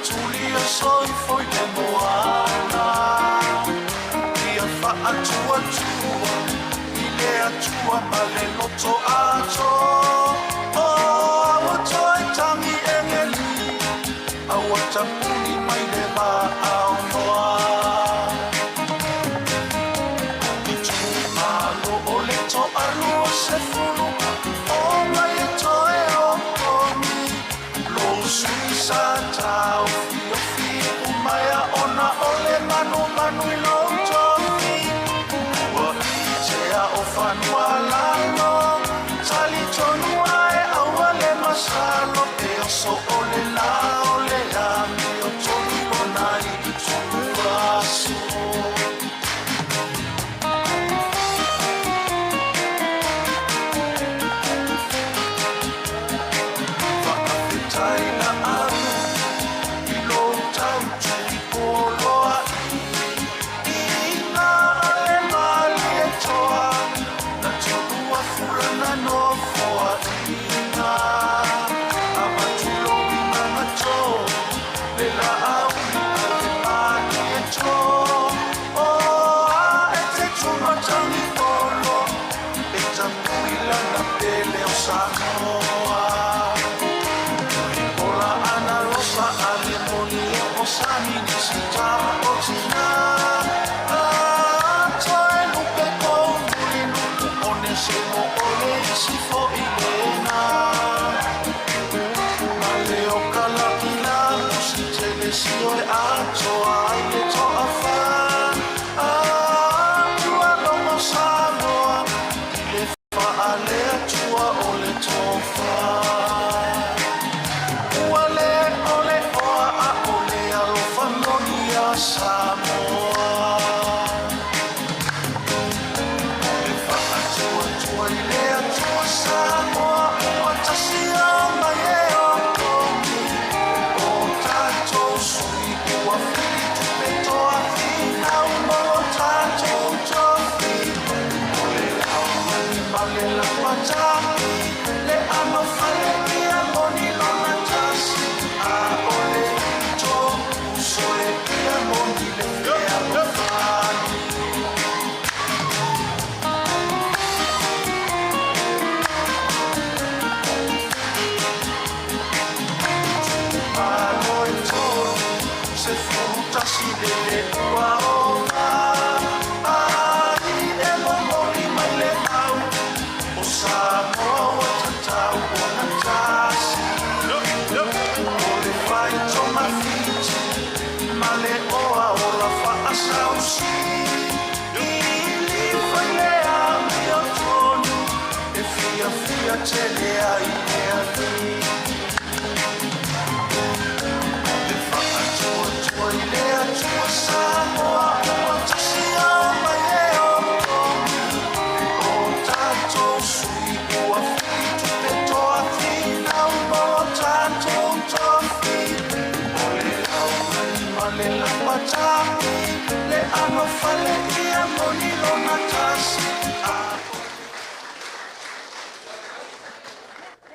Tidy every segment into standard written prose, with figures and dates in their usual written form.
tulia soi foi le moana ia whaatua tua I le atua ma le loto ato o awa toi tangi engeli awa tapuni mai le ma au noa ITUMALO o le to alua se fulu o mai e toe o komi lo sui sa tau fio fio umaya ona ole manu manu I lo tofi ua itea o fanua lano tali tonua e aua le masalo e oso ole la ole ami o toni ona I tulaso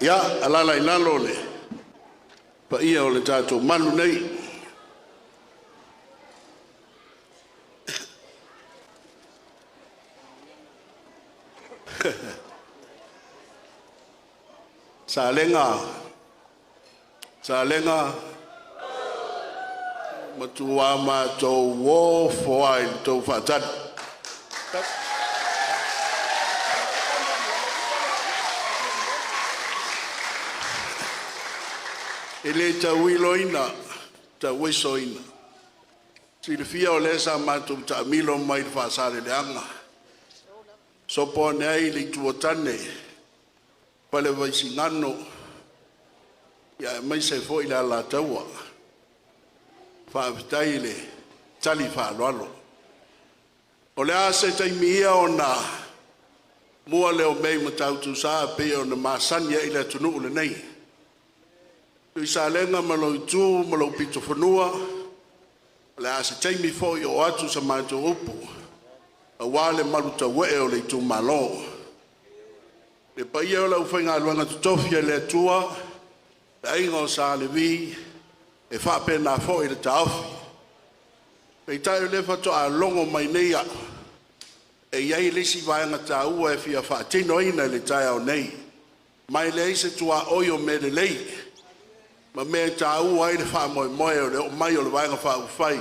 Ya alala ilalo le pa ia o le tato manu nei Salenga matua ma to wo foi to fatat ele ta wiloina ta wisoina silfia o lesa matu ta milo mai fa sale de anga so pone ai le tuotane pale vai sinano ya mai se foi la taua fa vitaile tali fa lolo o le ase tai mia ona mua le o mei matau tu sa pe ona masanya ile tunu le nei i salenga malo tu malo pito fonua le ase tai mi foi o atu sa mato upu a wale maluta we o le ITUMALO le pai o la ufainga luanga tu tofia le tua ai ngo sa le vi e whapena fo i le tauwhi. Pei tai le whato a longo mai nei a. E iai lisi vaenga ta ua e fia whaatino ina le tai au nei. Mai le ise tua oio me le lei. Ma mea ta ua i le wha moe moe o le o mai o le vaenga wha ufai.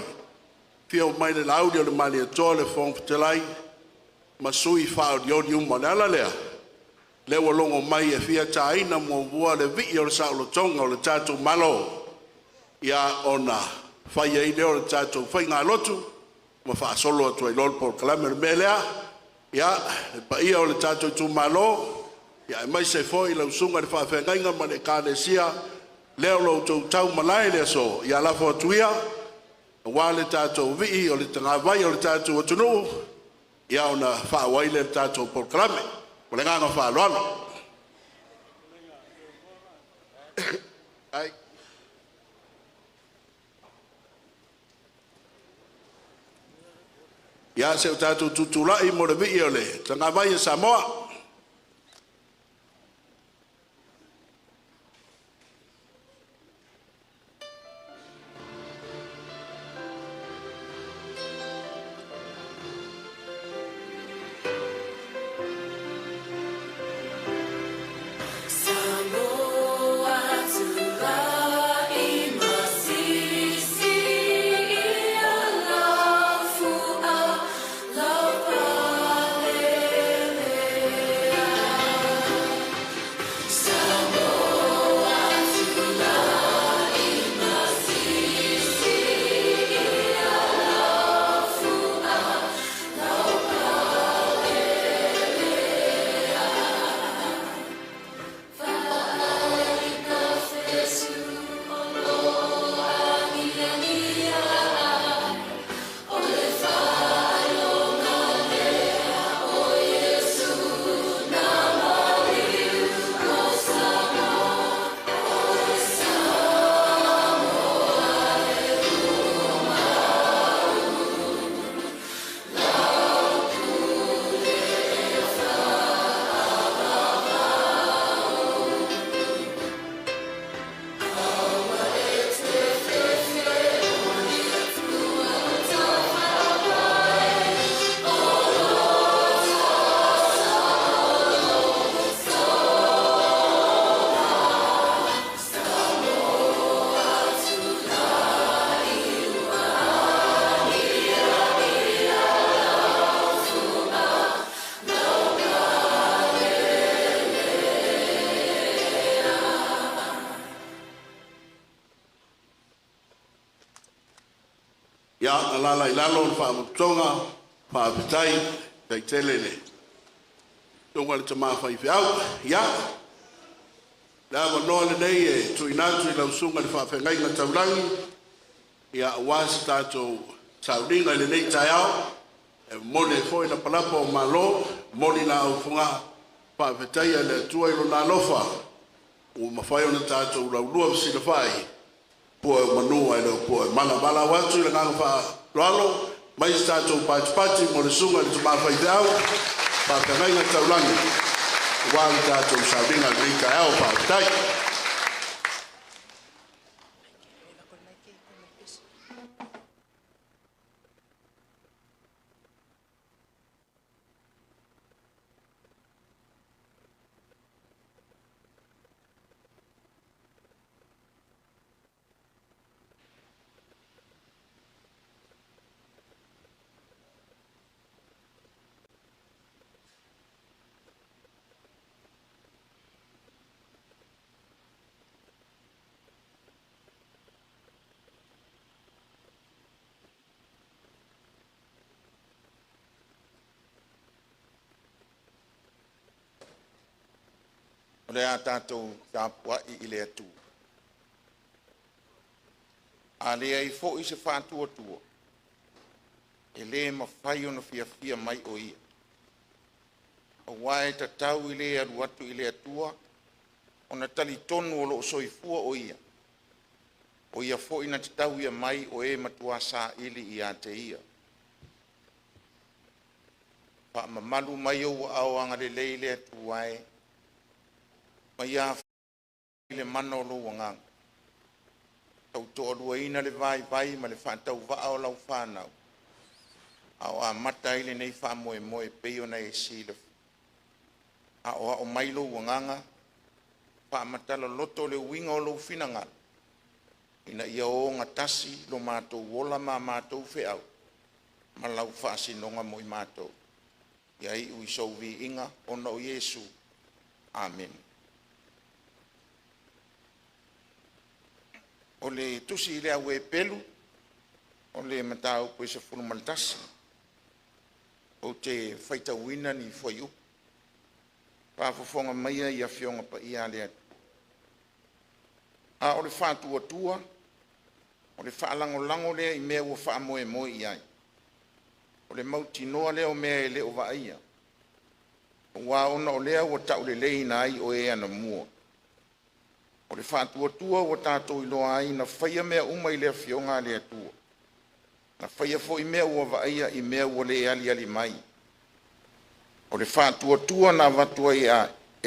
Fia o mai le laudi o le mani a toa le fong patelai. Ma sui wha o dioni uma le ala lea. Le ua longo mai e fia ta ina mo vua le vi o le sa o le tonga o le tatu malo. Ia ona whai e leo le tatu whai ngā lotu. Ma wha solo atu e lol por kalame le melea. Ia, le pa ia o le tatu tu malo. Ia, e mai se foi la usunga le wha whengainga ma le kānesia. Leo lo tau malai le so. Ia la fo tuia. Wa le tatu vi o le tanga vai o le tatu atunu. Ia ona wha waile le tatu por kalame. O le nganga wha loano. Ai. Ia se o tatu tutulai mo le vi o le tanga vai e Samoa. Ia alala i lalo le whaamutonga, whaapitai, kei telele. Tonga le tama whai whiau, ia. Le awa noa le nei e tui natu i lausunga le whaawhengai ngā taurangi. Ia awasi tātou tauringa le nei tai au. E mone foi na palapa o malo, moni na au funga. Whaapitai e le tua ilo nā lofa. O mawhai o na tātou laulua visi na whai. Pua manua e leo pua mana bala watu i le nganga wha loalo mai stato pati mo le sunga le tuma whai dau pa kainga taulangi wang tato saudinga rika au pa tai le a tātou tāpua i le atu. A le ai fo i se whātua tua. E le mawhai ona fia mai o ia. O wae ta tau i le aru atu i le atua, ona tali tonu o lo soifua o ia. O ia fo ina te tau ia mai o e matua sa ili i a te ia. Pa mamalu mai o au anga le leile atu wae, ma ia le mana o lo wangang. tau to'alua ina le vai ma le whātau va'a o lau whānau. A o a mata ile nei wha moe pei o nei sila. A o mailo wanganga, wha matala loto le winga o lau whinanga. Ina ia o ngatasi lo mātou wola ma mātou wheau. Ma lau whaasinonga mo i mātou. Ia i ui sau vi inga ona o Yesu. Amen. O le tusi ile awe pelu, o le matau koe sa fulu maltasi. O te whaita wina ni whaiu. Pāwhawhonga maia i a whionga pa ia lea. A o le whātua tua, o le whaalango lea i mea ua whaamoe i ai. O le mauti noa lea o mea e leo vaia. O wā ona o lea ua tau le leina ai o e ana mua. O le whātua tua o tātou iloa ai na whaia mea umai lea whionga lea tua. Na whaia fo i mea ua vaia i mea ua le ali mai. O le whātua tua na vatua e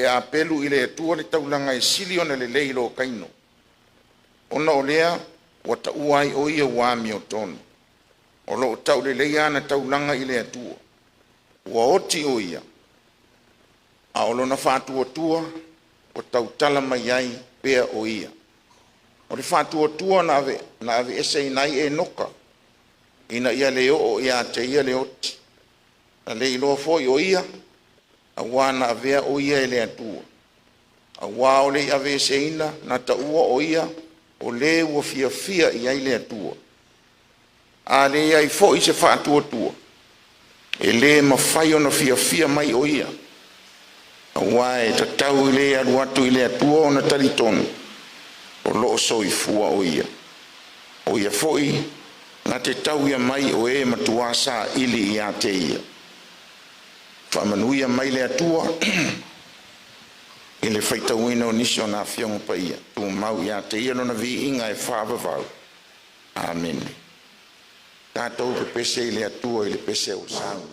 a pelu i lea tua le taulanga e sili ona le leilo kaino. Ona o lea ua ta uai o ia wami o tonu. O lo tau le leia na taulanga i lea tua. Ua oti o ia. A o lo na whātua tua o tau tala mai ai pea o ia. O le whātua tua na ave ese nai e noka. Ina ia leo o ia te ia le oti. Na le ilo foi o ia. A wana avea o ia e lea tua. A wā o le ave ese ina na ta ua o ia. O le ua fia i ai lea tua. A le ai foi se whātua tua. E le mawhai ona fia mai o ia. A wae ta tau i le aruatu i le atua o na taritonu. O loo soi fua o ia. O ia foi, na te tau ia mai o e matuasa ili i a te ia. Whamanuia mai le atua, i le whaitauina o nisi o na whionga pa ia. Tu mau i a te ia no na vi inga e whaavavau. Amen. Tātou pe pese i le atua i le pese o sangu.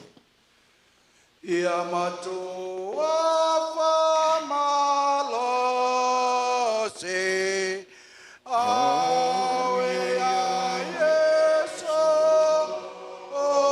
Ia matua whamalo se awe a Yesu o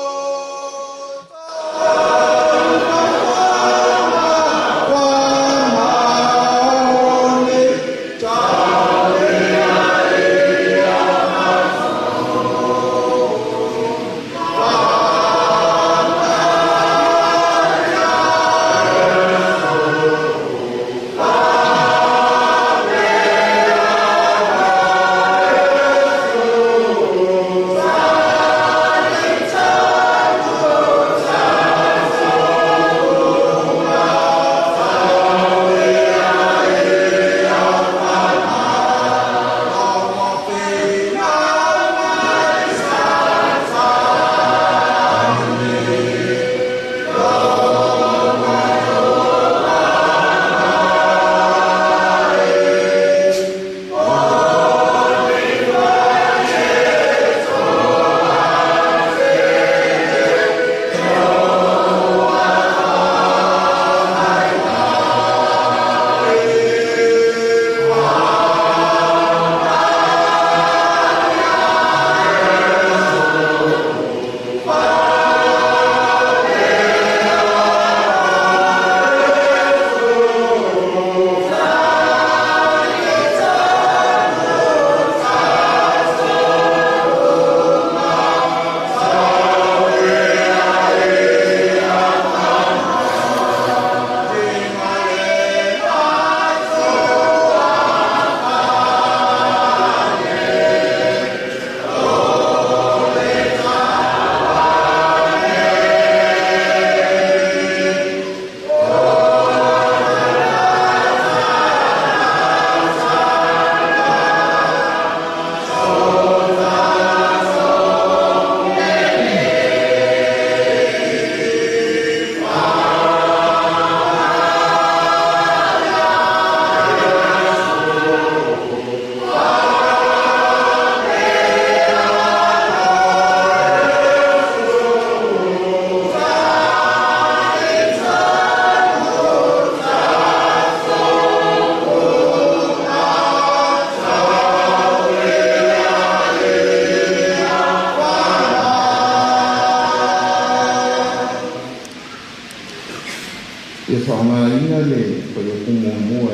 le ko yo kumo mo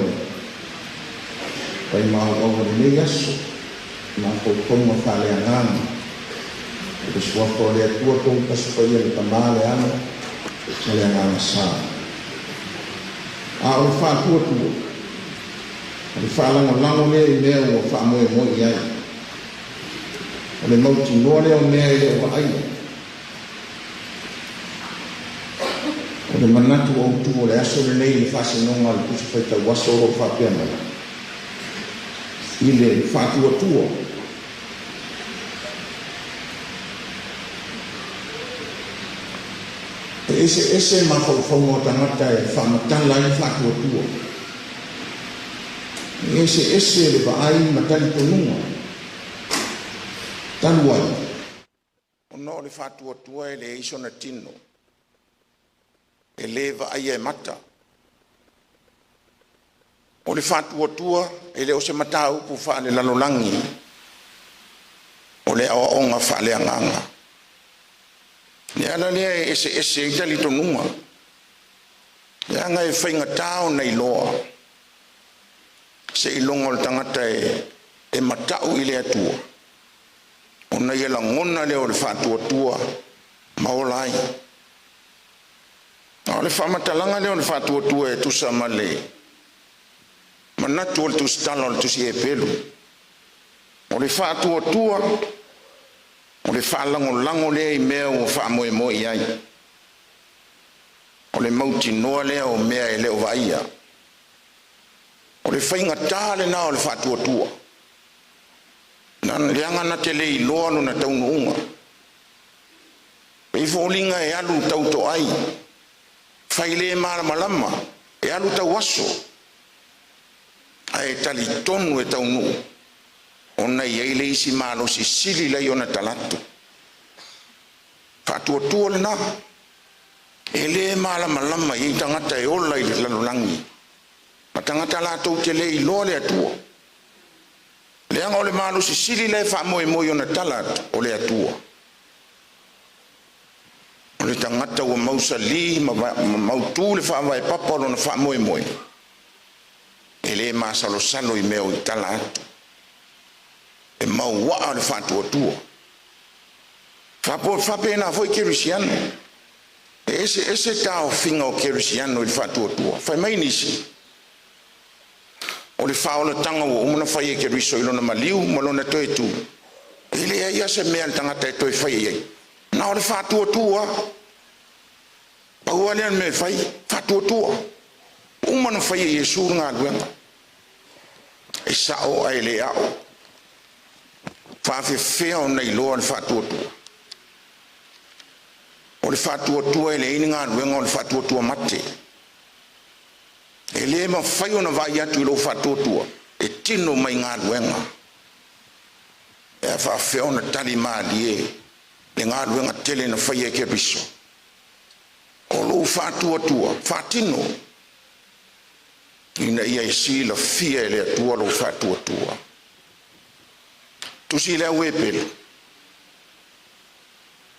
pai mau o le yaso ma ko tomo fale anang ko swa ko le tua ko pas ko le tamale ano le anang sa a o fa tua tua o fa lango le me o fa mo ia o le mau tino le o me o ai o le manatu o tu le aso le nei le fase nonga le pusi fai ta waso o fa piana i le fa tua tua ese ma fongo tangata e fa matala i fa tua tua ese le vai matali tonunga tanwa no le fa tua tua e le iso na tino e leva ai e mata. O le whātua e le o se mata upu whaane lalolangi. O le awa onga whaale anganga. Ni ala lea ese i tali tonunga. Ni anga e whainga tau nei loa. Se i longa o tangata e matau i le atua. O nei e la ngona le o le whātua maolai. O le whamatalanga leo le whātua e tusa male. Manatu o le tusitala o le tusi e pelu. O le whātua o le whalango lea i mea o whamoe ai. O le mauti noa lea o mea e leo vaia. O le whainga tāle na o le whātua. Nan leanga na te lei loa no na taunu unga. Pei fōlinga e alu tauto ai. Whaile mara malama, e alu tau waso. Ai tali tonu e tau nu. Ona i eile isi malo si sili lai ona talatu. Whatua tua le na. E le mara malama i tangata e ola i lalulangi. Ma tangata la tau te le i loa le atua. Leanga o le malo si sili lai wha moe ona talatu o le atua. Le tangata ua mausali mautu le whaawai papa lo na wha moe. E le masalosalo i mea o i tala atu. E mau waa le whātua. Whapena foi kerisiano. E ese tau whinga o kerisiano i whātua. Whai mai nisi. O le whaola tanga o umana whai e keriso i lona maliu malona toi tu. E le ia se mea le tangata e toi whai ei. Na o le whātua. Paua lean me whai, whātua. Umana whai e Yesu ngā luenga. E sao ai le au. Whawhewhea nei loa le whātua. O le whātua e le ini ngā luenga o le whātua mate. E le ma whai o na vai atu i lo whātua. E tino mai ngā luenga. E whawhewhea na tali maali e. Le ngā luenga tele na whai e ke riso. O lo whātua, whātino. Ina ia e sila fia e le atua lo whātua. Tusi lea wepele.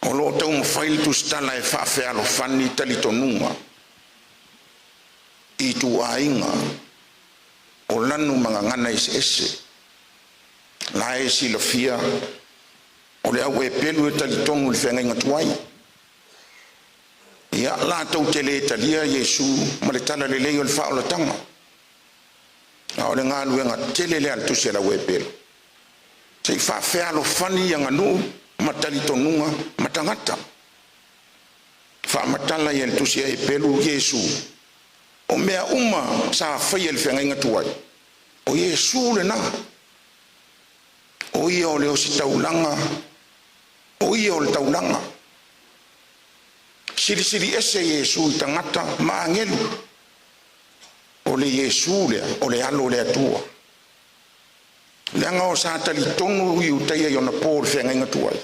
O lo tau mawhaili tustala e whawhea lo whani tali tonunga. I tu ainga. O lanu mga ngana ese. La e sila fia. O lea wepele e tali tongu le whenga inga tuai. Ia la tau te le talia Yesu ma le tala le leo le whaola tanga. O le ngā luenga tele le altusi la wepele. Sei whawhea lo whani anga nu matali tonunga matangata. Whamatala i altusi e pelu Yesu. O mea uma sa whaia le whenga inga tuai. O Yesu le na. O ia o le o si taulanga. O ia o le taulanga. Siri ese Yesu i tangata maangelu. O le Yesu lea, o le alo le atua. Leanga o sa tali tonu i utaia i ona pō le whenga inga tuai.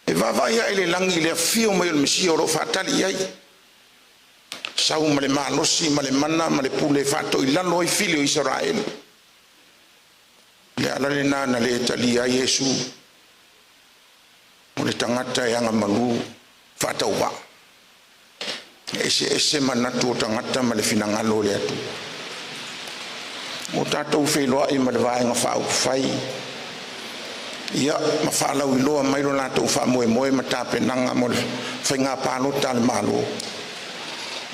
E vavaia ele langi le fio mai o le Mesia o ro whatali ai. Sau ma le malosi, ma le mana, ma le pule whato i lalo i fili o Israel. Le ala le nana le tali a Yesu. O le tangata e anga malu whatau wa. ese manatu o tangata ma le finangalo le atu o tatou wheloa i ma le vaenga whaau whai ia ma whaalau i loa mai lo latou wha moe moe ma tāpenanga mo le whainga pālota le malo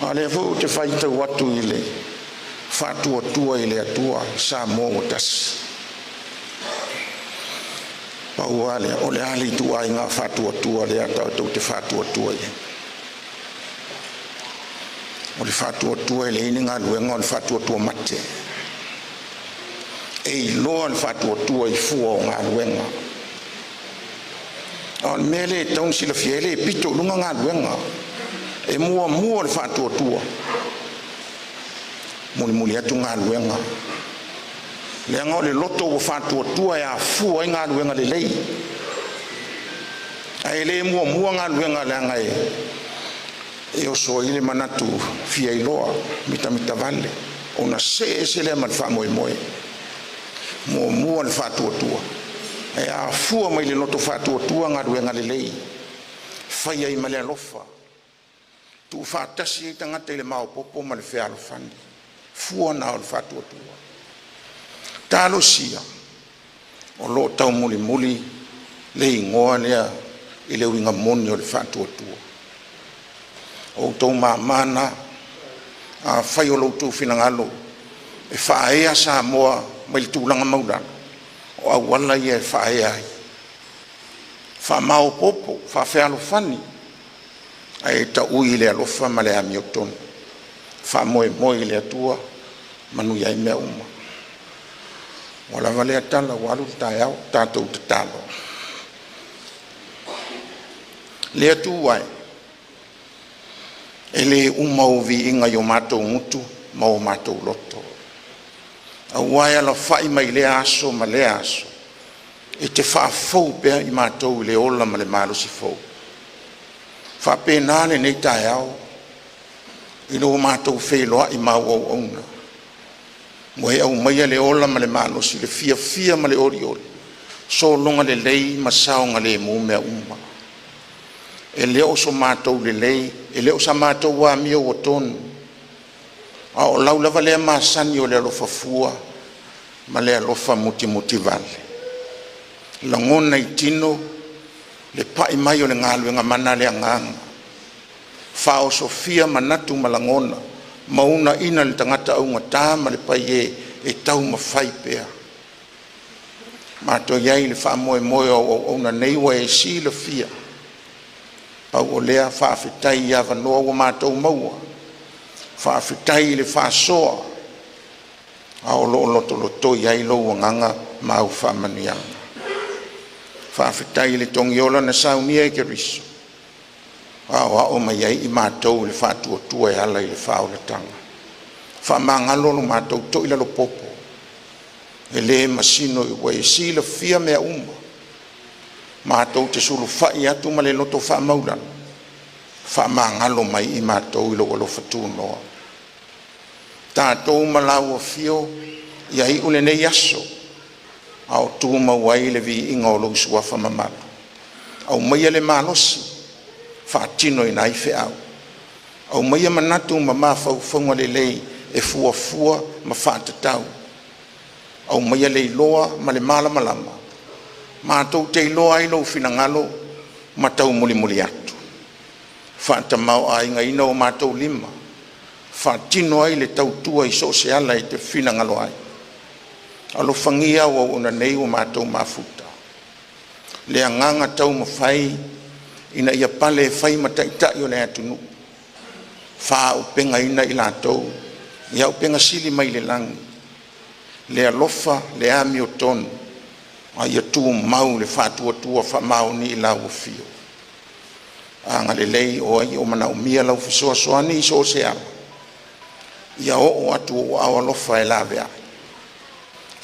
a le fu te whai tau atu i le whātua tua i le atua sa mō o tasi paua le o le ali tua i ngā whātua tua le atau te whātua tua i o le whātua tua i le ini ngā luenga o le whātua tua mate e loa le whātua tua i fua o ngā luenga o le mele taun sila fiele e pito lunga ngā luenga e mua le whātua tua muli atu ngā luenga le anga o le loto o whātua tua e a fua i ngā luenga le lei a e le mua ngā luenga le anga e o so i le manatu fia i loa mita vale o na se le mal wha moe mua le whātua tua e a fua mai le loto whātua tua ngā luenga le lei whai ai ma le alofa tu whātasi i tangata i le mao popo ma le whea alofani fua na o le whātua tua talo sia o lo tau muli le ingoa lea i le uinga moni o le whātua tua o tau mamana a whai o lo tu finangalo e whaea sa moa mai le tūlanga maurana o awala i e whaea ai wha mao popo wha whea alofani ai ta ui le alofa ma le amiotonu wha moe le atua manu iai mea uma o lava le atala walu tae au tātou te talo le atu wai e le uma o vi inga yo mātou ngutu ma o mātou loto a wai ala whai mai le aso ma le aso e te whaafou pia i mātou le ola ma le mālosi fou whapēnāne nei tae au i lo mātou wheloa i mau au auna mo he au maia le ola ma le mālosi le fia ma le ori so longa le lei ma saonga le mu mea uma e leo so mātou le lei e leo sa mātou wa mio o tonu a o lau lava lea māsani o le alofa fua ma le alofa muti vale langona i tino le pai mai o le ngaluenga mana le anganga whao sofia manatu malangona mauna ina le tangata au ngata ma le pai e tau mawhai pea mato iai le wha moe o na neiwa e si le fia pau o lea whaafetai ia wanoa o mātou maua whaafetai le whaasoa a o loto iai lo nganga mau whamanianga whaafetai le tongiola na saunia e ke riso o mai ai i mātou le whātua e ala i le whaoletanga whamangalo lo mātou to ila lo popo e le masino i wai si la fia mea uma mātou te sulu whai atu ma le loto whamaulan whamangalo mai i mātou i lo alo whatu noa tātou malau o fio i ai ule nei aso au tūma wai le vi inga o lo usua whamamalo au maia le malosi whaatino i nai wheau au maia manatu ma mawhauwhaunga le lei e fua ma whaatatau au maia le iloa ma le malama mātou te iloa i lo finangalo ma tau muli atu whaatamau a inga ina o mātou lima whaatino ai le tau tua i so se ala i te finangalo ai alo whangia o una nei o mātou mafuta le anganga tau mawhai ina ia pale e whai mataitai o le atunu wha upenga ina i lātou ia upenga sili mai le langi le alofa le ami o tonu a ia tu mau le whātua wha mau ni i lau o fio anga le lei o ai o mana umia lau fisoa soani i so se ala ia o atu o au alofa e lawe ai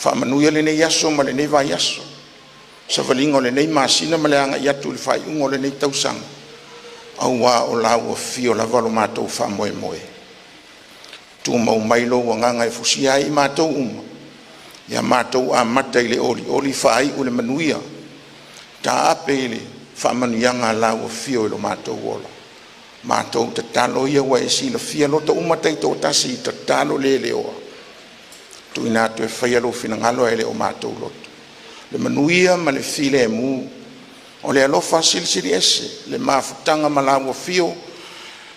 wha manuia le nei aso ma le nei vai aso sa valinga o le nei masina ma le anga i atu le whai ungo le nei tausanga au wā o lau o fio la valo mātou wha moe tu mau mailo wa nganga e fusia i mātou uma ia mātou a mata i le oli whai o le manuia ta ape i le wha manuianga lau o fio i lo mātou ola Mātou te talo ia wa e sila fia lo te umatei tō tasi te talo le oa. Tu ina tu e whaia lo fina ngalo e le o mātou loto. Le manuia ma le file e mu. O le alofa silisiri ese, le mafutanga malawa fio,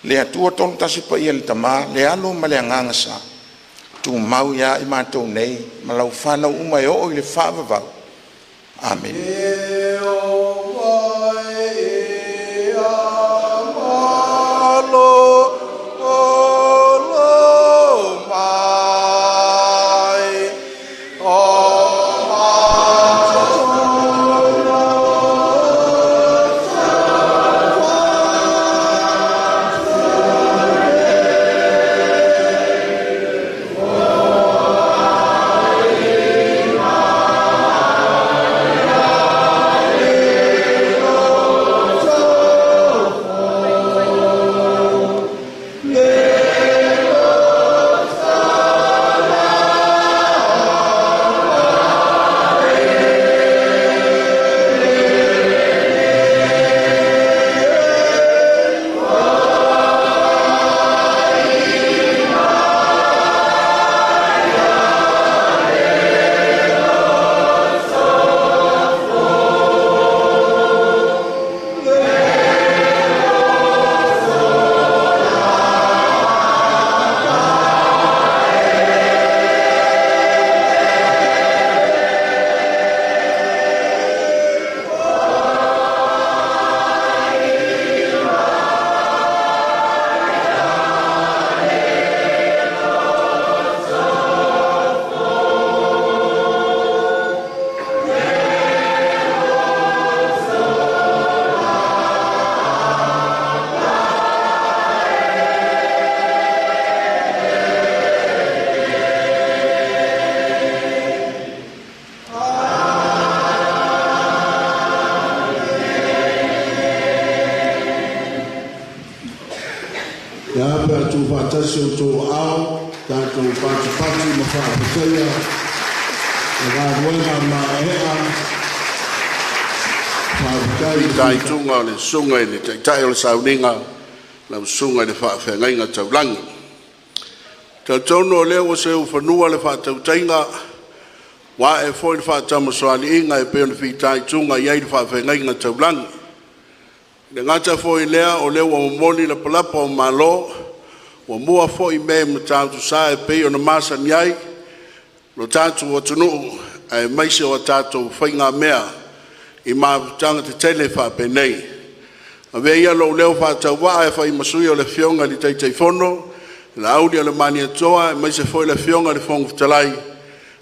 le atua tonu tasi pa ia le tama, le alo ma le anganga sa. Tu mau ia I mātou nei, ma lau whanau uma e o I le whaavavau. Amen. Taitunga le sunga le tai o le sauninga la sunga le whaafengai ngā taulangi. Tau tono leo o se uwhanua le whaatautainga wa e foi le whaatamaswali inga e peo le whi taitunga iai le whaafengai ngā taulangi. Le ngata foi lea o leo o moni la palapa o malo o mua foi me matautu sa e peo na masa niai lo tatu o tunu e maise o tatu whainga mea I mafutanga te tele whapenei. A veia lo leo whātaua e whai masui o le fionga li teitei whono, la audi o le mani atoa, e maise foi le fionga li whongu talai,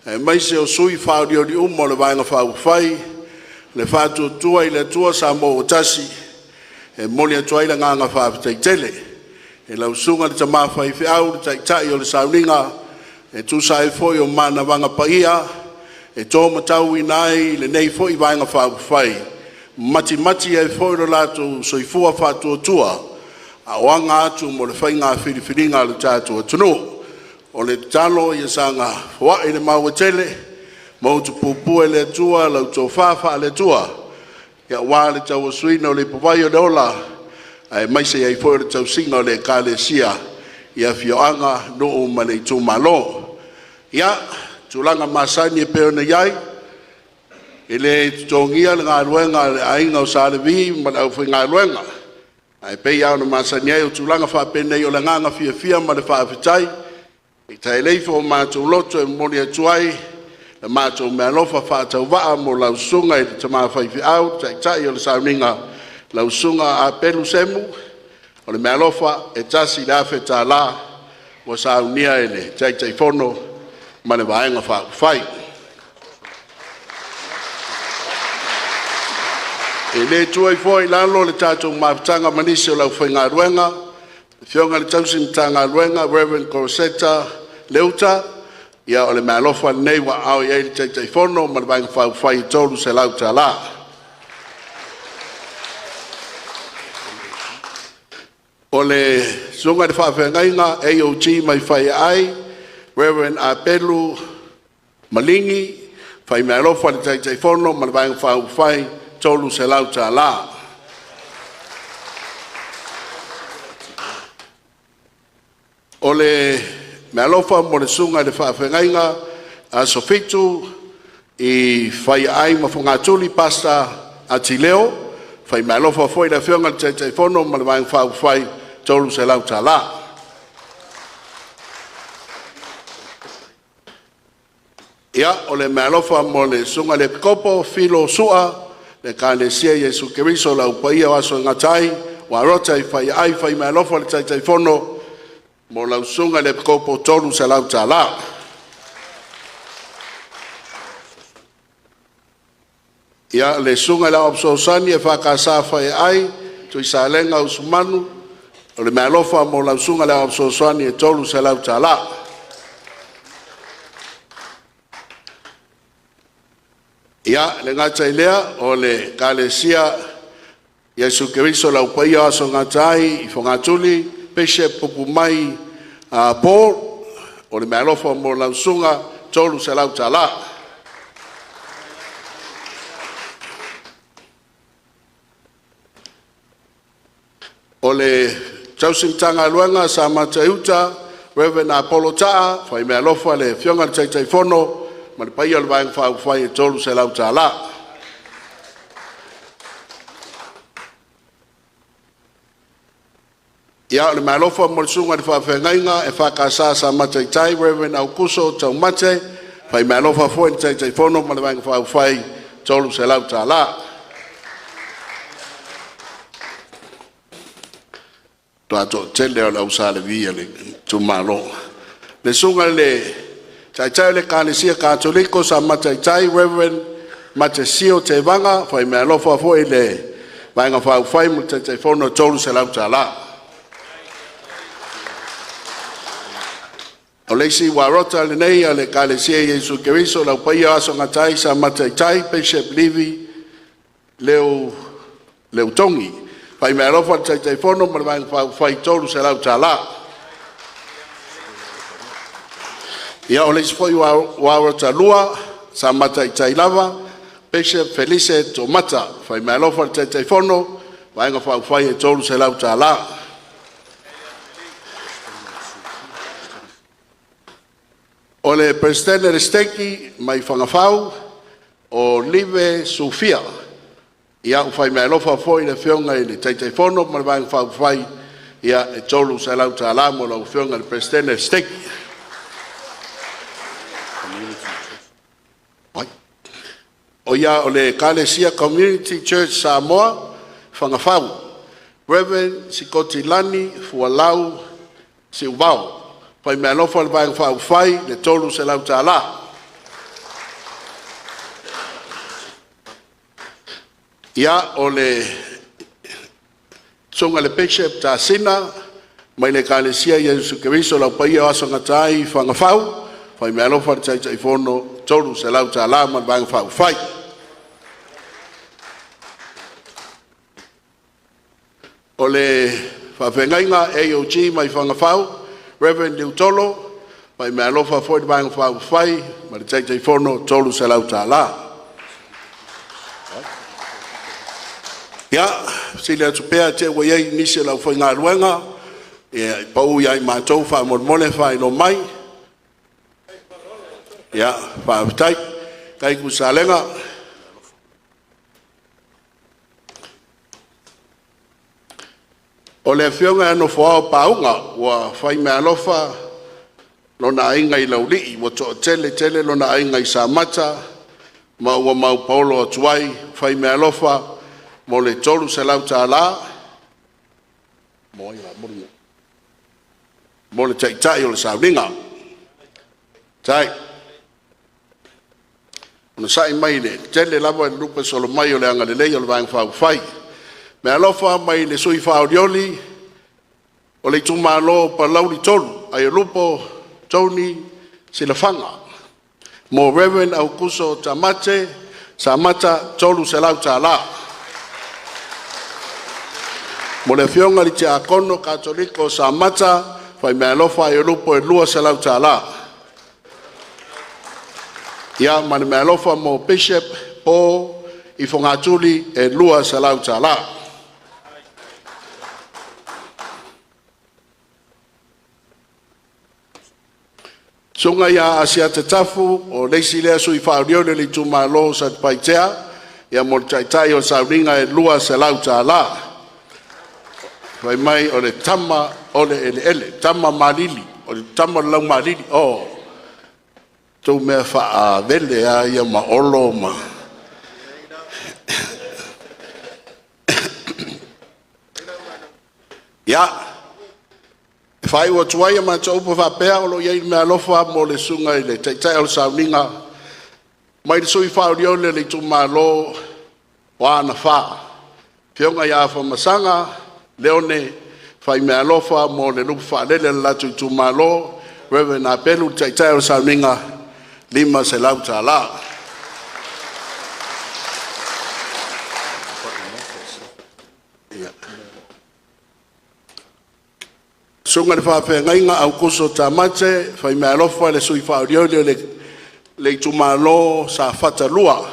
e maise o sui whauri o li umo le vaenga whau whai, le whātua tua I le tua sa mo o tasi, e moli atoa I le nganga whāpitei tele, e lau sunga li tamā whai whiau, li taitai o le sauninga, e tu sa e foi o mana wanga paia, e tō matau I nai le nei fo I vaenga whai. Mati e fo I lato soifua whātua tua. A wanga atu mo le whainga whiriwhiringa le tātua tunu. O le talo I sanga wha I le maua tele. Mau tu pupu e le tua, lau tō whawha le tua. Ia wā le tau suina o le pawai o le ola. Ai maise ai fo I le tau singa o le kāle sia. Ia whioanga no o mane ITUMALO. Ia tulanga masani e peo na iai, e le tongia le ngā ruenga le ainga o sālevi, ma le au whi ngā ruenga. Ai pei au na masani ai o tulanga whapene o le nganga fia ma le whaafitai, I tai leifo o mātou loto e moni atuai, le mātou mea lofa whātau waa mo lausunga I le tamā whaifi au, tai o le sauninga lausunga a pelu semu, o le mea lofa e tasi le awhi tā la, o saunia e le tai whono, ma le vaenga whai. E le tuai foi lalo le tātou mawhtanga manisi o lau whainga ruenga, whionga le tausin tanga ruenga, Reverend Corosetta Leuta, ia o le mea lofa nei wa au iei le teitai whono, ma le vaenga whai tolu se lau tā la. O le sunga le whawhengainga, AOT mai whai ai, Reverend Apelu Malingi, whai mea lofa le teitai whono, ma le vaenga whai tolu se lau tā la. le me alofa mo le sunga le whaafengainga a sofitu I whai ai ma whangatuli pasta a Tileo, whai me alofa foi le whionga le tei whono ma le waing whau whai tolu se lau ta la. Ia o le me alofa mo le sunga le kopo filo sua le kane sia Yesu Keriso lau paia waso ngatai wa rota I whai ai whai me alofa le tei whono mo lau sunga le kopo tolu se lau ta la. Ia le sunga la opsosani e whakasa whai ai tu I SALEGA usumanu o le mea lofa mo la sunga la opsosani e tolu se lau ta la. Ia le ngata ilea o le kalesia Yesu Keriso lau paia aso ngatai I whangatuli peshe pupu mai Paul o le mea lofa mo la sunga tolu se lau ta la. O le tausintanga luenga sa matauta Reverend Apollo Taa whai mea lofa le whionga tei whono ma le paia le vaeng whau whai e tolu se lau ta la. Ia le mea lofa mo le sunga le whawhengainga e whakasa sa mataitai Reverend Aukuso tau mate whai mea lofa fo e tei whono ma le vaeng whau whai tolu se lau ta la. Tuato tele o la usale via le tumalo. Le sunga le tai le kalesia katoliko sa mataitai Reverend Matesio te vanga fai me alofa fo le vanga fa fai mo te fono tolu se lau tala. O le si warota le nei le kalesia Yesu Keriso la paia aso ngatai sa mataitai Bishop Levi leu tongi. Pai me alofa tei whono ma le whai tolu se lau ta la. Ia o leisi fwoi wawara ta lua sa mata I tailava Bishop Felice Tomata whai me alofa tei whono wainga whai tolu se lau ta la. O le Presidente le steki mai whangawhau o Live Sofia. Ia ufai mea lofa foi le whionga I le tei whono ma le vaeng whau whai ia e tolu se lau ta la mo lau whionga le Presidente Steki. O ia o le Kalesia Community Church Samoa whangawhau Reverend Sikotilani Fualau Siuvau fai mea lofa le vaeng whau whai le tolu se lau ta la. Ia o le songa le Bishop ta sina mai le kalesia Yesu Keriso lau paia aso ngatai whangawhau whai mea lofa tei whono tolu se lau ta la man vang whau whai. O le whawhengainga AOG mai whangawhau Reverend Liutolo whai mea lofa foi vang whau whai ma le tei whono tolu se lau ta la. Ia, sili atu pea te wa iei nisi lau whai ngā ruenga, pau iai mātou wha mole whai no mai. Ia, wha apitai, kai ku SALEGA. O le whionga anu whaao paunga, wa whai mea lofa, lona ainga I lau lii, wa to tele lona ainga I Samata, ma ua mau paulo atuai, whai mea lofa, mo le tolu se lau ta la mo le tai o le sauninga tai ona sai mai le tele lava e lupa solo mai o le anga le lei o le vang whau whai me alofa mai le sui whau rioli o le ITUMALO pa lauri tolu ai o lupo Tony Silafanga mo Reverend Aukuso Tamate Samata tolu se lau ta la. Mo le whionga li te akono katoliko Samata whai mea lofa e lupo e lua se lau ta la. Ia mani mea lofa mo Bishop Paul I whangatuli e lua se lau ta la. Sunga ia asia te tafu o leisi lea sui whaorio le li tumalo sa paitea ia mo taitai o sa ringa e lua se lau ta la. Vai mai o le tama o le ele tama malili o le tama lau malili o tau mea wha a vele a ia ma olo ma. Ia, e whai ua tuaia ma tau upa whapea o lo iei mea lofa mo le sunga i le teitai o sauninga. Mai le sui whaorio le tu malo o ana wha. Pionga ia wha masanga, leone, whai mea lofa mo le lupu whaalele la tu malo, rewe na pelu teitai o sauninga, lima se lau ta la. Sunga le whawhea ngainga au kuso ta mate, whai mea lofa le sui whaorio le tu malo sa whata lua,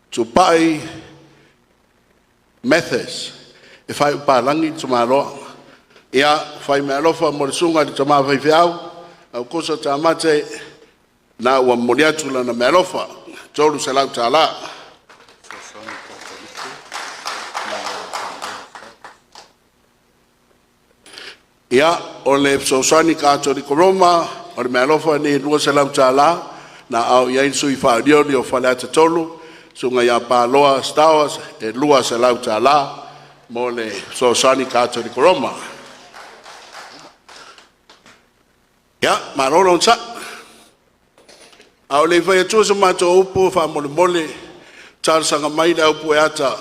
tu pai methods, e whai upalangi tu malo. Ia, whai mea lofa mo le sunga le tama whai whiau, au kuso ta mate, na ua moriatu lana mea lofa, tolu se lau ta la. Ia, o le sosani kato di koroma, o le mea lofa ni lua se lau ta la, na au iai sui whaario ni o whale ata tolu, sunga ia pāloa stawas e lua se lau ta la, mo le sosani kato di koroma. Ia, marolo nsa. Au le whai atua sa mato upu, wha mole mole, tāra sanga mai le upu e ata,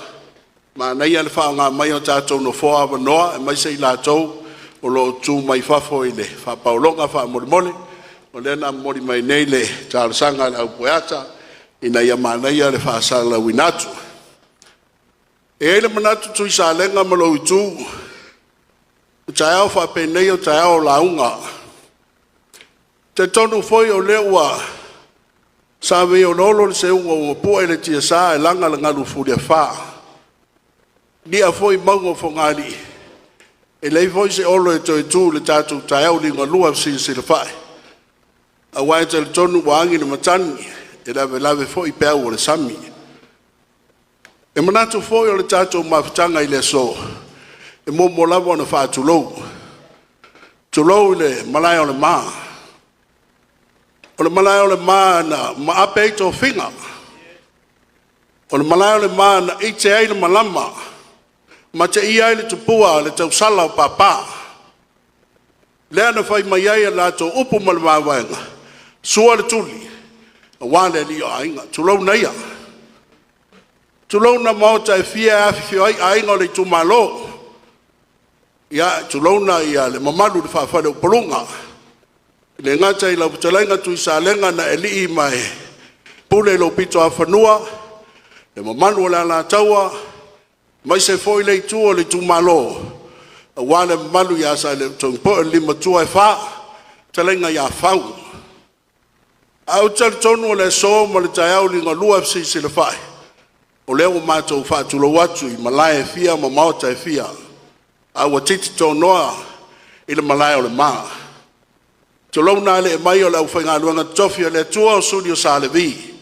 ma nei ale wha ngā mai o tātou no whoa wa noa, e mai sei la tau, o lo tu mai fafo i le wha paulonga wha mole mole, o le na mori mai nei le tāra sanga le upu e ata, ina ia ma nei ale wha sala winatu. E ele manatu tu i sa lenga malo i tu, tai au wha penei o tai au launga, te tonu foi o leua, sa ve o lolo le se unga o po ele tia sa e langa le ngalu furia fa. Dia foi maungo fongali. E lei foi se olo e toi tu le tatu tai au linga lua si le fai. A wai te le tonu wangi le matani e lave foi pea o le sami. E manatu foi o le tatu mafutanga i le so. E mo lava ona fa tulou. Tulou le malai o le maa. O le malai o le maa na maape i tō whinga. O le malai o le maa na i te eile malama. Ma te i eile tupua le tau sala o papa. Lea na whai mai eia la tō upu ma le mawaenga. Sua le tuli. A wale li o ainga. Tulou na ia. Tulou na maota e fia afi fio ai ainga o le tumalo. Ia tulou na ia le mamalu le whawhale o polunga. Le ngata i lau putalainga tu i sa lenga na eli i mai pule lo pito a whanua, le mamanu la la taua, mai se foi le tu o le tu malo, a wane malu ya sa le tongpo e lima tua e wha, talainga ya whau. Au tal tonu o le so ma le taiau linga lua fsi se le whai, o leo mātou wha tulo watu i malai e fia ma maota e fia, a wa titi tō noa i le malai o le maa. Tolou na le mai o le whainga luanga tofi o le tua o suri o sa le vi.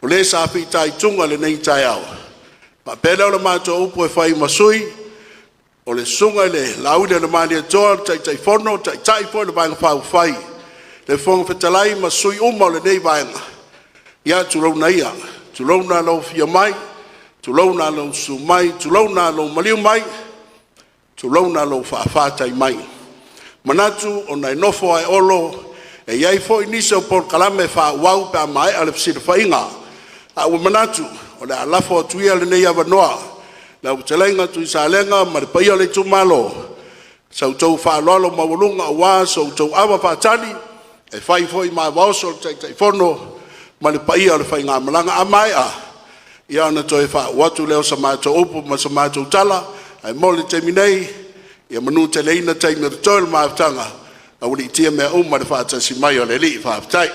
O le sa pi tai tunga le nei tai au. Pa pele o le mātua upo e whai masui. O le sunga le laude o le mani e toa, tai fono, tai fo le vanga whau whai. Le whonga whetalai masui uma o le nei vanga. Ia tulou na ia. Tulou na lau fia mai. Tulou na lau su mai. Tulou na lau maliu mai. Tulou na lau whaafatai mai. Manatu o nai nofo ai olo e iai fo inise o por kalame wha wau pe a mai ale psira whainga. A ua manatu o le alafo tuia le nei awa noa. Le au telenga tu i sa lenga ma le paia le tumalo. Sau tau wha lolo mawalunga a wā sau tau awa whatani e whai fo i mai waoso le tai fono ma le paia le whainga malanga a mai a. Ia ana toi wha watu leo sa mātou upu ma sa mātou tala ai mole te minei. Ia manu te leina taimi o te tōle maafutanga, a wuli tia mea uma le whaatasi mai o le li whaafutai.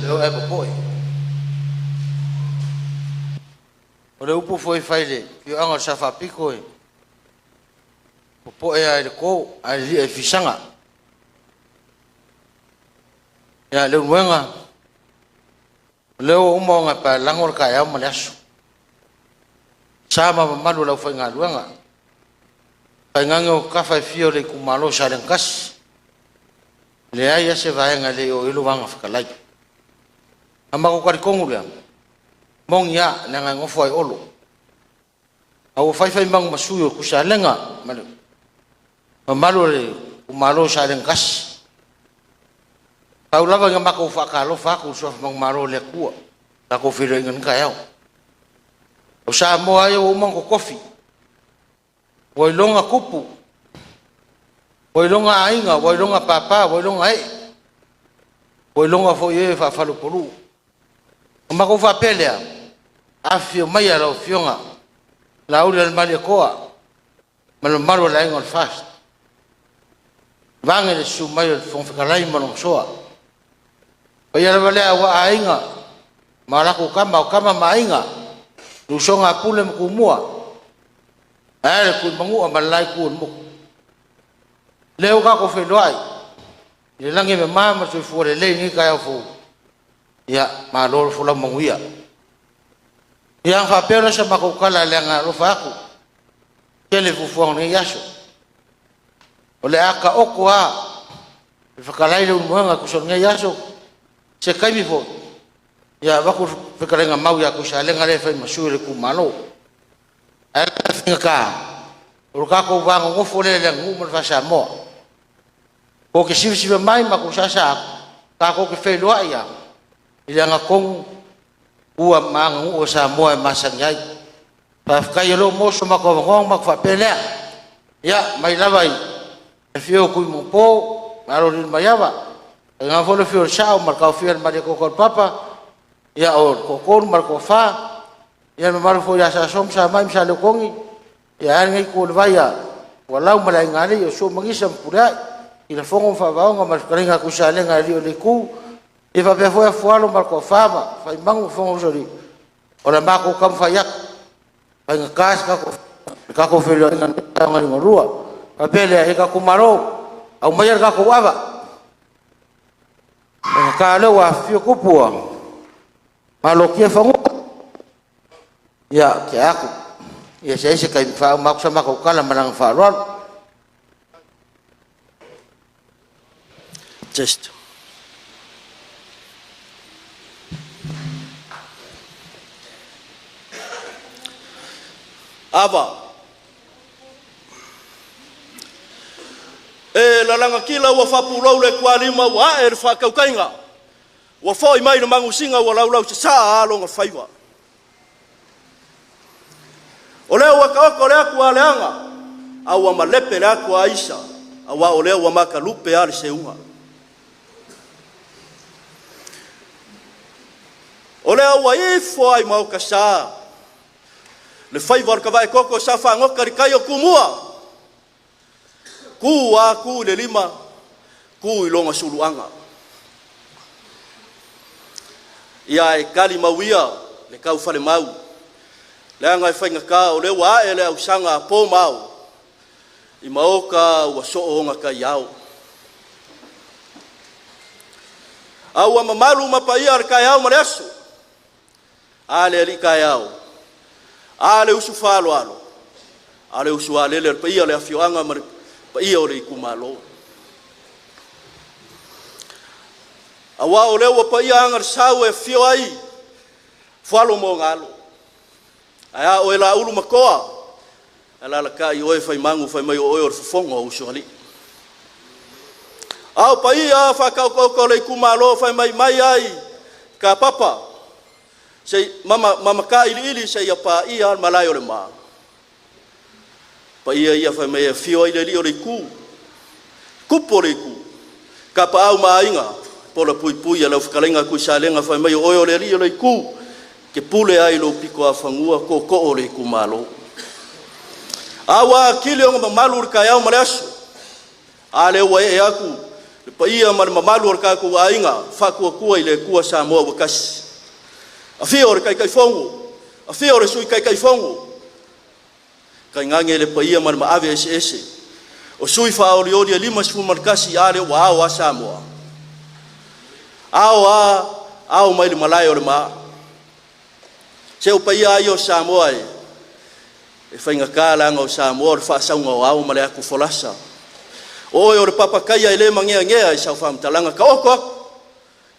leo e popoi o le upu foi faile yo anga safa piko e popoi ai ko ai e fisanga ya le wenga leo umo nga pa langor ka ya malasu sama malu la foi nga luanga pa ngango ka fa fio le kumalo salenkas le ai se vai nga le o ilu wanga fakalai amba ko kari kongu le mong ya nga ngofo ai olo au fai mang masuyo kusalenga malu le kumalo salenkas tau lava nga mako fakalo faku so mang maro le ku ta ko firo ngan kayao o sa mo ayo umang ko kofi Woilonga kupu, woilonga ainga, woilonga papa, woilonga e, woilonga fo ye fa falu polu. Oma ko fa pelea, afio maya la fionga, la uli al mali koa, malo malo la ingon fast. Vange le su mayo fon fikalai manong soa. Oya la valea wa ainga, malako kama o kama mainga, lusonga pule mkumua. Ai ku mangu amalai ku mo leo ka ko fe doai le langi me mama so fu le ni ka ya fu ya ma lo fu la manguia ya fa pero sa ma ko kala le nga ro fa ku ke le fu fu ni yaso o le aka o ko a fa kala le mo nga ku so nga yaso se kai mi fo ya ba ku fa kala nga mau ya ku sa le nga le fa ma su le ku malo ka uruka ko bang ngofo le ngumo fa sa mo ko ke sisi mai ma ko sa ka ko ke fe lo ya ila nga kong ua mang o sa mo ma sangai pa ka yo mo so ma ko ngong ma fa pele ya mai lavai e fio ku mo po maro ni mayaba nga fo le fio sa ma ka fio ma de ko papa ya o ko mar ko fa ya me mar fo ya sa som sa mai sa le kongi ya ngai ko le vaya walau malai ngale yo so mangisa pura ila fongo fa va nga mar karinga ku sa le ngai le ku e va pe fo lo mar ko fa fa mangu fongo jori ora ma ko kam fa yak fa nga kas ka ko fe lo nga ngai ngorua pa pele e ka ku maro au mayar ka ko wava ka le wa fio kupua malo kia fongo ya ke aku ya saya kai fa mak sama ko kala manang fa ron just ava la langa kila wa fa pulo le kwalima wa fa ka kainga wa foi mai no mangusinga wa lau sa alo nga faiwa ole wa ka le aku aleanga au malepe le aku aisa awa ole wa maka lupe ale seunga ole wa ifo ai mau kasa le fai vor ka vai koko sa fa ngoka kayo kumua ku le lima ku ilonga suluanga ia e kali mawia le kau fale mau le anga fainga ka o le wa ele au sanga po mau I maoka wa so'onga ka yao au mamalu mapaia ka yao mareso ale ali ka yao ale usufalo alo ale usuale le paia le afioanga mar paia o le ITUMALO awa o le wa paia anga sau e fio ai falo mo ngalo aya o la ulu makoa ala la kai o fai mangu fai mai o fongo o soli au paia fa ka ko le ITUMALO fai mai ai ka papa sei mama ka ili sei apa ia malai o le ma paia ia fai mai fio ile li o le ku pole ku ka pa au mainga pola pui ala fkalenga ku salenga fai mai o le li o le ku ke pule ai lo piko afangua ko o le ITUMALO awa kile o malu ka ya maleso ale wa e aku le paia ma le mamalu o le kākou ainga, whakuakua i le kua Samoa wakasi. A whia o le kaikaifongo, a whia o le sui kaikaifongo. Kai ngange le paia ma le maave ese. O sui whaoriori e 5 markasi a le wa ao a Samoa. Ao mai le malai o le maa. Se o paia ai o Samoa e whainga kālanga o Samoa o le whaasaunga o ao ma le aku folasa. Oe o le papakaia e le mangea e sau whamtalanga ka oko ako.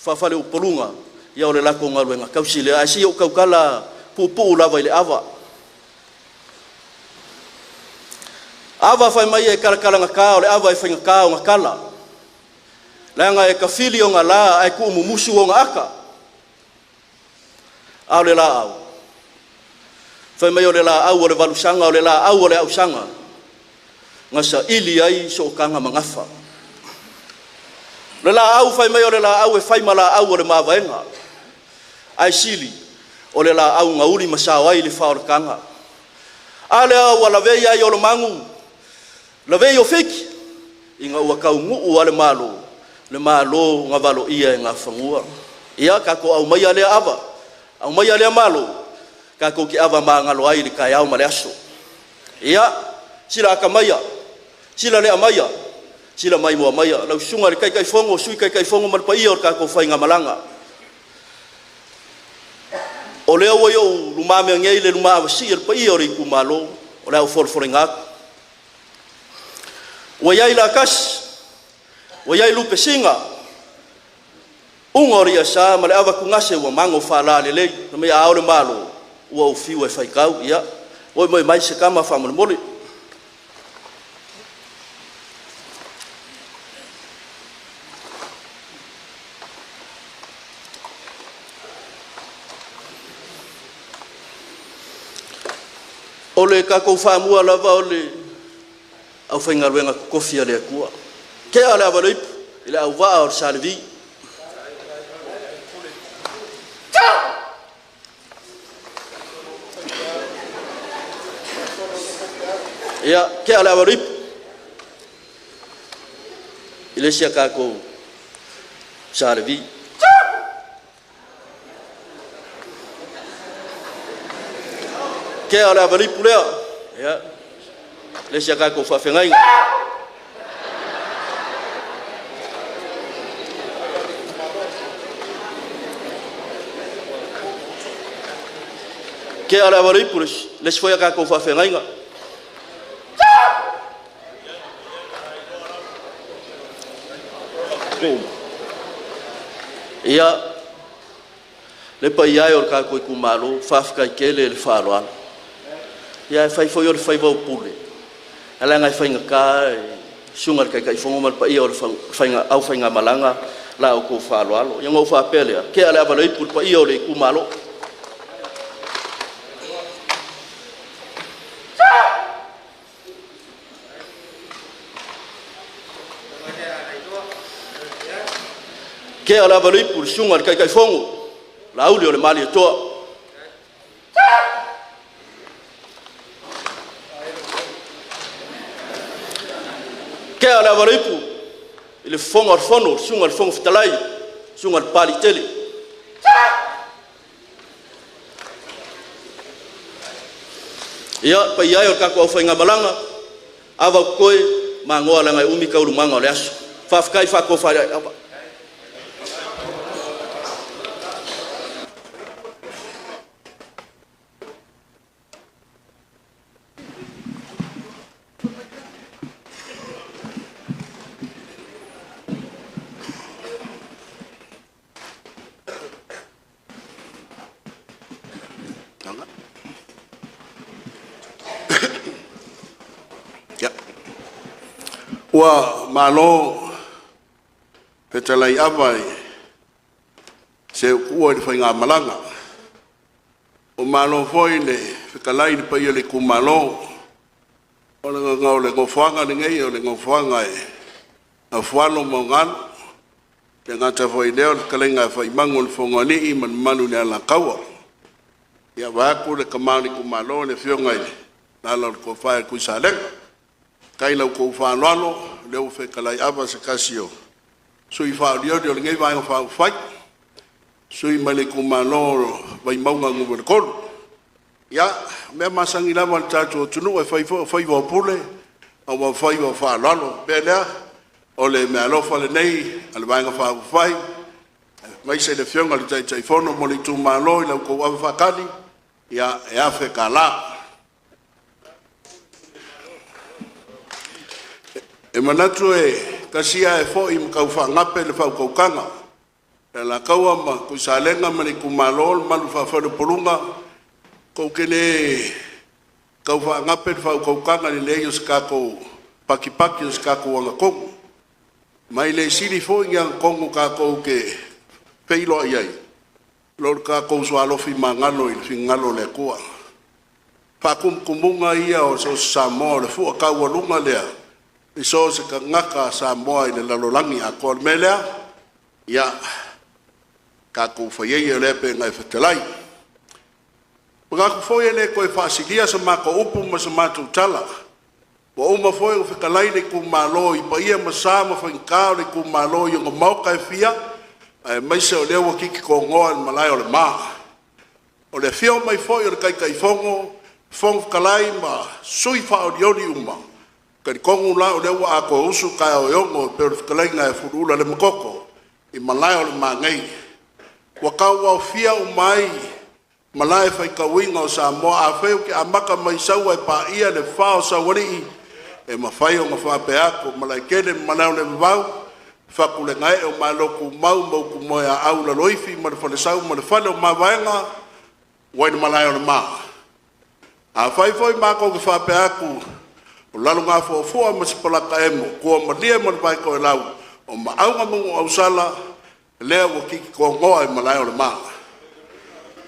Whawhale upolunga ia o le lako ngaruenga kausi le aisi o kaukala pupu lava i le awa. Awa whai mai e karakalanga ka o le awa e whainga ka o ngakala. Langa e ka whili o ngā la e ku umumusu o ngā aka. Ao le la au. Whai mai o le la au o le valusanga o le la au o le ausanga. Ngasa ili ai so kanga mangafa. Le la au whai mai o le la au e whai ma la au o le mawaenga. Ai sili o le la au ngauri masao ai le whaor kanga. A le au ala vei ai o le mangu. La vei o fiki. Inga ua kau nguu a le malo. Le malo ngā valo ia e ngā whangua. Ia kako au mai a le ava. Au mai a le malo. Kako ki ava maa ngalo ai le kai au ma le aso. Ia sila aka maia. Sila le amaya, sila mai mo amaya. Lau sunga le kai fongo, sui kai fongo mal pa ia o kako whainga malanga. O lea wa yo lumame ngei le luma awasi el pa ia o riku malo, o lea o forforinga. Wa yai la kas, wa yai lupe singa. Unga ori asa, ma le awa kungase wa mango whala le lei, na mea aole malo, ua o fiu e whaikau, ia. Oi moi mai se kama whamone mole. Ole kako whamua lava ole au whainga ruenga kofia lea kua. Ke ale awa reipu, ile au waa o salevi. Ia, ke ale awa reipu. Ile sia kako salevi. Ke ale avali pulea ya le sia ka ko fa fengai ke ale avali pulis le sia ka ko fa fengai ya le pa ia o ka ko ITUMALO fa ka kele le fa loan. Ya fai foi o fai vau pule. Ala ngai fai ngaka sungar kai fongo mal pa ia o fai nga au fai nga malanga la o ko fa alo. Yang o fa pele ke ala va lei pul pa ia o le ITUMALO. Ke ala va lei pul sungar kai fongo la u le mali to. Ke ala varipu ile fonga fono sunga fonga fitalai sunga pali tele ia pa ia o kako fa nga balanga ava koe mangoa la ngai umi ka ulumanga le aso fa kai fa ko fa Wa malo petalai avai se ua le whainga malanga o malo foi le whikalai le paia le kumalo o le ngau le ngofanga le ngei o le ngofanga e a whalo maungano le ngata foi leo le kalenga whai mango le whongoni i man manu le ala kaua ia waku le kamani kumalo le whionga i nala le kofai kui SALEGA kai lau ko whanwano leo whekalai awa se kasio sui whaorio dio ngai vai whao whai, sui male kumalo vai maunga nguwe kolu. Ia, mea masangi lama le tātou o tunu e whai wa pule, au wa whai wa whalalo, bea lea, o le mea lofa le nei, ale vai whao whai, mai se le fionga le tai whono mo le ITUMALO i lau kou awa whakali, ia e awhe ka la. E manatu e kasia e fo i mkau whangape le whau kaukanga. E la kaua ma kui SALEGA ma le ITUMALO malu whawhanu porunga. Kou kene kau whangape le whau kaukanga le leo skako paki skako wanga kongu. Mai le siri fo i ngang kongu kako ke peilo iai. Lor kako sualofi mangalo i fingalo le kua. Pakum kumunga ia o so Samoa le fua kaua lunga lea. Iso se ka ngaka Samoa i le lalolangi a kor melea, ia ka kou whaiei le pe ngai whetelai. Mga ku whoi le koe whaasilia sa mako upu ma sa mātou tala. Wa uma whoi u whikalai le ITUMALO i pa ia masama whaingkao le ITUMALO i o ngomauka e fia, maise o lewa kiki ko ngoa ni malai o le maa. O le fio mai whoi o le kai fongo, fongo whikalai ma sui wha o dioni uma. Kari kongu la o lewa ako usu kai o yongo pero whikalenga e furula le makoko i malai o le mangai. Wakau au fia umai malai whaikawinga o Samoa a wheu ki amaka mai saua e pa ia le whao sawari e mawhai o ngawhape ako malai kene malai o le mwau whakule ngai o maloku mau mauku moea au la loifi ma le whale sau ma le whale o mawaenga waini malai o le maa. A whaifoi mako ki whape ako o lalo ngā fua ma si palaka emo, kua malia ma vai koe lau, o maaunga mungu au sala, lea wa kiki kua ngoa e malai o le maa.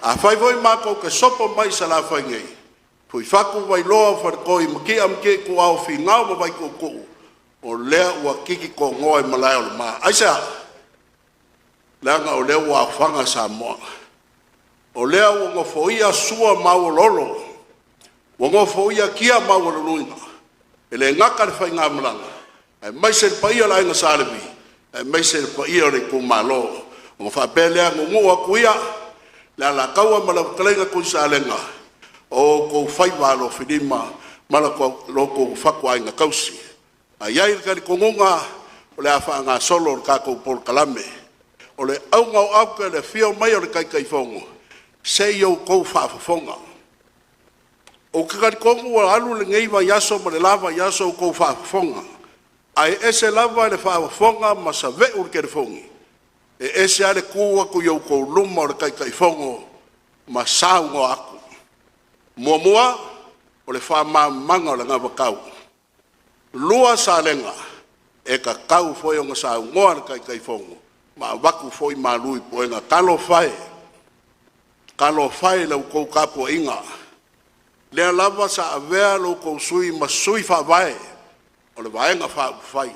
A whaivoi mako ke sopo mai sa la whaingei, pui whaku vai loa wharikoi maki amke kua au fi ngau ma vai kua kuu, o lea wa kiki kua ngoa e malai o le maa. Aisa, leanga o lea wa whanga Samoa. O lea wa ngofoia sua mau lolo, wa ngofoia kia mau luluinga. Ele ngaka le whainga malanga. E maise le paia la inga salebi. E maise le paia le ITUMALO. Ngo whapelea ngungu a kuia. Le ala kaua malakalenga kui SALEGA. O kou whaiwalo whidima. Malako loko whakua inga kausi. A iai kari kongunga. O le awha ngā solo o kako por kalame. O le aunga o auke le fio mai o le kai fongo. Se iau kou whaafafonga. O kakari kongu wa alu le ngei wa yaso ma le lava yaso kou whaafonga. Ai ese lava le whaafonga ma sa ve ur kere fongi. E ese ale kua ku iau kou luma o le kai fongo ma saungo aku. Mua o le whaamamanga o le ngā wakau. Lua SALEGA e ka kau foi o ngā saungoa le kai fongo. Ma waku foi ma lui po e ngā kalo whae. Kalo whae lau kou kapo inga. Lea lava sa avea lo kou sui ma sui whawae o le waenga whai.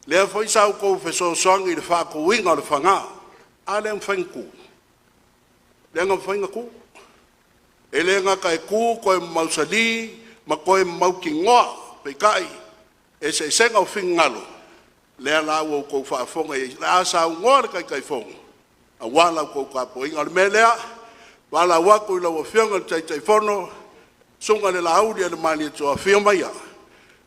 Lea whai sau kou wheso songi le whako inga o le whanga. A lea mwhaingu. Lea ngā mwhainga ku. E lea ngā kai ku koe mausali ma koe mauki ngoa pe kai. E se senga o whingalo. Lea lau o kou whaafonga e lea sau ngoa le kai fonga. A wala kou kapo inga o le melea. Wala wako i lau a whionga le tai whono. Sunga le lauri le mani toa fio maia.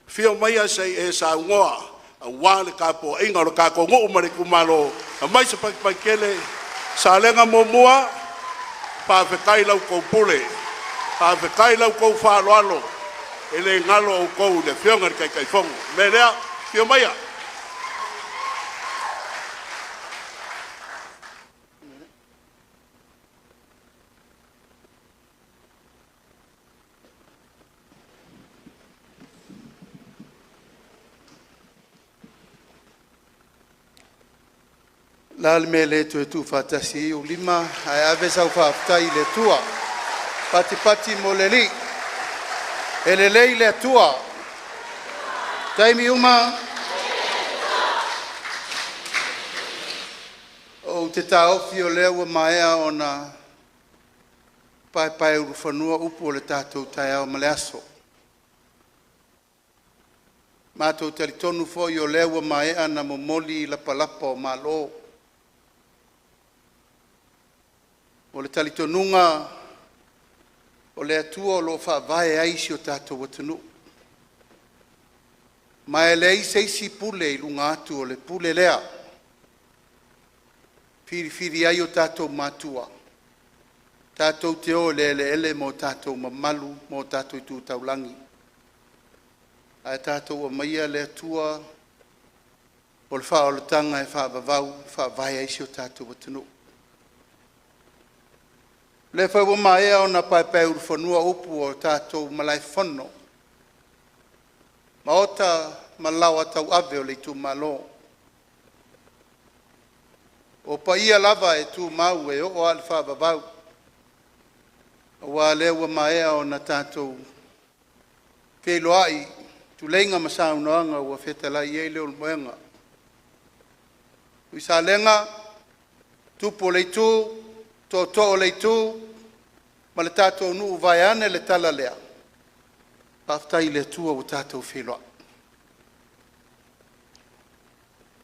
Fio maia sei e sa ngoa. A wale kapo inga o kako ngu umare kumalo. A mai se pai kele. SALEGA momua. Pa whekai lau kou pule. Pa whekai lau kou whaaloalo. Ele ngalo o kou le fionga le kai fongo. Me rea, fio maia. La me le tu tu fatasi u lima ai ave sau faaftai le tua pati mo le li ele le tua taimi uma o te taofi o lea maea ona pai uru whanua upu o le tātou tai au male aso Mātou talitonu foi o lea ua maea na momoli lapalapa o malo. O le talitonunga o le atua o lo whaavae aisi o tātou watanu. Mai le isi pule i lunga atu o le pule lea. Whiri ai o tātou mātua. Tātou te o le ele mo tātou mamalu mo tātou i tūtaulangi. Ai tātou o maia le atua o le whaolotanga e whaavavau, whaavai aisi o tātou watanu. Le whau maea o na paepai uru whanua upu o tātou malai whano. Maota malawa tau ave o le ITUMALO. O pa ia lava e tu mau e o al whaavavau. Wa le ua maea o na tātou keiloai tu leinga masaunoanga ua whetalai e leo moenga. Ui salenga, tupo leitu, to leitu, ma le tātou nuu vai ane le tala lea. Paftai le tua o tātou wheloa.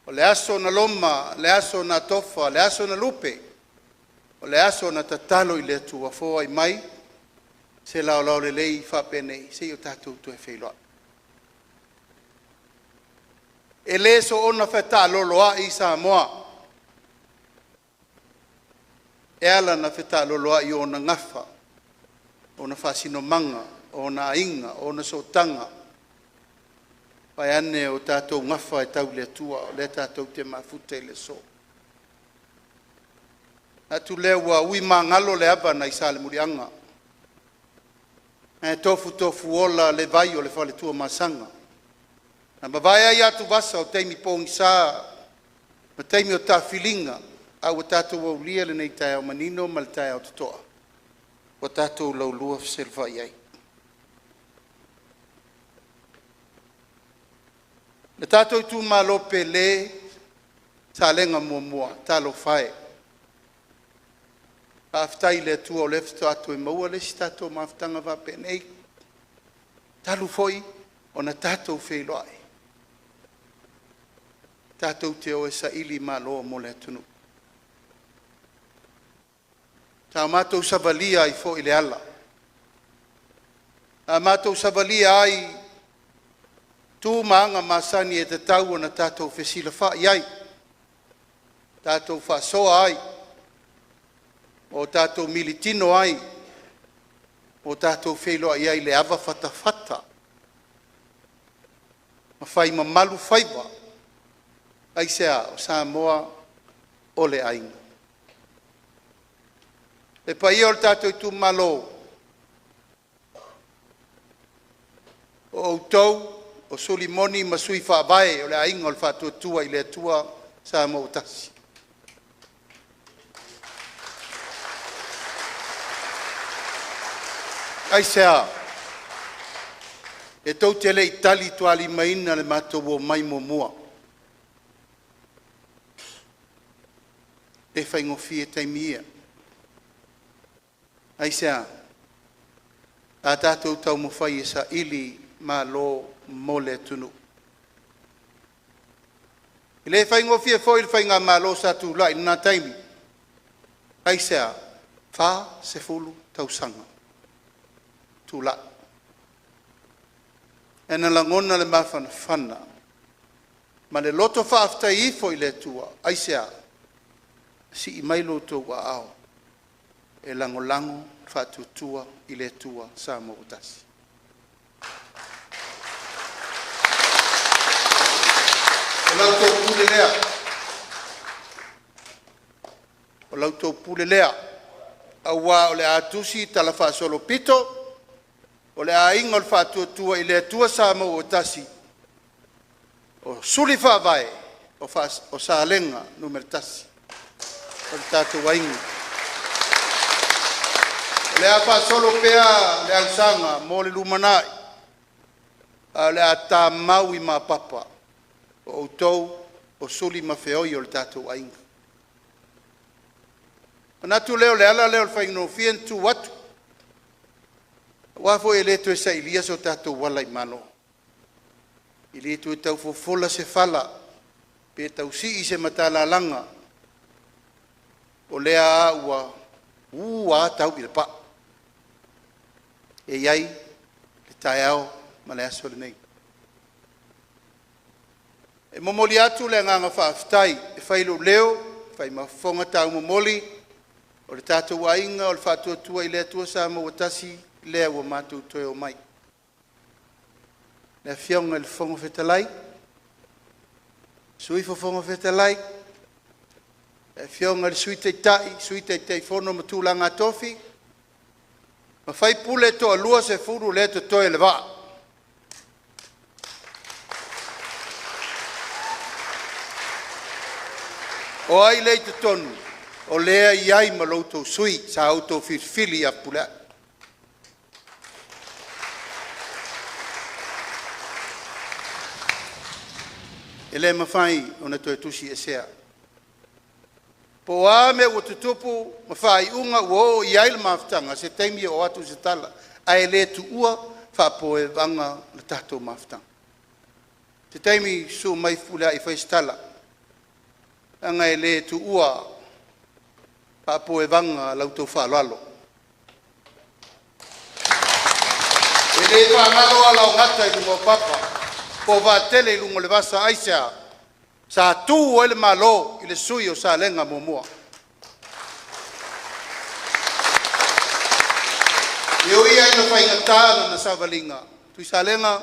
O le aso na loma, le aso na tofa, le aso na lupe, o le aso na tatalo i le tua foa i mai, se lao le lei whapenei, se o tātou tu e wheloa. E le so ona wheta loloa i Samoa. E ala na wheta loloa i ona ngafa, ona whasino manga, ona inga, ona sotanga. Pai ane o tātou ngafa e tau le tua, o le tātou te mawhute le so. Atu le ua ui mangalo le ava na i sale murianga. E tofu ola le vai o le whale tua masanga. Na mawai ai atu vasa o teimi pōngisa, ma teimi o tā whilinga, au o tātou au lia le nei tai au manino, ma le tai au tutoa. O tātou lau lua whaselva iai. Le tātou ITUMALO pele, salenga mua, tālo whae. Aftai le tua o lefto atu e maua le si tātou maftanga wa penei. Talu foi, o na tātou wheloai. Tātou te o e sa ili malo mo le atunu. Tā mātou savalia i fo i le ala. Tā mātou savalia ai tū maanga masani e te tau na tātou whesila wha iai. Tātou wha soa ai. O tātou militino ai. O tātou wheloa iai le ava whata. Ma whai mamalu whaiwa. Ai sea o Samoa o le ainga. E pa ia o tātou ITUMALO. O outou, o solimoni ma sui whaavae o le ainga o le whatuatua i le atua Samoa tasi. Ai sea, e tau te le itali tuali maina le mātou o mai mua. E whaingofi e taimia. Ai sea, a tātou tau mo whai e sa ili malo mole tunu. I le whaingofi e fwoi le whainga malo sa tu lai nā taimi. Ai sea, wha se fulu tau sanga. Tu la. E na langona le mawhana whana. Ma le loto whaaftai i fwoi le tua. Ai sea, si i mailo tō wa ao, e lango whatutua i le tua Samoa utasi. O lau tō pule lea. O lau tō pule lea. Aua o le atusi tala whaasolo pito, o le ainga o le whatutua i le tua Samoa utasi. O suli whaavae, o salenga numero tasi. O tātou waingu. Le apa solo pea le ausanga mo le lumanai. Le a tā mau i ma papa. O outou o suli ma feoi o le tātou waingu. Natu leo le ala leo le whaingno fien tu watu. Wafo e leto e sa ilia so tātou wala i mano. I le tu tau fofola se fala, pe tau si se matalalanga, o lea ua tau i le pa. E iai, le tae au, ma le aso le nei. E momoli atu le nganga whaaftai, e whailo leo, whai mafonga tau momoli, o le tātou wainga, o le whātua tua i lea tua sa ma watasi, lea ua mātou toi o mai. Le fionga le fonga whetalai, sui fonga whetalai, le fionga le sui tei fono matulanga tofi, ma whai pule to alua se furu le to toi le waa. O ai lei te tonu, o lea iai ma loutou sui, sa auto fili a pula. E le mawhai o na toi tusi e sea. Po a me o tutupu, mawhai unga uo iai le maftanga, se teimi o atu se tala, a e le tu ua, whapo e vanga le tatou maftanga. Se teimi su mai fula i whai stala, anga e le tu ua papo e vanga lautou whaalalo. E le whaangalo ala o ngata i lungo papa, po va tele i lungo le vasa aisea, sa tu o ele malo i le sui o SALEGA momoa. Io ia ina whaingatana na savalinga, tui SALEGA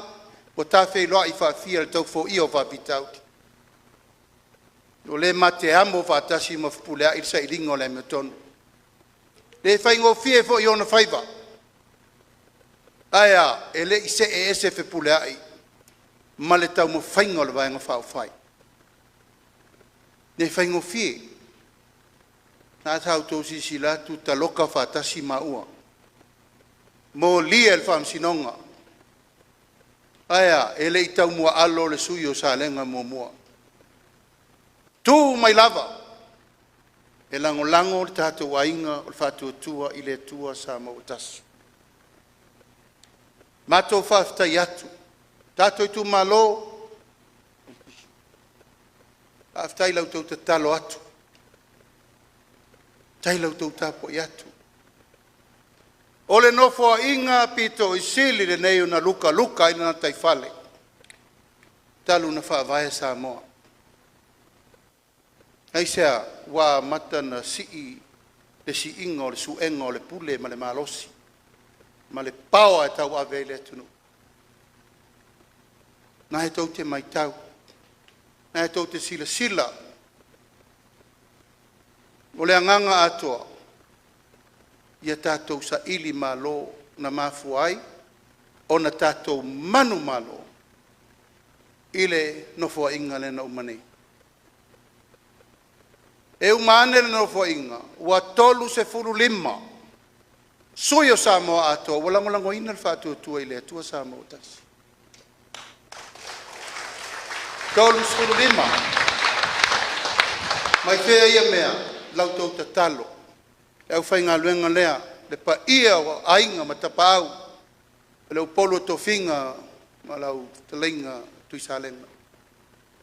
o tawhei loa i whaafia le tau fo i o whapitauti. O le mate amo whaatasi ma whapulea i sa ilinga o le metonu. Le whaingo fie fo i ona whaiva. Aia, e le ise e ese whapulea i. Ma le tau mo whaingo le vaenga whao whai. Ne whaingo fie. Nā tau tō sisi la tu ta loka whaatasi ma ua. Mo lia el whaamsinonga. Aia, e le i tau mua alo le sui o SALEGA mo mua. Tu mai lava, e lango le tātou wainga o le whātua tua i le tua sa mauatasu. Mātou whāwhitai atu, tātou i ITUMALO, whāwhitai lautou te talo atu, tai lautou tāpo i atu. O le nofo a inga pito i sili le nei na luka ina na taifale, talu na whaavae sa moa. Aisea, wa mata na sii, le si inga o le suenga o le pule ma le malosi, ma le paua e tau ave le atunu. Na he tau te mai tau, na he tau te sila. O le anganga atoa, ia tātou sa ili malo na mafuai, o na tātou manu malo, ile nofua inga le na umanei. E umane le nofo inga, ua tolu se furu lima, sui o Samoa ato, walangolango ina le whātua tua i le atua Samoa tasi. Tolu se furu lima, mai whea ia mea, lautou ta talo, e au whainga luenga lea, le pa ia o ainga ma tapa au, le upolo tofinga, ma lau talinga tui SALEGA.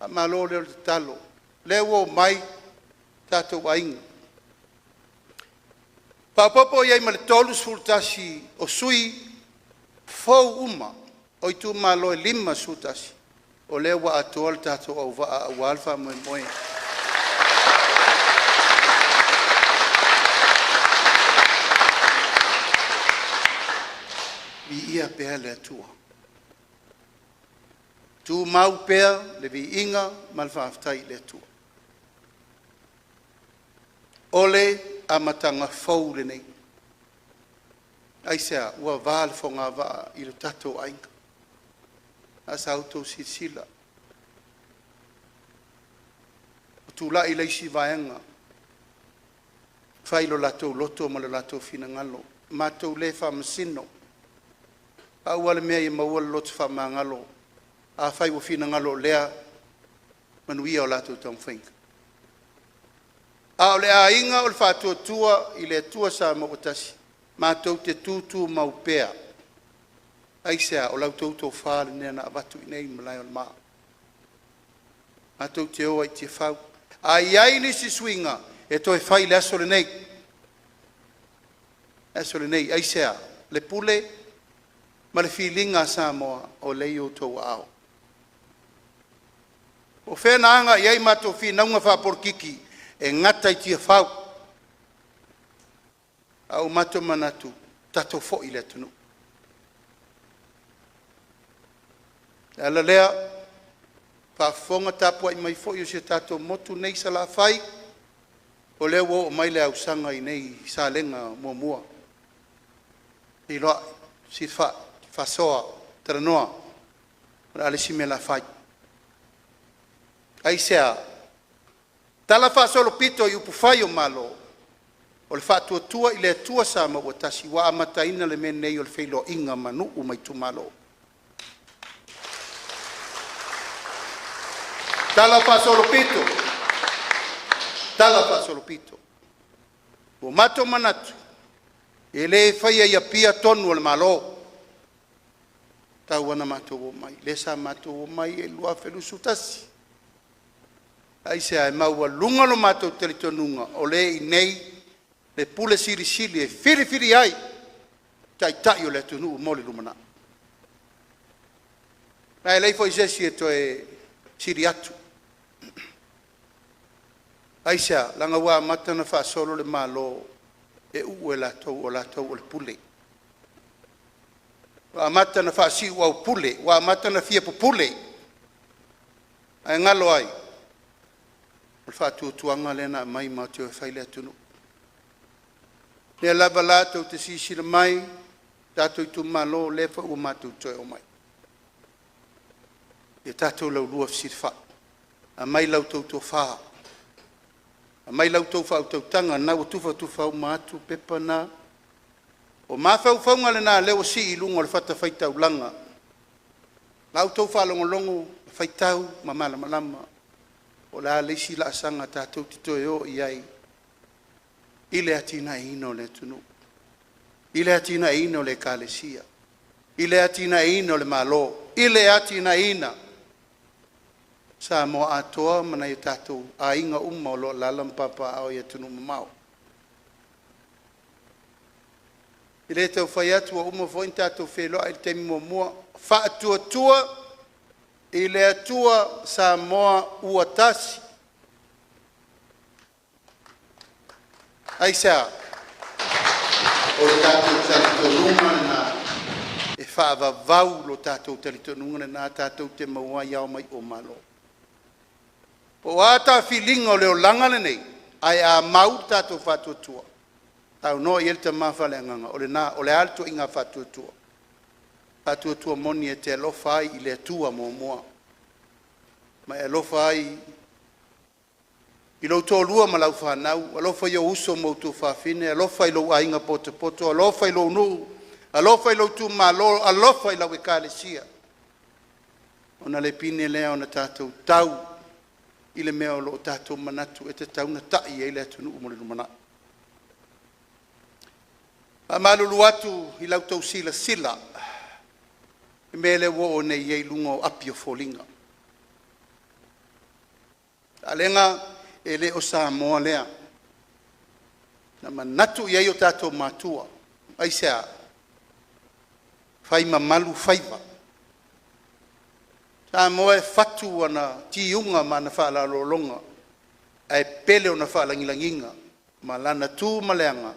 A malo leo te talo, leo mai, tātou wainga. Papopo iai ma le tolu sultasi o sui fau uma o ITUMALO e 5 sultasi o lea wa atoa le tātou au waa au alfa moe. Vi ia pea le atua. Tu mau pea le vi inga ma le whaaftai le atua. Ole a matanga fau le nei. Aisea, ua vāle fonga vaa i le tatou ainga. Asa auto sila. O tu la i leisi vaenga. Whailo latou loto ma le latou fina ngalo. Matou le wha masino. A ua le mea i maua le loto wha maa ngalo. A whai wa fina ngalo lea manuia o latou tau whainga. A o le a inga o le whātua tua i le tua sa mautasi. Mātou te tūtū maupea. ai sea o lau tautou whāle nea na avatu i nei malai o le maa. A tau te oa i te whau. Ai ai ni si swinga e toi whai le aso le nei. Aso le nei, ai sea, le pule ma le whilinga sa moa o lei o tau ao. O whena anga i ai mato whi naunga whaporkiki e ngata i tia whau. Au mato manatu tato fo i le tunu. Ala lea, whaafonga tapua i mai fo i o se tato motu nei sa la whai, o lea wo o mai le au sanga i nei salenga mua mua. I loa, si whasoa, taranoa, ora ale si me la whai. Ai sea, tala whaasolo pito i upu whai o malo, o le whaatua tua i le tua sa ma ua tasi wa amata ina le mene nei o le whailo inga manu u mai tumalo. Tala whaasolo pito, tala whaasolo pito. O mato manatu, e le whaia ia pia tonu o le malo. Tau ana mato o mai, le sa mato o mai e lua whelusu tasi. Ai sea e maua lunga lo mato telitonunga o le i nei le pule siri sili e firi firi ai tai tai o le tunu mole lumana. Ai lei foi jesi e to e siri atu. Ai sea langa wa matana fa solo le malo e uela to o la to o le pule. Wa matana fa si wa pule, wa matana fia pule. Ai ngalo ai. O whātua tuanga lena mai ma te whaile atunu. Nea lava lātou te sisira mai, tātou tu malo lefa ua mātou toi o mai. E tātou lau lua fisirwha. A mai lau tau tō whaa. A mai lau tau whau tau tanga, nau o tuwha tu whau mātou pepa nā. O mā whau whaunga le nā leo si i lunga le whata whaitau langa. Lau tau whalongo longo, whaitau, mamala malama. O la leisi la sanga tātou te toi o i ai. Ile atina ino le tunu. Ile atina ino le kalesia. Ile atina ino le malo. Ile atina ina. Sa mo atoa mana i tātou a inga umma o lo lalam papa au i tunu mamau. Ile tau whai atua umma fo in tātou wheloa i temi mua. Wha atua tua. I le atua sa moa ua tasi. Ai sea, o le tātou talitonunga na e whaavavau lo tātou talitonunga na tātou te maua iau mai o malo. O ata whilinga o leo langane nei, ai a mau tātou whatuatua. Tau no i elta mawhale anganga, o le alto inga whatuatua. Whatuatua moni e te alofa ai i le atua mo moa. Ma e alofa ai i lo tōlua ma lau whanau, alofa i o uso mo tu whawhine, alofa i lo ainga poto poto, alofa i lo nu, alofa i lo tu malo, alofa i lau e kālesia. Ona le pine lea ona tātou tau, i le mea o lo tātou manatu, e te tau na tai e le atunu umore lumana. A malulu atu i lau tau sila sila, e mele wo o nei ei lunga o api o folinga. Alenga e le o sa moa lea. Na manatu i ei o tātou mātua. Ai sea, whai mamalu whaiva. Sa moa e fatu ana tiunga ma na whaala lolonga. Ai pele o na whaala ngilanginga. Ma lana tū maleanga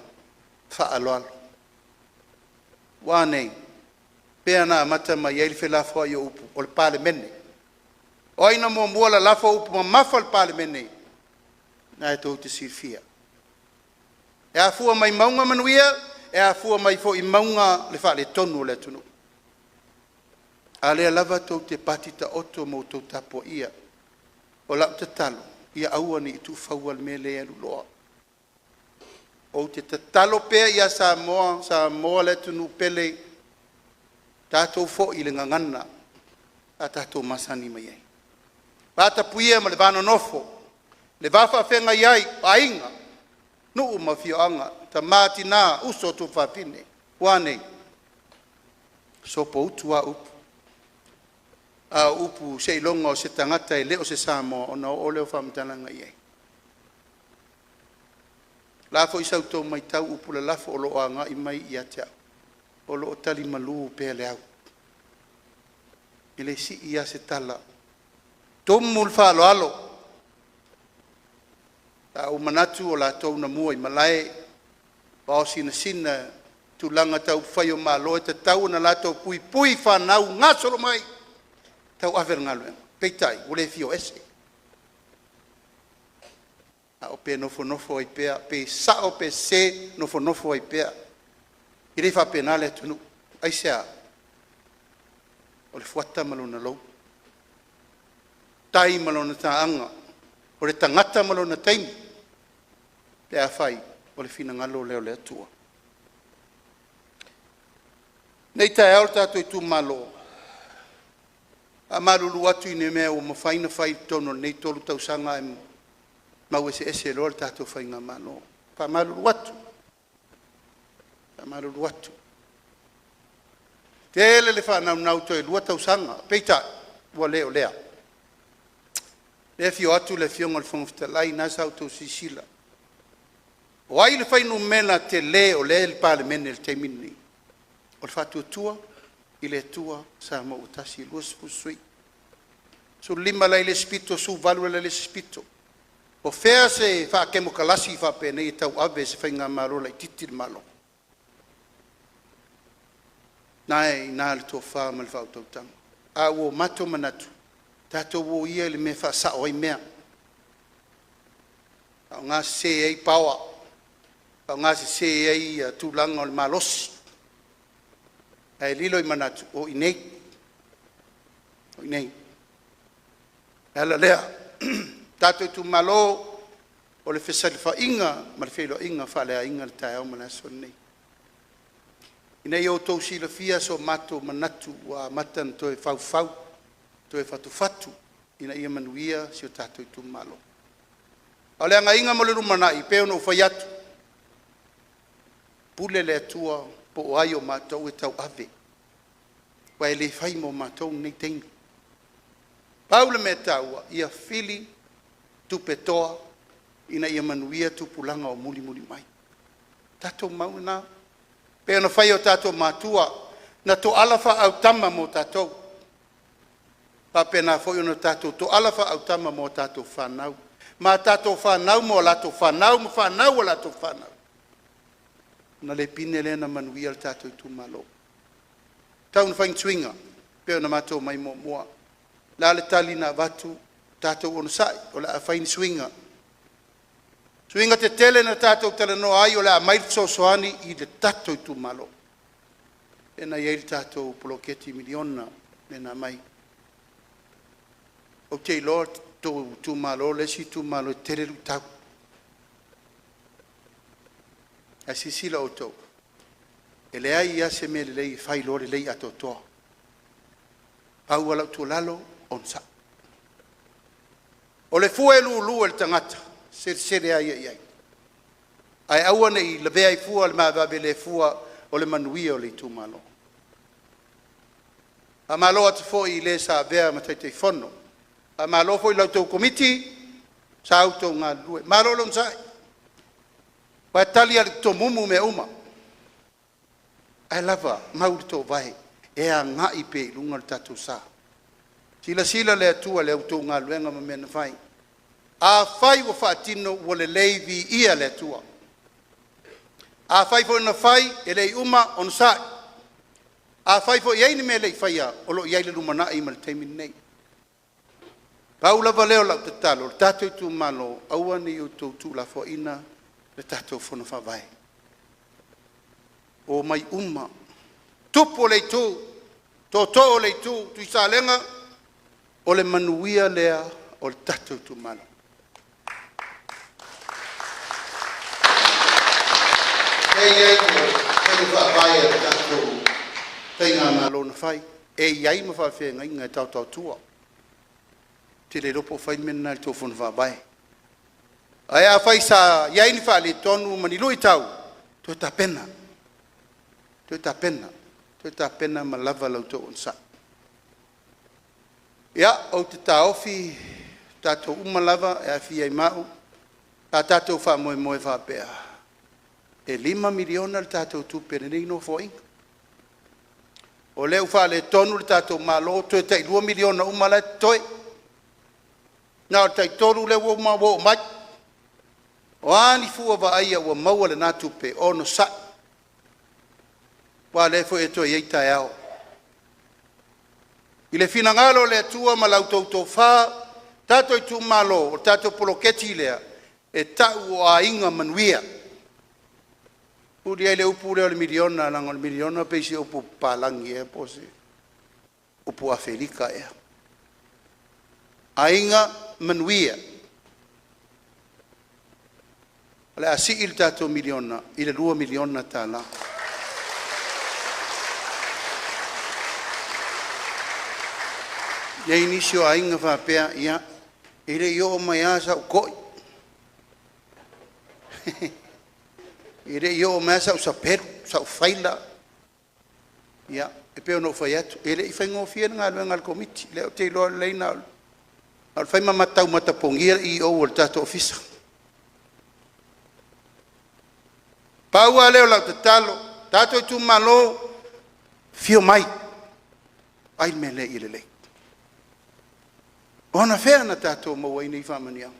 whaaloalo. Wānei, pea na mata mai eili whelafua i o upu, o le pāle mene. O aina mua mua la lafa upu ma mafa le pāle mene. Na e tau te sirfia. E a fua mai maunga manuia, e a fua mai fo i maunga le whaale tonu le tunu. A lea lava tau te patita oto mo tau tapo ia. O lau te talo, ia aua ni i tu whaua le mele e luloa. O te tatalo pea ia sa moa le tunu pele, tātou fo i le ngangana, a tātou masani mai ei. Pata puia ma le vano nofo, le vafa whenga iai, a inga, nuu ma fio anga, ta māti nā uso tu whapine, wānei. sopo utu a upu. A upu se ilonga o se tangata e leo se Samoa ona o leo whamtalanga iei. Lafo isau tau mai tau upu la lafo o lo anga i mai i atea. O lo tali malu pe le au. Ile si ia se tala. Tomul fa alo alo. Ta o manatu o la tau na mua i malae. Wao sina sina tulanga tau whai o malo e te tau na la tau pui pui whanau ngasolo mai. Tau afer ngalo. Peitai, ule fio ese. A o pe nofo nofo ai pea, pe sa o pe se nofo nofo ai pea. Ire fa penale tunu. Ai sea. O le fuata malona lou. Tai malona taanga. O le tangata malona taimi. Pe a fai. O le fina ngalo leo le atua. Nei tae au tato i tu malo. A maruru atu i ne mea o mawhaina whai tono nei tolu tau sanga e mau ese ese lor tato whai ngā malo. Pa maruru atu. Pa maruru atu. Tele le whanau nau toi lua tau sanga. Peita, ua leo lea. Le fio atu le fio ngal whangwhita lai nasa au tau sisila. O ai le whainu mena te le o le pale mene le teimini. O le whatu tua, i le tua sa mo utasi lua spusui. Su lima lai le spito, su valu le spito. O fea se wha kemo kalasi wha pene i tau ave se whainga maro lai titil malo. Nai nā le tō wha ma le whau tautanga. A uo mato manatu. Tato uo ia le me wha sa oi mea. Au ngā se ei paua. Au ngā se ei tūlanga o le malosi. Ai lilo i manatu o inei. O inei. Ala lea. Tato i tu malo o le whesali wha inga. Ma le whelo inga wha lea inga le tae au manaso nei. Inei o tau sila fia so mato manatu wa matan toe fau fau. Toe fatu fatu. Ina ia manuia si o tato i tu malo. O lea nga inga mo le rumanai. Peo no whai atu. Pule le atua. Po o ai o mātou e tau ave. Wa e le whai mo mātou nei teimi. Paule me taua, ia fili tupe toa, ina ia manuia tupulanga o muli muli mai. Tatou mauna, pe ona whai o tatou mātua, na to alafa au tama mo tatou. Pa pena foi ona tatou, to alafa au tama mo tatou whanau. Ma tatou whanau mo lato whanau, mo whanau o lato whanau. Na le pine le na manuia le tatou i tu malo. Taun whain tuinga, peo na matou mai mo mua. La le tali na watu, tatou ono sai, o la a whain swinga. Swinga te tele na tatou tala no ai, o la a mail soani i le tatou i tu malo. E na iei le tatou poloketi miliona, me na mai. O te lor tu malo, le si tu malo, tele lu tau. A sisila o tau. E le ai ia se me le lei whai lore lei ato toa. Pau ala tu lalo on sa. O le fua e lu el tangata. Sere ai ai ai. Ai awane i le vea i fua le mawabe le fua o le manuia o le tu malo. A malo atu fo i le sa vea mataitei fono. A malo fo i lau tau komiti sa auto ngā lue. Malo lon sai. Wa tali al to mumu me uma. Ai lava mau to vai. E a nga ipe lunga tatu sa. Sila le atua le auto nga luenga ma mena fai. A fai wa fatino wa le leivi ia le atua. A fai fo na fai e le uma on sa. A fai fo iei ni me le faia o lo iei le lumana i mal teimi nei. Paula valeo la tatalo tatu i tu malo awani u tu la fo ina le tatou fono whawai. O mai uma. Tupo le tu. Toto le tu. Tu isa lenga. O le manuia lea. O le tatou tu malo. Ei whawai le tatou. Tei ngā malo na whai. Ei ma whawhenga inga tau tua. Te le ropo whai mena le tau fono whawai. Ai a fai sa iai ni fa le tonu mani lui tau. To ta pena. Toi ta pena malava lau to unsa. Ia, o te taofi, tato umalava e a fia i mau, ta tato wha moe moe wha pea. E 5 miliona le tato tupe ne no foing. O leu wha le tonu le tato malo, toi tai 2 miliona umala toi. Nā tai toru le wo ma wo mai. O ani fua wa aia wa maua le nā tupe, ono sa. Wa le fo e toi ei tai ao. I le finangalo le atua ma lau tautou wha, tato i tumalo, o tato poloketi lea, e tau o a inga manuia. Uri ai le upu leo le miliona, lango le miliona, peisi upu palangi e pose, upu Afrika e. A inga manuia. Le a si il tato miliona, i le 2 miliona tala. Ia inisio a inga whapea, ia, ire io mai asa u koi. Ire io mai asa u saperu, sa u whaila. Ia, e peo no whai atu. Ire i whaingo fia ngā lua ngal komiti, leo te loa leina alu. Al whaima matau matapongia i o al tato ofisa. Paua leo lau te talo, tato i tu malo, fio mai. Ai me le i le lei. Ona fea na tato maua ina i whamaniau.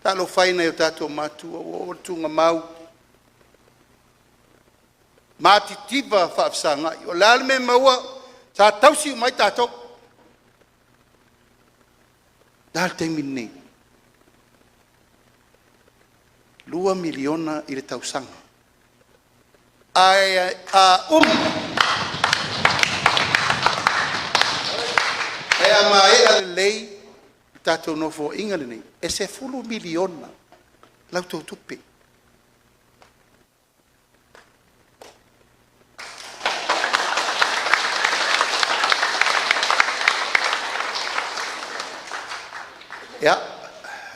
Talo whaina o tato matua, o tunga mau. Mati tiba whaafsanga. O lalme maua, sa tausi mai tato. Dal te minne. 2 miliona i le tausanga. E a mai ale lei, tato no fo inga le nei. E se 10 miliona, lau tau tupe. Ia,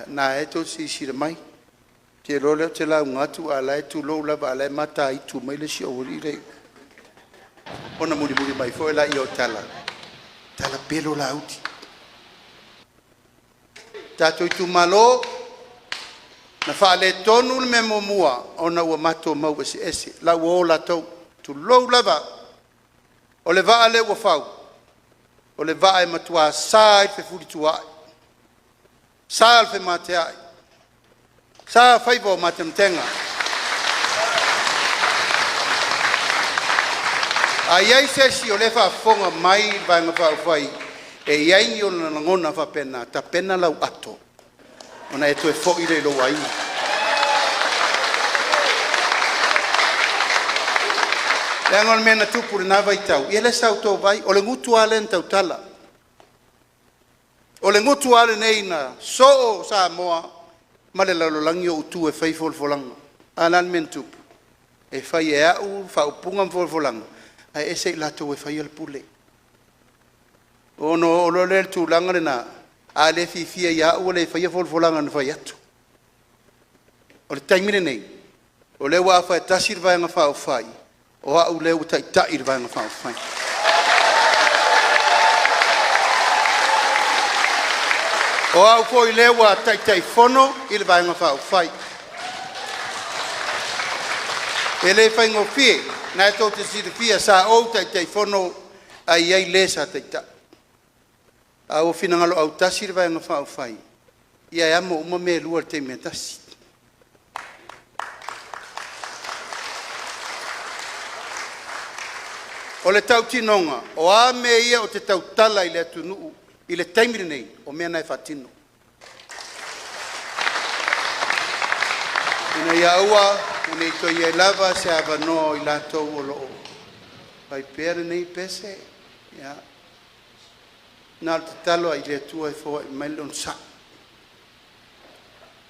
na e to si sira mai. Te role te lau ngatu ala e tu lou lava ala e mata i tu mai le si ori rei. Ona muri mai fo e la i o tala. Tala pelo la uti. Tato ITUMALO na whaale tonu me momua ona ua mato mau ese. La ua la tau tu lou lava. O le vaa le ua whau. O le vaa e matua saa i fe furi tua ai. Saa al fe mate ai. Saa whaivo matemtenga. A iai sesi o le whaafonga mai vanga whaafai. E iai ni o na ngona whapena. Ta pena lau ato. Ona e toe fo i le lo ai. Le angon mena tupu le nawa i tau. I ele sau tau vai. O le ngutu ale en tau tala. O le ngutu ale nei na so sa moa. Ma le lalolangi o utu e whai folfolanga. Anan men tupu. E whai e au whaupunga folfolanga. Ai ese i lato e whai al pule. Ono o lo le tūlanga le nā. A le fifia ia ua le whai folfolanga na whai atu. O le taimire nei. O le wa whai tasir vai ngā whao whai. O au le u tai tair vai ngā whao whai. O au ko i le wa tai tai fono i le vai ngā whao whai. E le whai ngō fie. Nā e tō te sirifia sa o tai tai fono a iai le sa tai ta. A o finangalo au tasir vai ngā whao whai. Ia e amo uma me lua te me tasi. O le tau tinonga, o a me ia o te tau tala i le atunuu, i le taimiri nei, o mea nai whatino. Ina ia ua, ina i toi ia lava se ava no i latou o loo. Pai pere nei pese, ia. Nā te talo i le atua e fōa i mailon sa.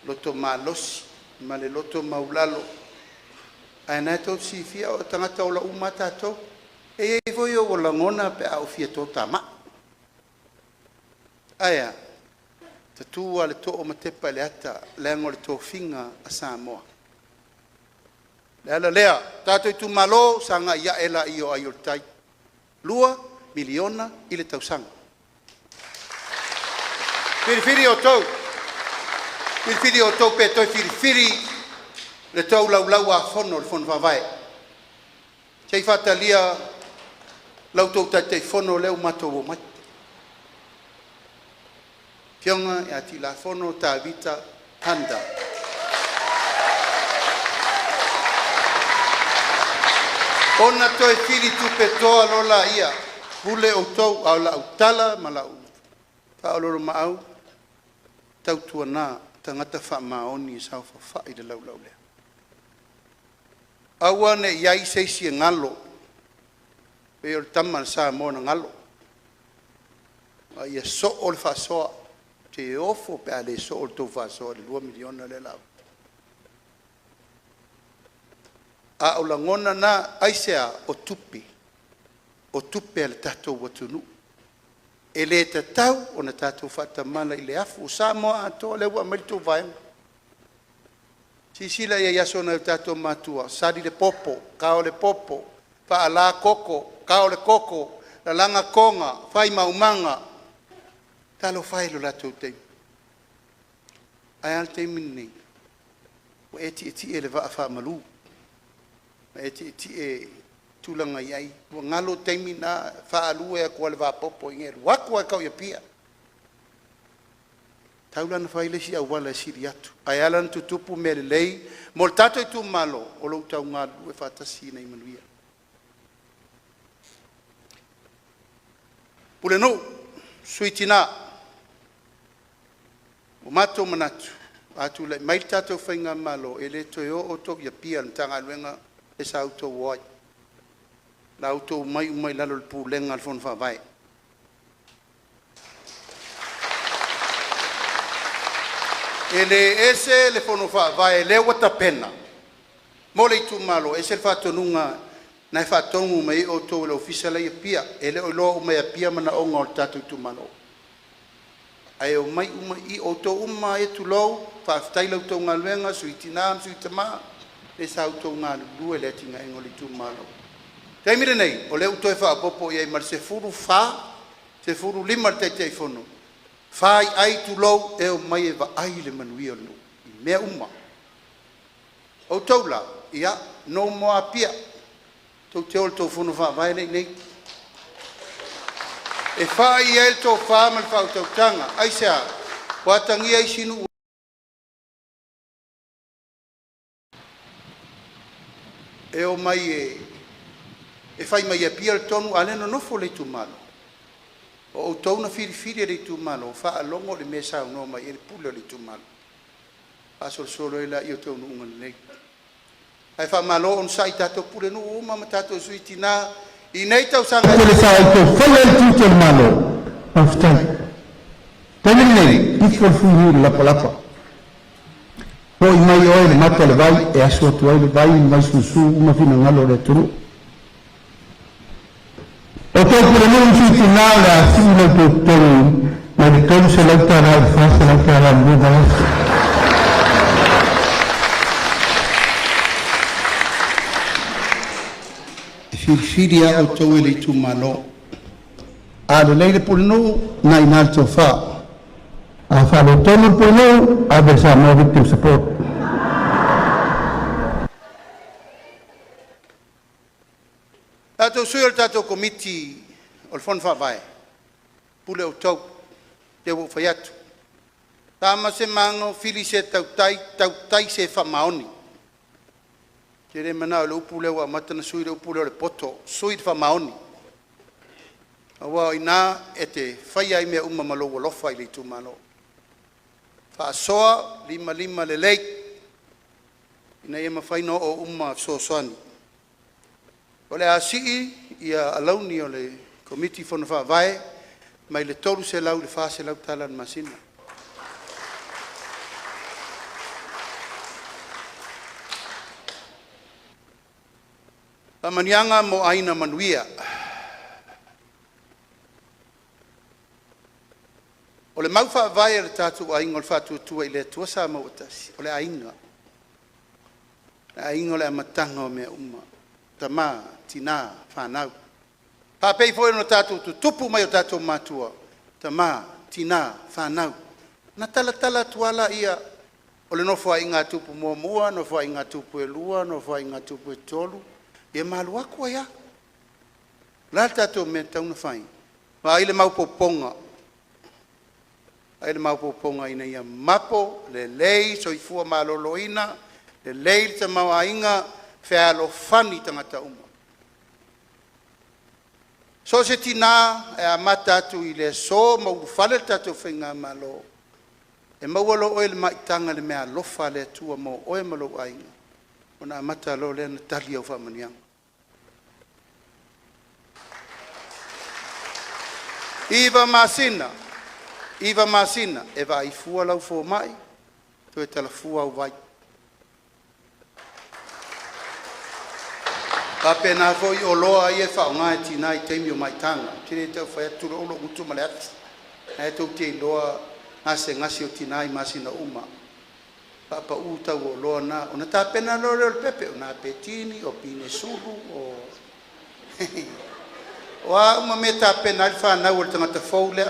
Loto malosi, ma le loto maulalo. Ai nai tau si fia o tangata o la umata tau. E e foi o langona pe au fia to tama. Aya. Te tua le to o matepa le ata le angole to finga a Samoa. Lea lea, tātou ITUMALO sanga ia ela i o ai o tai. 2 miliona i le tausanga. Whiriwhiri o tau. Whiriwhiri o tau pe toi whiriwhiri le tau lau a whono le whono whawai. Tei whatalia lau tau tai whono leo matou o mai. Pionga e ati la whono tā vita handa. Ona toi whiri tupe toa lola ia. Pule o tau au la utala ma la whaoloro maau. Tau tua nā tangata wha maoni sau wha i le lau lea. Aua ne iai seisi e ngalo. Pe o taman sa mona ngalo. Ia so o le wha soa. Te ofo pe a le so o le tau wha soa le 2 miliona le lau. A o la ngona na aisea o tupi le tatou watunu. E le tatau o na tatou whatamana i le afu. Sa moa ato le ua meritu vaenga. Sisila ia yaso na tatou matua. Sadi le popo, kao le popo. Wha ala koko, kao le koko. La langa konga, whai maumanga. Talo whai lo latou teimi. Ai al teimi nei. O eti e le vaa wha malu. Eti e tulanga iai. Ua ngalo teimi na whaalua e kua le wapopo ingeru. Waku e kau ia pia. Taulana whailesi au wala siri atu. Ai alan tutupu me le lei. Mo le tato ITUMALO o lau tau ngalu e whatasi na imanuia. Pule no, suitina. O mato manatu. Atu le mai tato whainga malo. E le toi o tok ia pia na tanga luenga. E sa auto wai. La auto umai lalo le pulenga al fon whawai. E le ese le fono whawai le wata pena. Mo le ITUMALO ese le whatonunga na e whatongu mai o tō le ofisala ia pia. E le oilo umai a pia mana onga o tato ITUMALO. Ai o mai i o tō uma e tu lau whaftai lau tō ngā luenga suitina suitama. Le sa auto ngā lue le tinga ingo le ITUMALO. Tei mire nei, o le uto e whaapopo iai mar se furu wha, se furu lima te tei whono. Whai ai tu lau e o mai e wa ai le manuia no. I mea uma. O taula, ia, no moa pia. Tau te ol tau whono wha vai nei. E whai e tau wha mal whau tau tanga. Ai sea, watangi ai sinu. E o mai e fai mai e pia le tonu ale no nofo le ITUMALO. O tau na whiriwhiri le ITUMALO. O wha alongo le mesa au no mai e le pule le ITUMALO. Asol solo e la i o tau no unga nei. Ai wha malo on sa i tato pule no o mama tato suitina. I nei tau sanga. Pule sa i to whale tuto malo. Aftai. Tene nei, tifo fuhi lapa. Po i mai oe le mata le vai e aso atu ai le vai i mai susu uma fina ngalo le turu. O tau kura nung suiti nala sila tutoru na di tonu se lauta ra i fasa lauta ra mbuga lasa. E whiriwhiria o tau e le ITUMALO. A le leile pulinu na inal tau wha. A whalo tonu pulinu a besa mo victim support. Tato sui o tato komiti o le fon whawai. Pule o tau. Te wo whaiatu. Tama se mango fili se tau tai se whamaoni. Te re mana o le upu leo a matana sui le upu leo le poto. Sui le whamaoni. Awa ina e te whai ai mea uma malo walofa i le ITUMALO. Whaasoa lima le leik. Ina e mawhaino o uma sosoani. O le asii ia alauni o le komiti fono whawai mai le toru se lau le wha se lau tala na masina. Pamanianga mo aina manuia. O le mau whawai le tātou ainga o le whātua tua i le tua sa mau atasi. O le ainga. a ingo le matanga o me uma. Tama, tina, whanau. Papei foi no tātou tu tupu mai o tātou matua. Tama, tina, whanau. Na tala tuala ia, o le nofo a inga tupu mua, nofo a inga tupu e lua, nofo a inga tupu e tolu. Ia malu aku ia. La tātou me tauna whai. Ma aile maupoponga. Aile maupoponga ina ia mapo, le lei, soifua maloloina, le lei te maua inga, whealo whani tangata uma. So se tina e a matatu i le so mau whale tatu whinga malo. E maualo oe le maitanga le mea lofa le tua mo oe malo ainga. O na mata lo le na tali au whamanianga. Iwa masina, e vai fua lau fo mai, tu e tala fua au vai. Pape na foi o loa ia fa nga tina i teimi o maitanga. Tire te fa tu lo utu male ati. E to te loa ase ngasi o tina i masina uma. Papa uta o loa na ona ta pena lo le pepe ona petini o pine sulu o wa uma meta pena fa na o tanga te foule.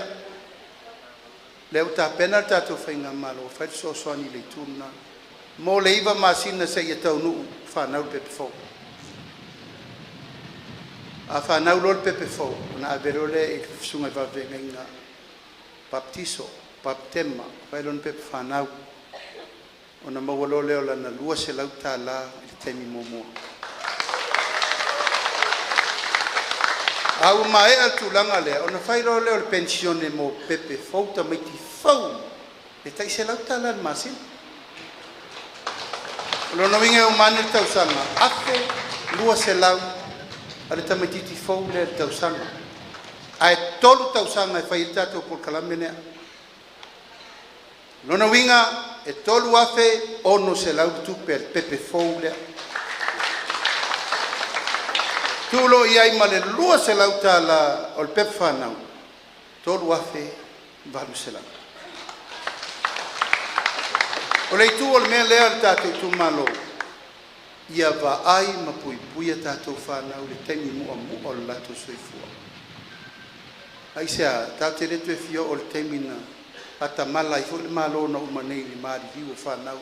Le uta pena ta to fainga malo fa so so ni le tuna. Mo le iwa masina se ia tau nu fa na o pepe foule. A whanau lor pepe fau, na averole e sunga va venga baptiso, baptema, vailon pepe whanau. Ona mawalo leo la na lua se lau tā la i temi momoa. Au mae atu langa lea, ona whairo leo le pensione mo pepe fau ta maiti fau. E tai se lau tā la ni masin. Lono winge o mani tau sanga, afe lua se lau. Ale tamatiti fau le tausanga. Ai tolu tausanga e fai tato por kalamene. Lona winga e tolu afe ono se lau tupe pepe fau le. Tulo iai male lua se lau tala o pepe fanau. Tolu afe valu se lau. O le tu o le mea lea tato ITUMALO. Ia va ai ma pui tātou whanau le temi mua o le lato soifua. Ai sea, tau te retu e fio o le temi na ata mala i fule malo na umanei li maari hiu o whanau.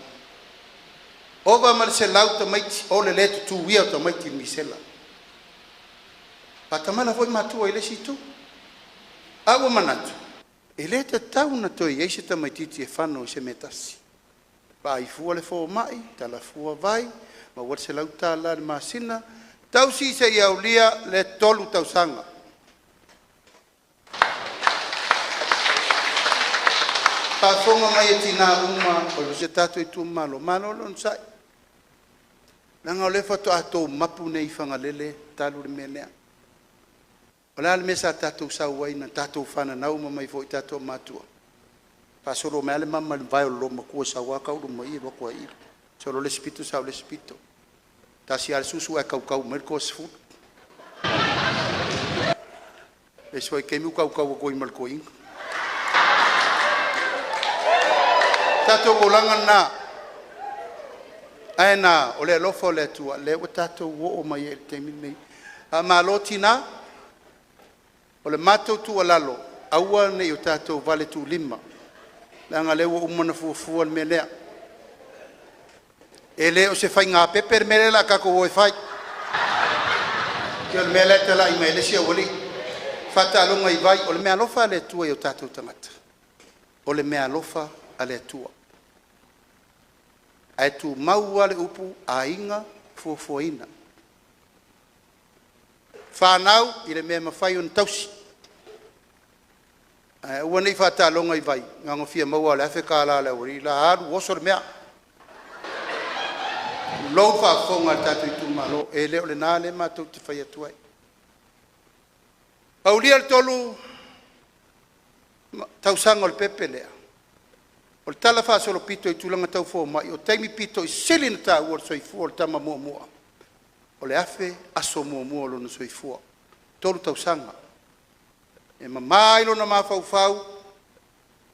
Ova ma le se lau ta maiti o le letu tu wia o ta maiti misela. Ata mala foi matua i le si tu. Awa manatu. E le te tau na toi eise ta maititi e whanau se metasi. Pa i fua le fo mai, tala fua vai, ma wat se lau tā la ni masina, tau si se iau lia le tolu tau sanga. Pa fonga mai e tina uma, o lo se tato ITUMALO, malo lon sai. Nanga o le fato ato mapu nei whangalele, talu le menea. O le ale mesa tato sau wai na tato whana nauma mai fo i tato matua. Pa soro me ale mama le vai o lo makua sa waka uru mai e wakua iru. Solo le spito sa le spito. Tasi al susu e kau merko sfu. E so e kemu kau ko i malko ing. Tato golanga na. Aina o le lofo le tua le o tato wo o mai e temi nei. A malotina o le mato tu lalo. Aua nei o tato vale tu lima. Langa le o umana fu al melea. Ele o se fai ngā peper mele la kako o e fai. Ke o le mele te la i mele si a wali. Fata alonga i vai. O le mea lofa ale tua i o tātou tangata. O le mea lofa ale tua. Ai tu mau ale upu a inga fuafuaina. Whanau i le mea mawhai on tausi. Ua nei fata alonga i vai. Ngango fia mau ale Afrika ala ale wari. La haru oso le mea. Lou fa fonga tatu ITUMALO e leo le nā le mātou te whai atu ai. Aulia le tolu tausanga o le pepe lea. O le tala wha solo pito i tūlanga tau fō mai. O taimi pito i sili na tā ua soifua o le tama mua. O le afe aso mua lo na soifua. Tolu tausanga. E mamailo na mawhau.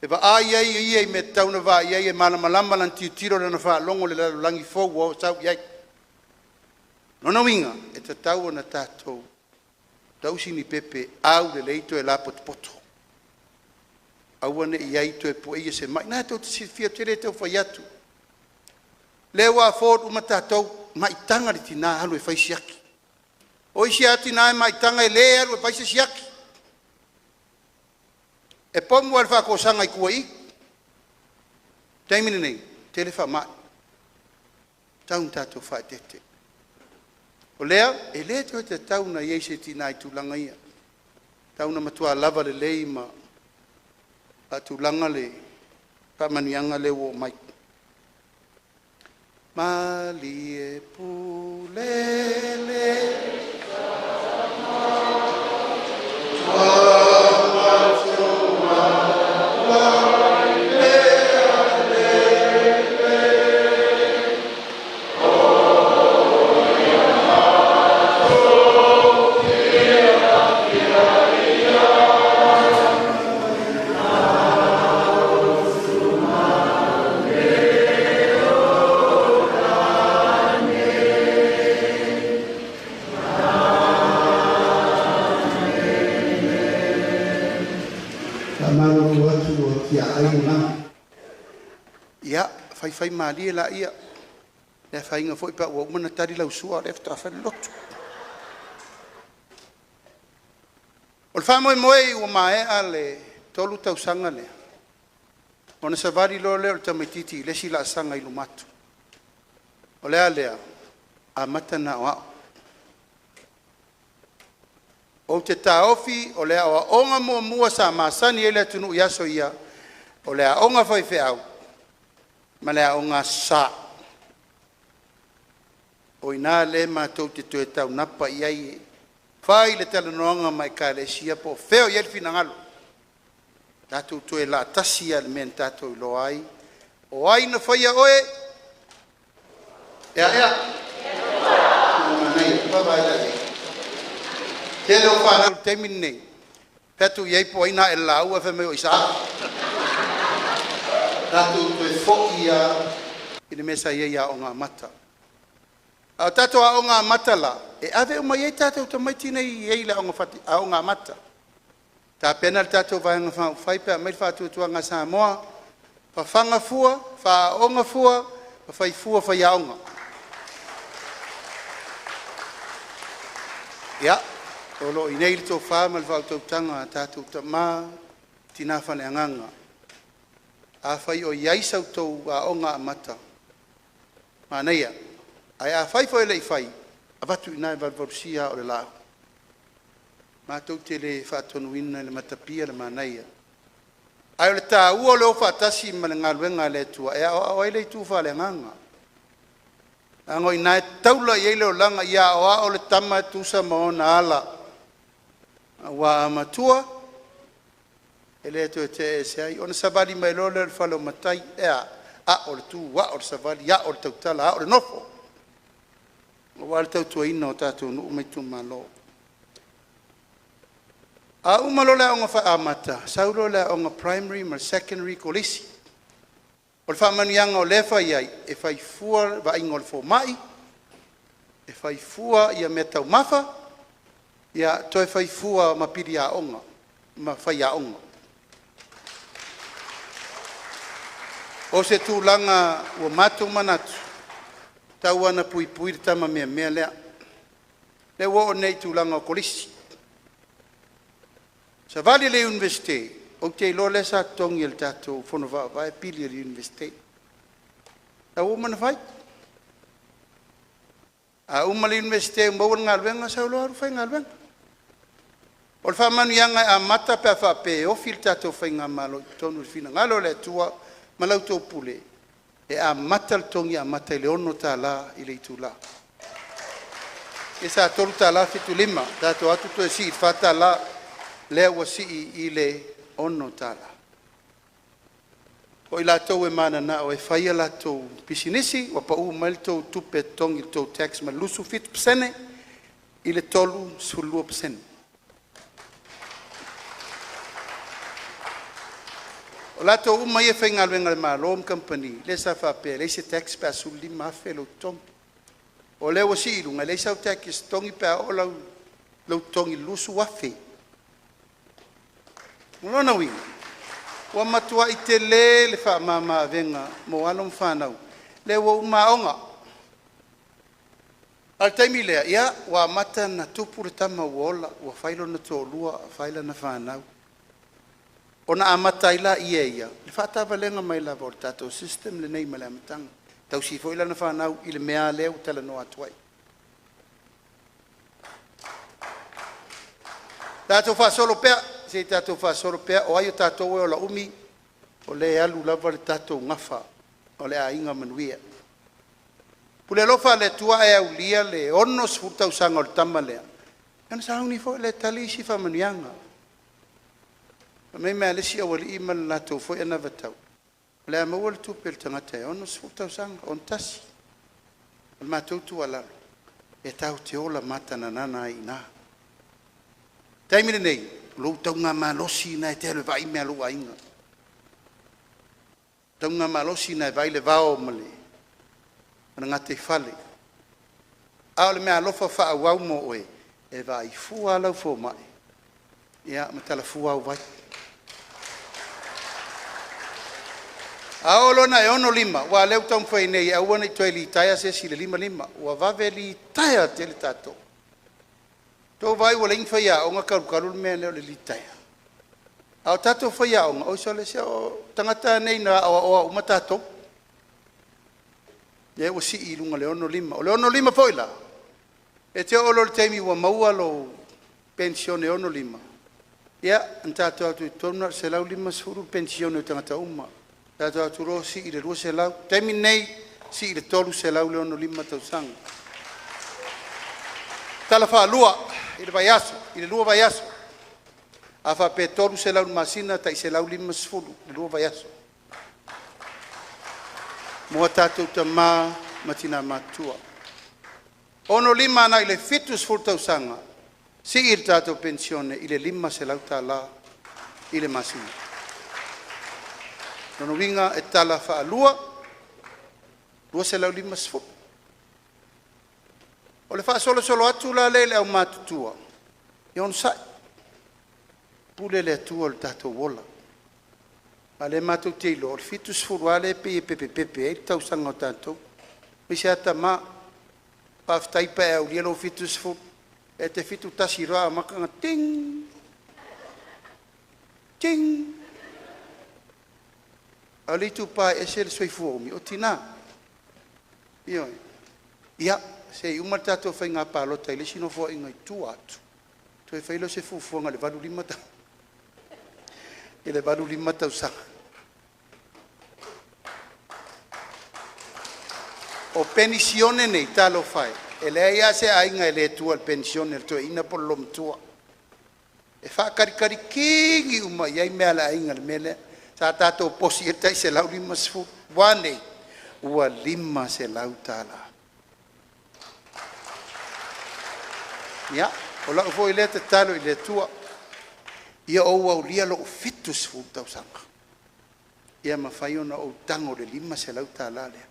E va ai ai me tauna va ai e mana malama lan tiro na fa longo le langi fo wo sau ai Nona winga, e te tau ana tātou. Tau sini pepe, au le leito e la poto. Au ane i aito e po eia se mai. Nā tau te sifia tere tau whai atu. Leo a fōt uma tātou, mai tanga li tina alu e whai siaki. O isi ati nā e mai tanga e le alu e whai siaki. E pomu al whakosanga i kua i. Taimini nei, telefa mai. Taun tātou whai tete. O lea, e lea tō te tauna i eise tina i tūlanga ia. Tauna matua lava le lei ma a tūlanga le pamanianga le o mai. Mali e pulele fai mali la ia le fai nga foi pa o mana tari la usua le fa fa lot o fa mo o mai ale tolu tau sanga le ona sa vari lo le o tamititi le si la sanga i lumatu o le ale a matana o te taofi o le a onga mo mua sa masani ele tunu yaso ia o le a onga fai fe au ma le o ngā sā. O ina le mātou te tue tau napa i ai whai le talanoanga mai ka le sia po wheo i elfi na ngalo. Tātou tue la tasia le men tātou lo ai. O ai na whaia oe. Ea. Nei, babai la e. Te leo whanau te min nei. Petu i eipo aina e la ua wha meo i saa. Tātou tue whoki i le mesa iei a o ngā mata. A tātou a o ngā mata la, e ave o mai e tātou ta maiti nei iei le a o ngā mata. Tā pena le tātou vāenga whaipea, mai whātua tua ngā Samoa, whawhanga fua, whaonga fua, whai fua whai aonga. Ia, tolo i nei le tō whāma le whāutau tanga tātou ta mā, tina whane anganga. A whai o iai sau tau a o ngā mata. Māneia, ai a whai whai lei whai, a watu inai valvarusia o le lau. Mātou te le whaatonu ina le matapia le māneia. Ai o le tā ua leo whaatasi ma le ngā luenga le tua, e a ai lei tū wha le nganga. Ango inai taula i leo langa ia o le tama tusa maona ala. Wa amatua, ele to te sai ona savali mai lo le falo matai o le tu wa o le savali o le tautala o le nofo o le tautu ina o tatu no mai tu malo umalo le onga fa amata saulo le onga primary ma secondary kolisi o le fa manianga o le fa ia e fai fua va ingol fo mai e fai fua ia meta mafa ia to e fai fua ma piri a onga ma fai a onga. O se tūlanga ua mātou manatu, tau ana pui pui tama mea lea. Le o nei tūlanga o kolisi. Sa vali le universite, o te ilo le sa tongi el tātou whono vai pili le universite. Tau mana whai. A uma le universite, mawar ngā luenga, sa ulo aru whai ngā luenga. O le whamanu ianga a mata pia whape, o fil tātou whai ngā malo, tonu fina ngalo le tua, malau tō pule, e a matal tongi a mata i le ono tā la i le itu la. E sa tolu tā la fitu lima, tātou atu tō e si i whata la, lea ua si i le ono tā la. O i la tau e mana na o e whaia la tau pisinisi, wa pa u mail tau tupe tongi tau tax ma lusu 50% i le tolu sulua %. O lato uma ia whainga luenga le Malom Company, le sa whape, le se tax pa suli mawhe lo tong. O leo si ilunga le sau te ki stongi pe o lau tongi lusu wafe. Ngona wi. Wa matua i te le fa mama venga mo alom fanau. Le wo maonga. Al taimi lea ia wa mata na tupu le tama wola wa failo na tolua faila na fanau. Ona amata ila ia. Le fa ta valenga mai la voltato system le nei mala matang. Tau si foi la na fanau i le mea leo tala no atuai. Tato fa solo pea, se tato fa solo pea, o aio tato o la umi, o le alu lava le tato ngafa, o le ainga manuia. Pule lofa le tua e au lia le onos futa usanga o le tamalea. Ana sa uni fo le talisi fa manuianga. Mai mea lesi au li ima la tau fo ena vatau. Le amaua le tupe le tangata e onos futa usanga, on tasi. O le matautu alalo. E tau te ola mata na nana ina. Taimine nei, lo taunga malosi na te le vai me lo ainga. Taunga malosi na vai le vao male. Ana ngate fale. Ao le me alofa fa au mo oe. E vai fu ala fo mai. Ia matala fu au vai. Ao lona e ono lima, wa leu tau fai nei au ana i li taia se si le lima, wa vave li taia te le tato. Tō vai wala ing whaia o ngā karukaru mea leo le litai. Ao tato whaia o ngā oiso le se o tangata nei na o umatato. Ia o si i lunga le ono lima. O le ono lima whoila. E te olo le teimi wa maua lo pensione ono lima. Ia, an tato atu i tona se lau lima suru pensione o tangata uma. Tato atu ro si i le rua se lau. Teimi nei si i le tolu se lau le ono lima tausanga. Tala wha lua. I le vaiaso, i le lua vaiaso. A wha pe toru se lau masina ta i se lau lima sfulu, le lua vaiaso. Mua tātou ta mā matina matua. Ono lima ana i le fitu sfulu tausanga, si i le tātou pensione i le lima se lau tā la i le masina. Nono winga e tala wha lua se lau lima sfulu. O le wha solo atu la le au matutua. I on sai. Pule le atua le tatou wola. A le matou teilo. O le fitu sfuru ale pe pepe. E tau sanga o tatou. Misi ata ma. Paftai pa e au lielo fitu sfuru. E te fitu tasi roa makanga ting. Ting. A litu pa e se le soifua umi. O tina. Ioi. Ia. Se i umar tato whai ngā pālota i le sino fo ingai tu atu. Tu e whailo se fufuanga le valu lima tau. I le valu lima tau sanga. O pensione nei talo whai. E le ia se ainga e le tua il pensione il tua ina por lom tua. E wha karikari kingi uma iai mea la ainga le mele. Sa tato posi e tai se lau lima sfu. Wane. Ua lima se lau tala. Ia, o lau fo i le te talo i le tua. Ia o au lia lo fitus fu tau sanga. Ia ma fai ona o tango le lima se lau tala lea.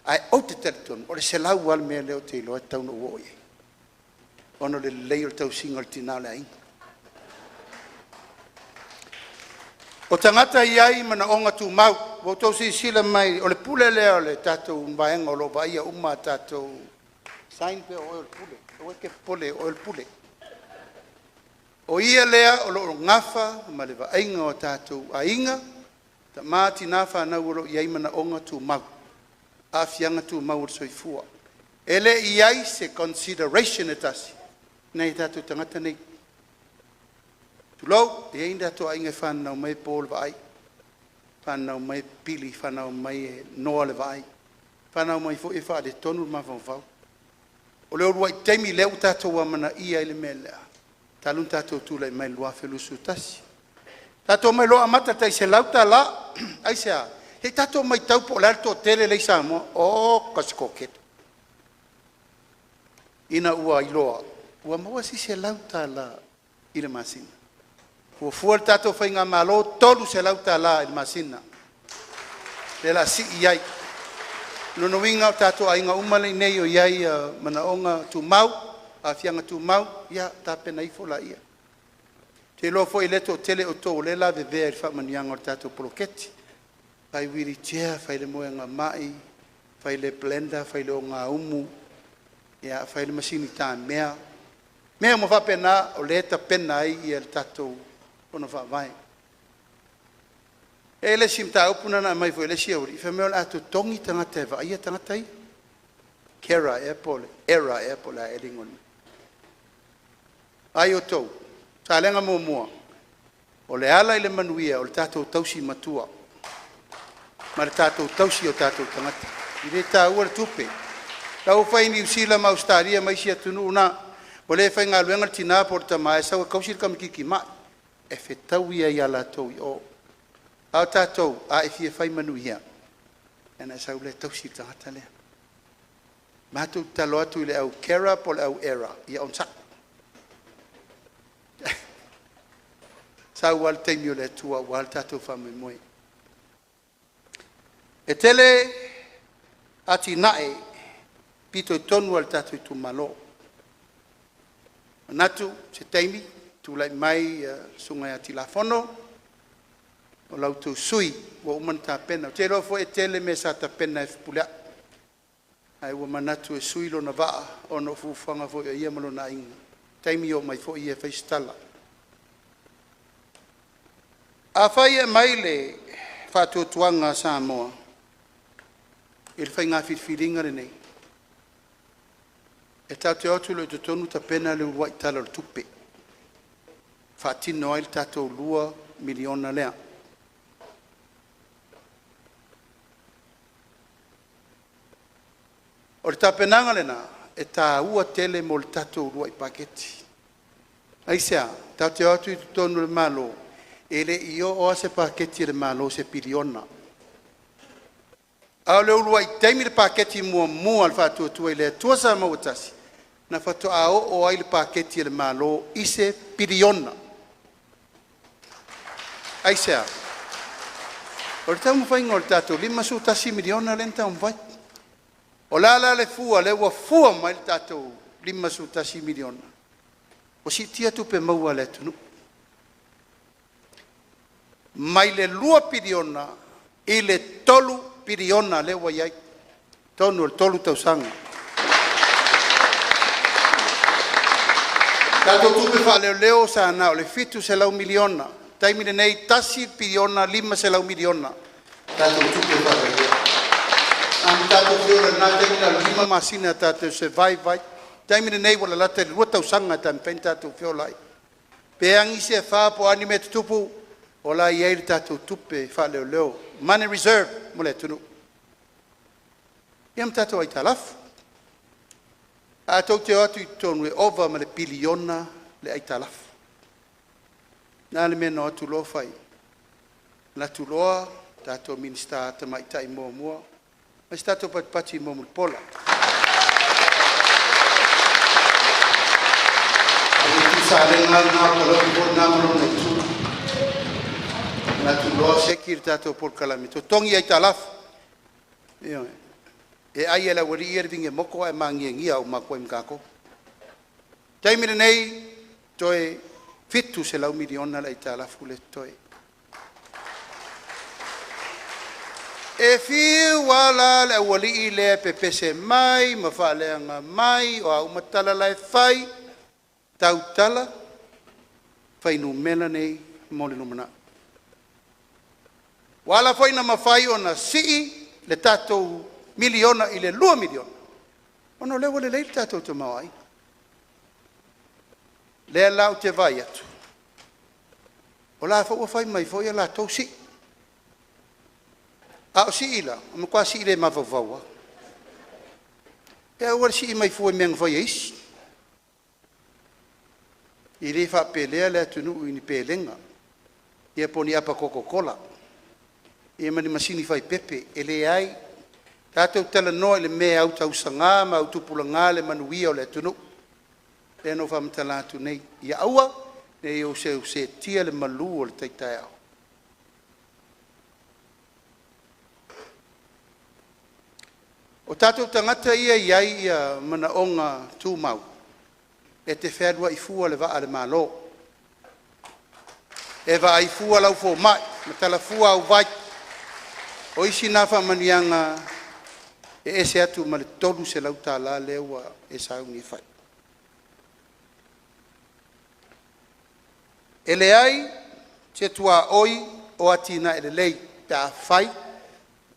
Ai o te teleton, o le se lau wal mea leo te iloa tau no uo ie. Ono le leio tau singa le tina le ainga. O tangata iai mana onga tu mau, o tau si sila mai, o le pule leo le tatou mbaenga o lo vaia uma tatou sain pe o le pule. O ke pole o el pule. O ia lea o lo ngafa ma le vainga o tatou ainga ta mati nafa na uro iai mana onga tu mau. A fianga tu mau o soifua. Ele iai se consideration etasi. Nei tatou tangata nei. Tulau, e ainda to ainga whanau mai pōle vai. Whanau mai pili, whanau mai noa le vai. Whanau mai fo e wha le tonu ma whau. O leo rua i teimi leo tātou amana ia ile me lea. Talun tātou tūlai mai lua whelusu tasi. Tātou mai loa amata tai se lauta la, ai sea, he tātou mai taupo o lalto tele lei Samoa, o kasikoketo. Ina ua iloa, ua maua si se lauta la ile masina. Ua fuar tātou whai ngā malo, tolu se lauta la ile masina. Le la si iai. Nono winga tato ainga umale nei o iai manaonga tu mau, a fianga tu mau, ia tape na ifo la ia. Te lo fo ileto tele o tō lela ve vea fa manianga o tato poloketi. Fai wiri tia, fai le moe ngā mai, fai le blender, fai le o ngā umu, ia fai le masini tā mea. Mea mo fa pena o leta pena ai i el tato ono fa vai. E le sim ta upuna na mai fo le sia uri. Fa mea ato tongi tangata eva, ia tangata i. Kera Apple, era Apple a elingon. Ai o tau, ta lenga mo mua. O le ala i le manuia, o le tato tausi matua. Ma le tato tausi o tato tangata. I le ta ua le tupe. Tau fai ni usila ma ustaria mai sia tunu una. O le fai ngā luenga tina porta mai, sa ua kausir kamikiki mai. E fe tau ia i ala tau i o. Au tātou, a e fia whai manu ia. Ena sau le tausi tangata lea. Mātou talo atu i le au kera po le au era. Ia on sa. Sau wal teimio le tua, wal tātou whamui moe. E tele ati nae, pito i tonu al tātou i tumalo. Natu, se teimi, tūlai mai sungai ati la fono, o lau tu sui wa uman ta pena te ro fo e tele me sa ta pena e pula ai wa manatu e sui lo na va o no fu fanga fo ia malo na ing taimi o mai fo ia fa stala a fai e mai le fa tu tuanga sa mo il fai nga fit feeling re nei e ta te otu lo te tonu ta pena le wa tala tupe fa tino il tato lua miliona lea. O le tapenanga lena, e tā ua tele mo le tatou rua i paketi. Aisea, tau te atu i tonu le malo, e le i o se paketi le malo se piliona. Au le urua i teimi le paketi mua le whātua tua i le tuasa mauatasi, na whatu a o ai le paketi le malo i se piliona. Aisea, o le tamu whainga o le tatou, 5 miliona lenta un vai. O lala le fua, le ua fua mai le tātou 5 miliona. O si tia tupe maua le tunu. Mai le 2 piliona i le 3 piliona le ua iai. Tonu le 3 tausanga. Tātou tupe wha leo leo sa nao le fitu se lau miliona. Taimi le nei tasi piliona 5 se lau miliona. Tātou tupe wha leo. Am tātou whiora nā teimi na 5 masina tātou se vai. Taimi nei wala lata le 2 tausanga tam pen tātou whiolai. Peangi se wha po anime tupu o la iei tātou tupe wha leo leo. Money reserve mo le tunu. Iam tātou ai talafu. A tau te atu i tonu e ova ma le piliona le ai talafu. Nā le mena atu lo fai. La tu loa tātou minista tamaitai mua. Mas tātou pati mo mulpola. Ale tu salenga nā polo i bod nā molo na tu. Na tu loa sekir tātou por kalamito. Tongi ai talafu. E ai ala wari i ervinge moko e mangi ngia o makoe mkako. Taimire nei, toe fitu se lau miliona la i talafu le toe. E fiu wala le wali i le pepese mai, mawhaleanga mai, o au matala lai fai, tau tala, fai nu mela nei, mole numana. Wala fai na mawhai o na sii, le tatou miliona i le 2 miliona. Ono le wale leil tatou te mawai. Le lau te vai atu. O la fai mai fai la tau sii. A o si ila, o mkwa si ile mawawawwa. E awar si mai fua meang fai eisi. I le wha pelea le atunu i ni pelenga. Ia poni apa Coca-Cola. Ia mani masini fai pepe. E le ai, tātou tala noa le mea au tau sanga, ma au tupula ngā le manuia o le atunu. Le no wha mtala atu nei. Ia aua, ne o se tia le malu o le taitai au. O tātou tangata iai ia mana onga tūmau. E te whērua I fua le vaa le mālo. E vaa I fua lau fō mai. Ma tala fua au vai. O isi nā whamanianga e ese atu ma le tolu se lau tā la lewa e saungi whai. E le ai, te tua oi o atina e le lei tā whai,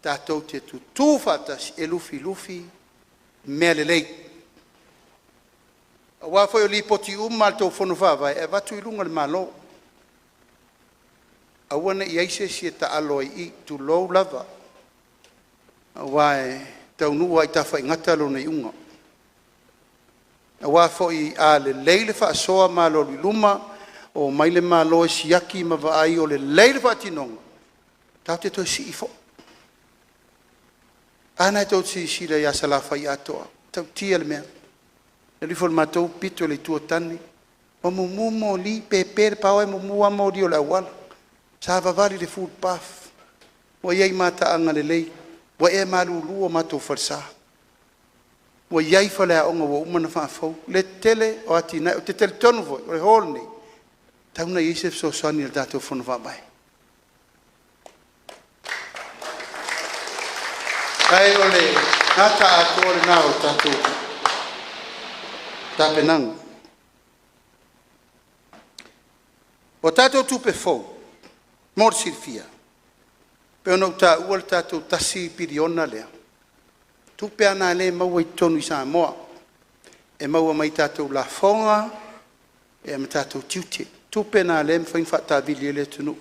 tātou te tūwhatas e lufi mea le lei. A wawhai o li poti umal tau whanu whawai, e watu I lunga le malo. A wana I aise si e ta aloi I tu lou lava. A wae tau nua I tawha ingata lo nei unga. A wawhai a le leile wha asoa malo li luma, o maile malo e siaki ma vaai o le leile wha atinonga. Tau te toi si ifo. Ana tau si sila ia salafa I atoa. Tau tia le mea. Le rifo le matou pito le tua tani. O mumu li pepe pao e mumu amo rio la wala. Sa vavali le food puff. Wa iai mata anga le lei. Wa e malulu o matou farsa. Wa iai fale a onga wa umana whaafau. Le tele o atina. O te tele tonu voi. O le hol nei. Tauna Yusef so sani le tātou whanu whabai. Ai ole, nata ato ole nao tātou. Tāpenang. O tātou tupe fau. Mor sirfia. Pe ono ta ua tātou tasi piriona lea. Tupe ana le maua I tonu I Samoa. E maua mai tātou la fonga. E ma tātou tiute. Tupe na le mwhain whatavili le tunu.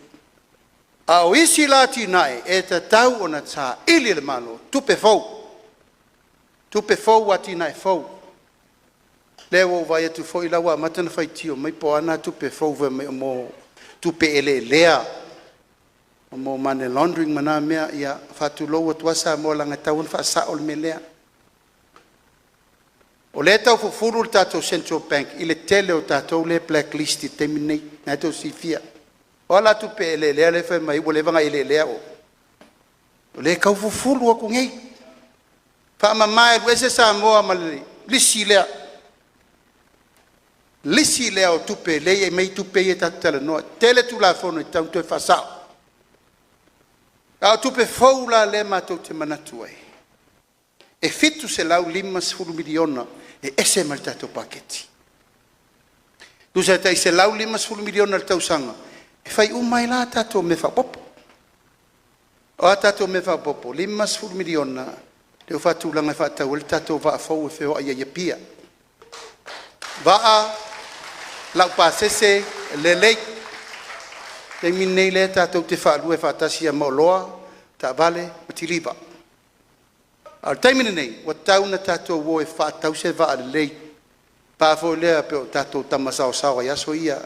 A o isi lati nae e ta tau o na tā ili le malo. Tupe fau. Tupe fau ati nae fau. Lewa o vai atu fau I lawa matana whai tio. Mai po ana tupe fau ve mai mo tupe ele lea. Mo mane laundering mana mea ia whatu loa tuasa mo langa tauan whaasa o le me lea. O le tau fufuru le tātou Central Bank, I le tele o tātou le blacklist I temi nei, nai tau si fia. O ala tupe ele lea le whai mai, o le vanga ele lea o. O le kau fufuru aku ngei. Wha mamai, wese sa moa ma le lisi lea. Lisi lea o tupe, le e mei tupe e tatala noa. Tele tu la fono I tau tue whasao. Au tupe faula le matou te manatu ai. E fitu se lau 5 miliona e ese mal tatou paketi. Tu se tai se lau 5 miliona le tausanga. E fai umai la tatou me whapopo. O a tatou me whapopo. 5 miliona le o whatulanga whatau le tatou wa fau e wheo aia pia. Waa lau pasese le lei. Te minei le tātou te whaalua e whaatasi a maoloa, ta vale, ma tiliva. Al taimine nei, wa tauna tātou wo e whaatau se vaa le lei. Pāwhoi lea peo tātou tamasao sawa yaso ia,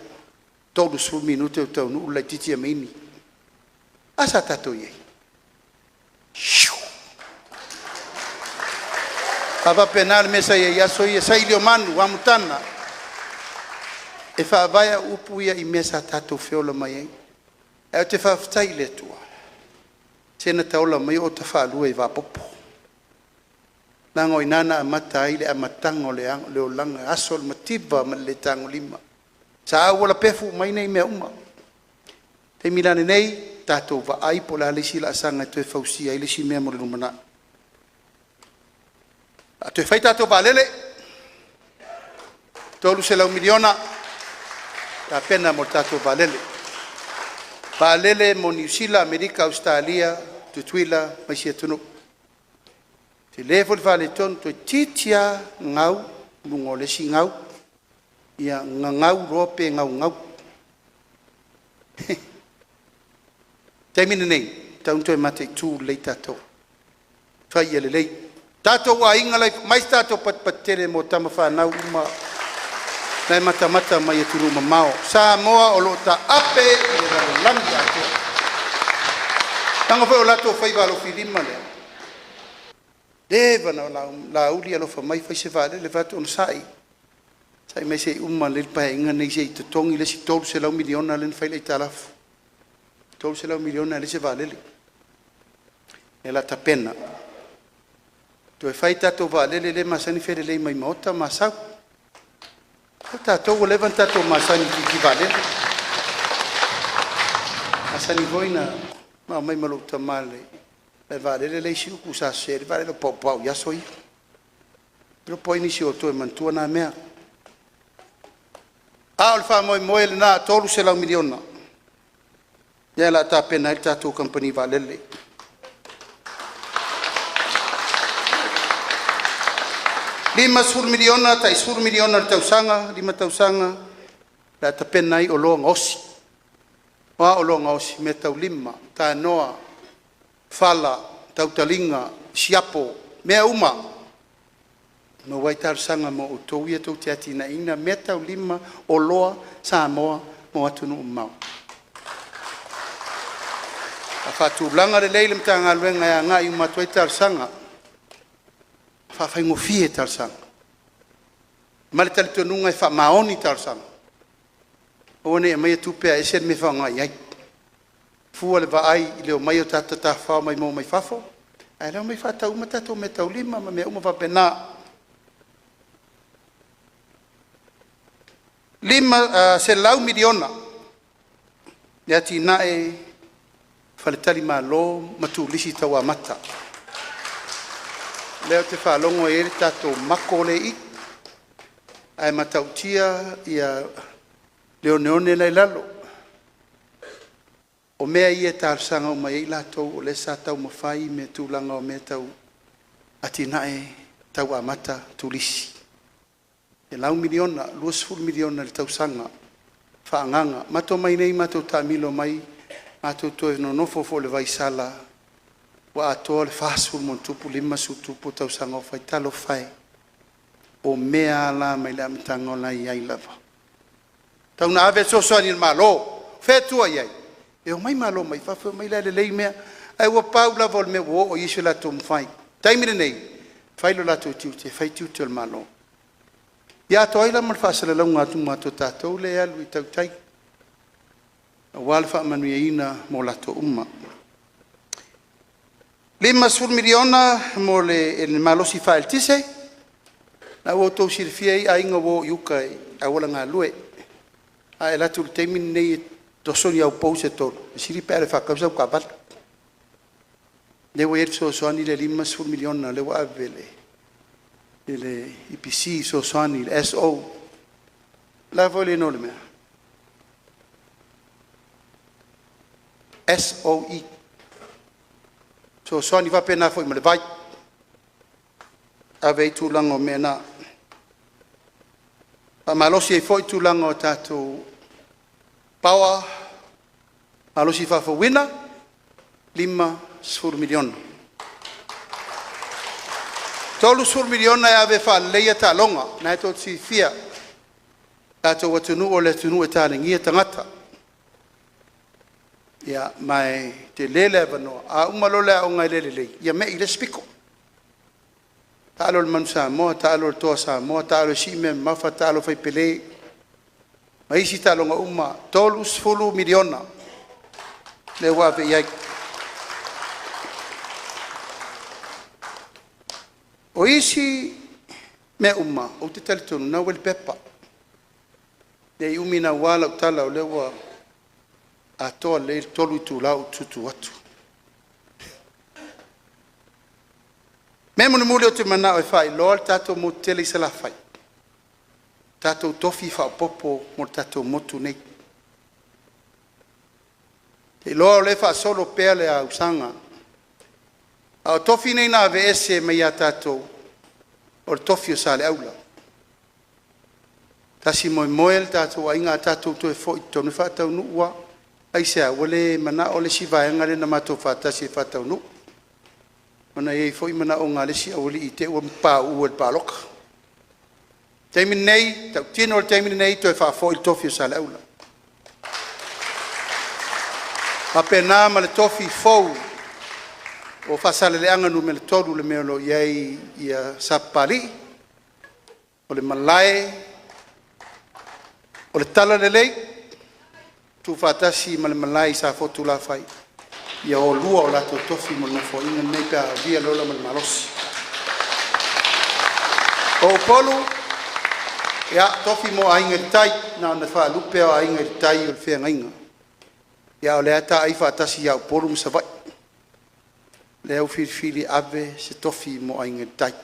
tolu su minute o tau nuu lai titi a meini. Asa tātou iei. Papa penal mesa ia yaso ia, sa ilio manu, wamutana. E whaavaya upu ia I mesa tātou whiola mai ei. E o te whaafitai le tua. Tēnā taola mai o ta whaalua I wapopo. Nanga o inana a mata aile a matango le o langa asol mativa ma le tango lima. Sa awala pefu mai nei mea uma. Te milane nei, tātou wa aipo la lisi la asanga tue fausia I lisi mea mo le numana. A tue whai tātou wa lele. Tolu se lau miliona. Ta pena mo tātou wa lele. Palele mo New Zealand, Amerika, Australia, tutuila, mai sia tunu. Te level vale ton to titia ngau, lungo le si ngau, ia ngau rope ngau. Taimine nei, taunto e mate tu le tato. Fai ele lei. Tato wa inga lai, mai tato patere mo tama whanau uma. Nai mata mai e turu mamao. Sa moa o lo ta ape I le langi ate. Tanga whai o lato whai walo whilima lea. Lewa na la uli alo wha mai whai se wale le vato on sai. Sai mai se umma le pae inga nei se I te tongi le si tolu se lau miliona le whai le I talafu. Tolu se lau miliona le se wale le. E la ta pena. Toe fai tatou vaalele le masani felelei mai maota masau. O tatou o levan tatou masani ki vaalele. Masani voina mai malo tamale. Le vaalele le isi uku sa seri vaalele pau yaso ia. Pero poi nisi o toe mantua na mea. A o le wha moe le na tolu se lau miliona. Ia la ta pena il tatou company vaalele. Lima sur miliona, tai sur miliona le tausanga, 5 tausanga, la ta pena i o loa ngosi. Wa o loa ngosi, me tau lima, ta noa, fala, tautalinga, siapo, mea uma. No wai tausanga mo o tau ia tau te atina ina, me tau lima o loa sa moa mo atunu umau. A whatu langa le leile mta ngā luenga ya ngā i umatuai tausanga. Whawhai ngofie tausanga. Male tali tonunga e whamaoni tausanga. One e mai atupea e ser me whaonga iai. Fua le vaai i leo mai o tata ta whao mai mo mai whafo. Ai leo mai whatau ma tato me tau lima ma mea uma whapena. Lima se lau miliona. Ia ti nae whaletali ma lo matu lisi tau a mata. Leo te whalongo e tato mako le i. Ai matautia ia leo neone lai lalo. O mea i e tārsanga o mai la tau o le sa tau mawhai me tūlanga o me tau atinae tau amata tulisi. E lau miliona, 2 miliona le tau sanga whaanganga. Mato mai nei mato tamilo mai mato toe no nofo fo le vai sala wa atoa le whaasul mon tupu 5 su tupu tau sanga o whai talo whai. O mea la mai le amitanga o lai ai lava. Tau na ave so soani il malo, fetua iai. E o mai malo mai whawhau mai le lei mea, ai ua pau lava o le mea o isu la tomu whai. Taimire nei, whailo la tu tiu te, whai tiu te o le malo. Ia to aila mal whaasala lau ngā tunga to tātou le alu i tau tai. A wale wha manu ia ina mo la to umma. 5 miliona mo le malosi whael tise. Na ua tau sirifia i a inga wo iuka a wala ngā lue. A e latu le teimin nei tosoni au pause tolu. Siri pere whakausau ka bala. Le wa eri soani le 5 miliona le wa avele. Le IPC soani le SO. La vole no le mea. SOE. Soani va pena foi ma le vai. Ave tu lango mena. Pa malosi e foi tu lango tato power. Malosi fa fo wina 5 miliona. Tolu 5 miliona e ave fa leia ta longa. Na to si fia. Tato watunu o le tunu e tane ngia tangata. Ia mai te lele vano. A umalo le o ngai lele. Ia me i le spiko. Talo le manu Samoa, talo le toa Samoa, talo le sime mafa, talo fai pele. Maisi talo nga uma, tolu 10 miliona. Le wawe iai. O isi me uma, o te talitonu, na wale pepa. Le umina wala utala o lewa a toa le tolu tu lau tutu watu. Memo ni mule o te mana o e whai, loa tato mo tele se la whai. Tato tofi wha popo mo tato motu nei. Te loa o le wha solo pea le a usanga. A o tofi nei na ave ese me ia tato o le tofi o sa le aula. Tasi moe moe le tato a inga tato to e fo i tonu wha tau nu ua. Aisea, wale mana o le siva e ngare na mato wha tasi wha tau nu. Mana e foi mana o ngā lesi awali i te ua mpā ua le pāloka. Teimin nei, tau tino le teimin nei, toi wha fo il tofi o sa le aula. Ma pena ma le tofi fou o wha sale le anganu me le toru le meolo iei ia sapali, o le malae, o le tala le lei, tu whatasi ma le malae sa fotu la fai. Ia o lua o lato tofi mo nofo inga nei pia via lola mal malosi. O polu, ia tofi mo ainga tai, na ona wha lupe o ainga tai o whea ngainga. Ia o lea ta ai whaatasi ia o polu msawai. Lea o whiri ave se tofi mo ainga tai.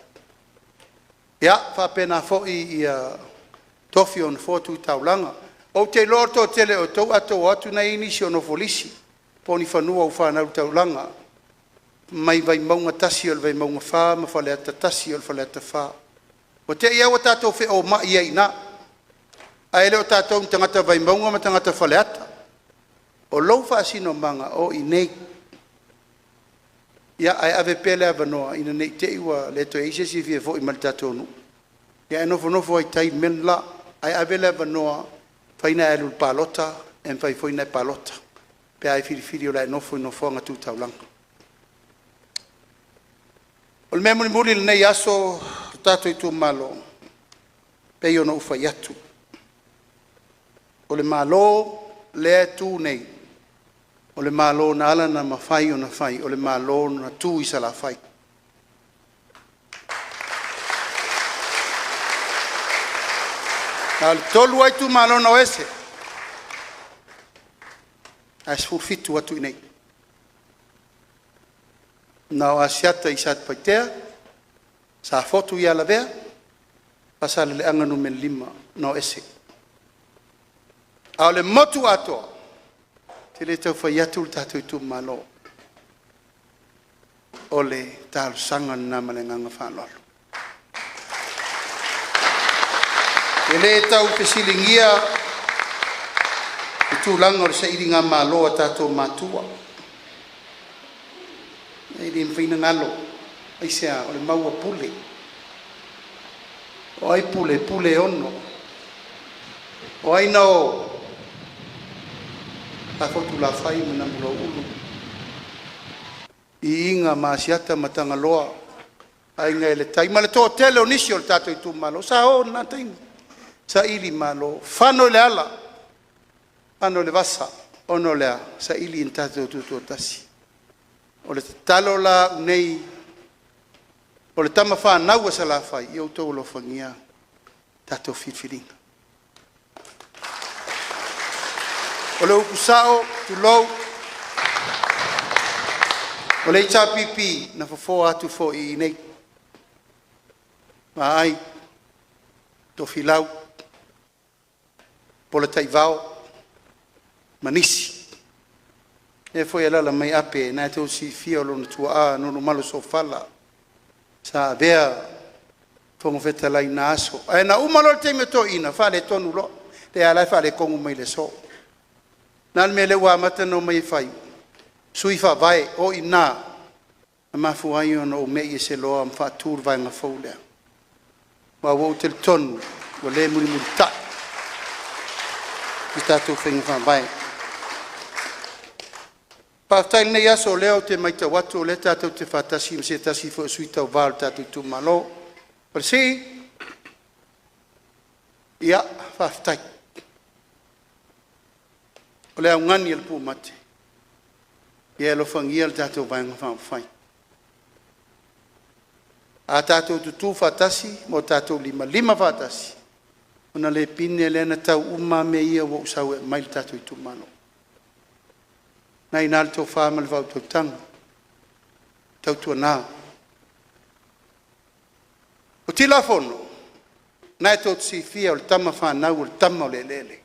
Ia, whapena fo'i ia tofi on fotu taulanga. O te loto tele o tau ato atu na inisi o no folisi. Poni whanua o whanau taulanga. Mai vai maunga tasi o vai maunga wha, ma whale ata tasi o whale ata wha. O te ia o tātou whi o mai ia ina. A ele o tātou tangata vai maunga ma tangata whale ata. O lau whaasino manga o i nei. Ia ai ave pele a vanoa ina nei te iwa le to eise si fie fo i mali tātou nu. Ia nofo ai tai men la. Ai ave le vanoa whaina elu palota en whai whaina palota. Pe ai whiri o lai nofo anga tū taulanga. O le mea muli nei aso tātou i tū malo. Pe i ono ufa i atu. O le malo le tū nei. O le malo na ala na mawhai o na whai. O le malo na tū i sa la whai. Na le tolu ai tū malo na oese. As fulfitu atu i nei. Na o asiata i sat paitea. Sa fotu i ala vea. Pasale le anganu men lima na oese. A le motu atoa. Te le tau whai atu le tātou i tū malo. O le tālu sanga na malenganga whanolo. Te le tau pesilingia i tū langa o le sa iringa malo a tātou matua. E le mwhaina ngalo. Aisea o le maua pule. O ai pule ono. O ai nao. A fotu la whai muna mula ulu. I inga maasiata matanga loa. A inga ele tai. Ma le tō tele o nisi o le tātou i tū malo. Sa o na tainga. Sa ili malo. Whano le ala. Ano le vasa. Ono lea. Sa ili in tātou tūtua tasi. O le talo la unei. O le tama whanau sa la whai. I au tau lo whangia. Tātou whitwhiringa. O le ukusao, tu lou. O le ita pipi na fofo atu fo i nei. Ma ai, to filau. Po le taivao. Manisi. E foi ala mai ape, na te si fia lo tua a no malo so fala. Sa vea fongo feta lai na aso. Ai na umalo te me to ina, fa le tonu lo. Te ala fa le kongu mai le so. Nal mele wa mata no mai fai. Sui fa vai o ina. Ma fu ai no me i se lo am fa tur vai nga foule. Wa wo tel ton wo le muri muri ta. Ita tu fing fa vai. Pa tai nei aso leo te mai ta watu le ta te fatasi se tasi fo sui ta val ta tu malo. Per si ia fa tai. O le aungani el pu mate. Ia lo fangia el tātou vaenga whai. A tātou tutu whatasi, mo tātou lima whatasi. Ona le pine le na tau uma me ia wo usau e mai tātou i tumalo. Nai nal tau whamal vau tau tanga. Tau tua nā. O tila fono. Nai tau tsi fia o le tama whanau o le tama o le lele.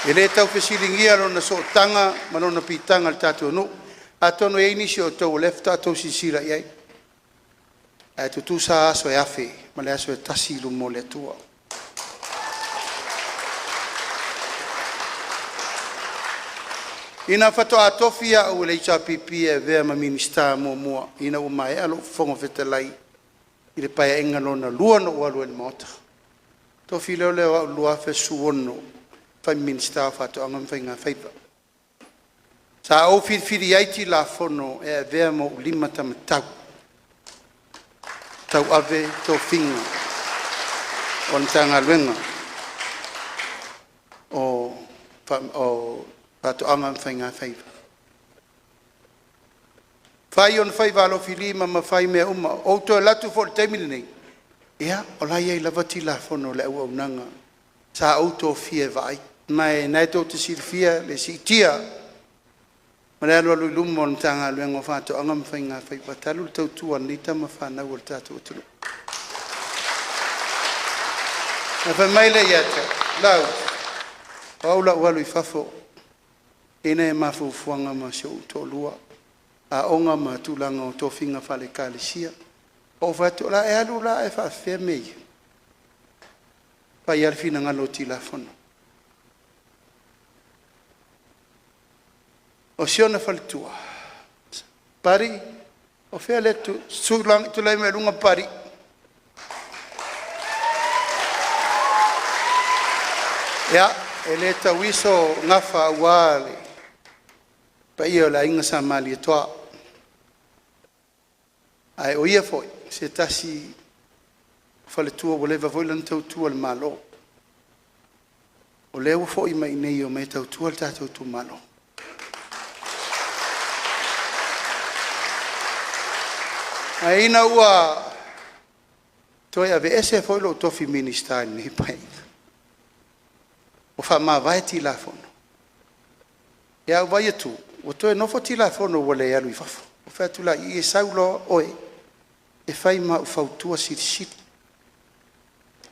E le tau pesilingia lo na so tanga, mano na pitanga al tātou no. A tono e inisi o tau lefta tau sisira iai. A tu sa aso e afe, ma le aso e tasi lu mo le tua. Ina fato a tofia o le isa pipi e vea ma minista mua. Ina o mai alo fongo fetalai. I le paia enga lo na lua no o alu e mota. Tofi leo leo lua fe suono. Fai minsta fato angam fai nga faipa. Sa o firi aiti la fono e vea mo lima tam tau. Tau ave to finga. On tanga luenga. O fato angam fai nga faipa. Fai on fai valo filima ma fai me uma. O to latu fo taimini nei. Ia, o lai ei lava tila fono le au nanga. Sa auto fie vai. Nai to te sirfia le si tia. Ma le alu lumo on tanga luengo fato angam fai ngā fai patalu tau tuan ni tama whanau o tātou tulu. Na fai maile iata, lau. Paula walu I fafo. Ina e mafufuanga ma se utolua. A onga ma tulanga o tofinga fale kalisia. O fatu la e alu la e fa fe mei. Pa iar fina ngalo tilafono. O siona faltua. Pari o fe le tu sulang tu lai me lunga pari. Ya, ele tawiso ngafa wale. Pa ia la inga sa mali toa. Ai o ia foi, se tasi fale tua voleva voilan tau tua al malo. O leo foi mai nei o mai tau tua al tātou tu malo. Ai ina ua toi ave ese foi lo tofi minister ni pai. O fa ma vai ti la fono. Ya vai tu, o toi no foti la fono wole ya lui fafo. O fa tu la I saulo oi. E fai ma o fautua siri.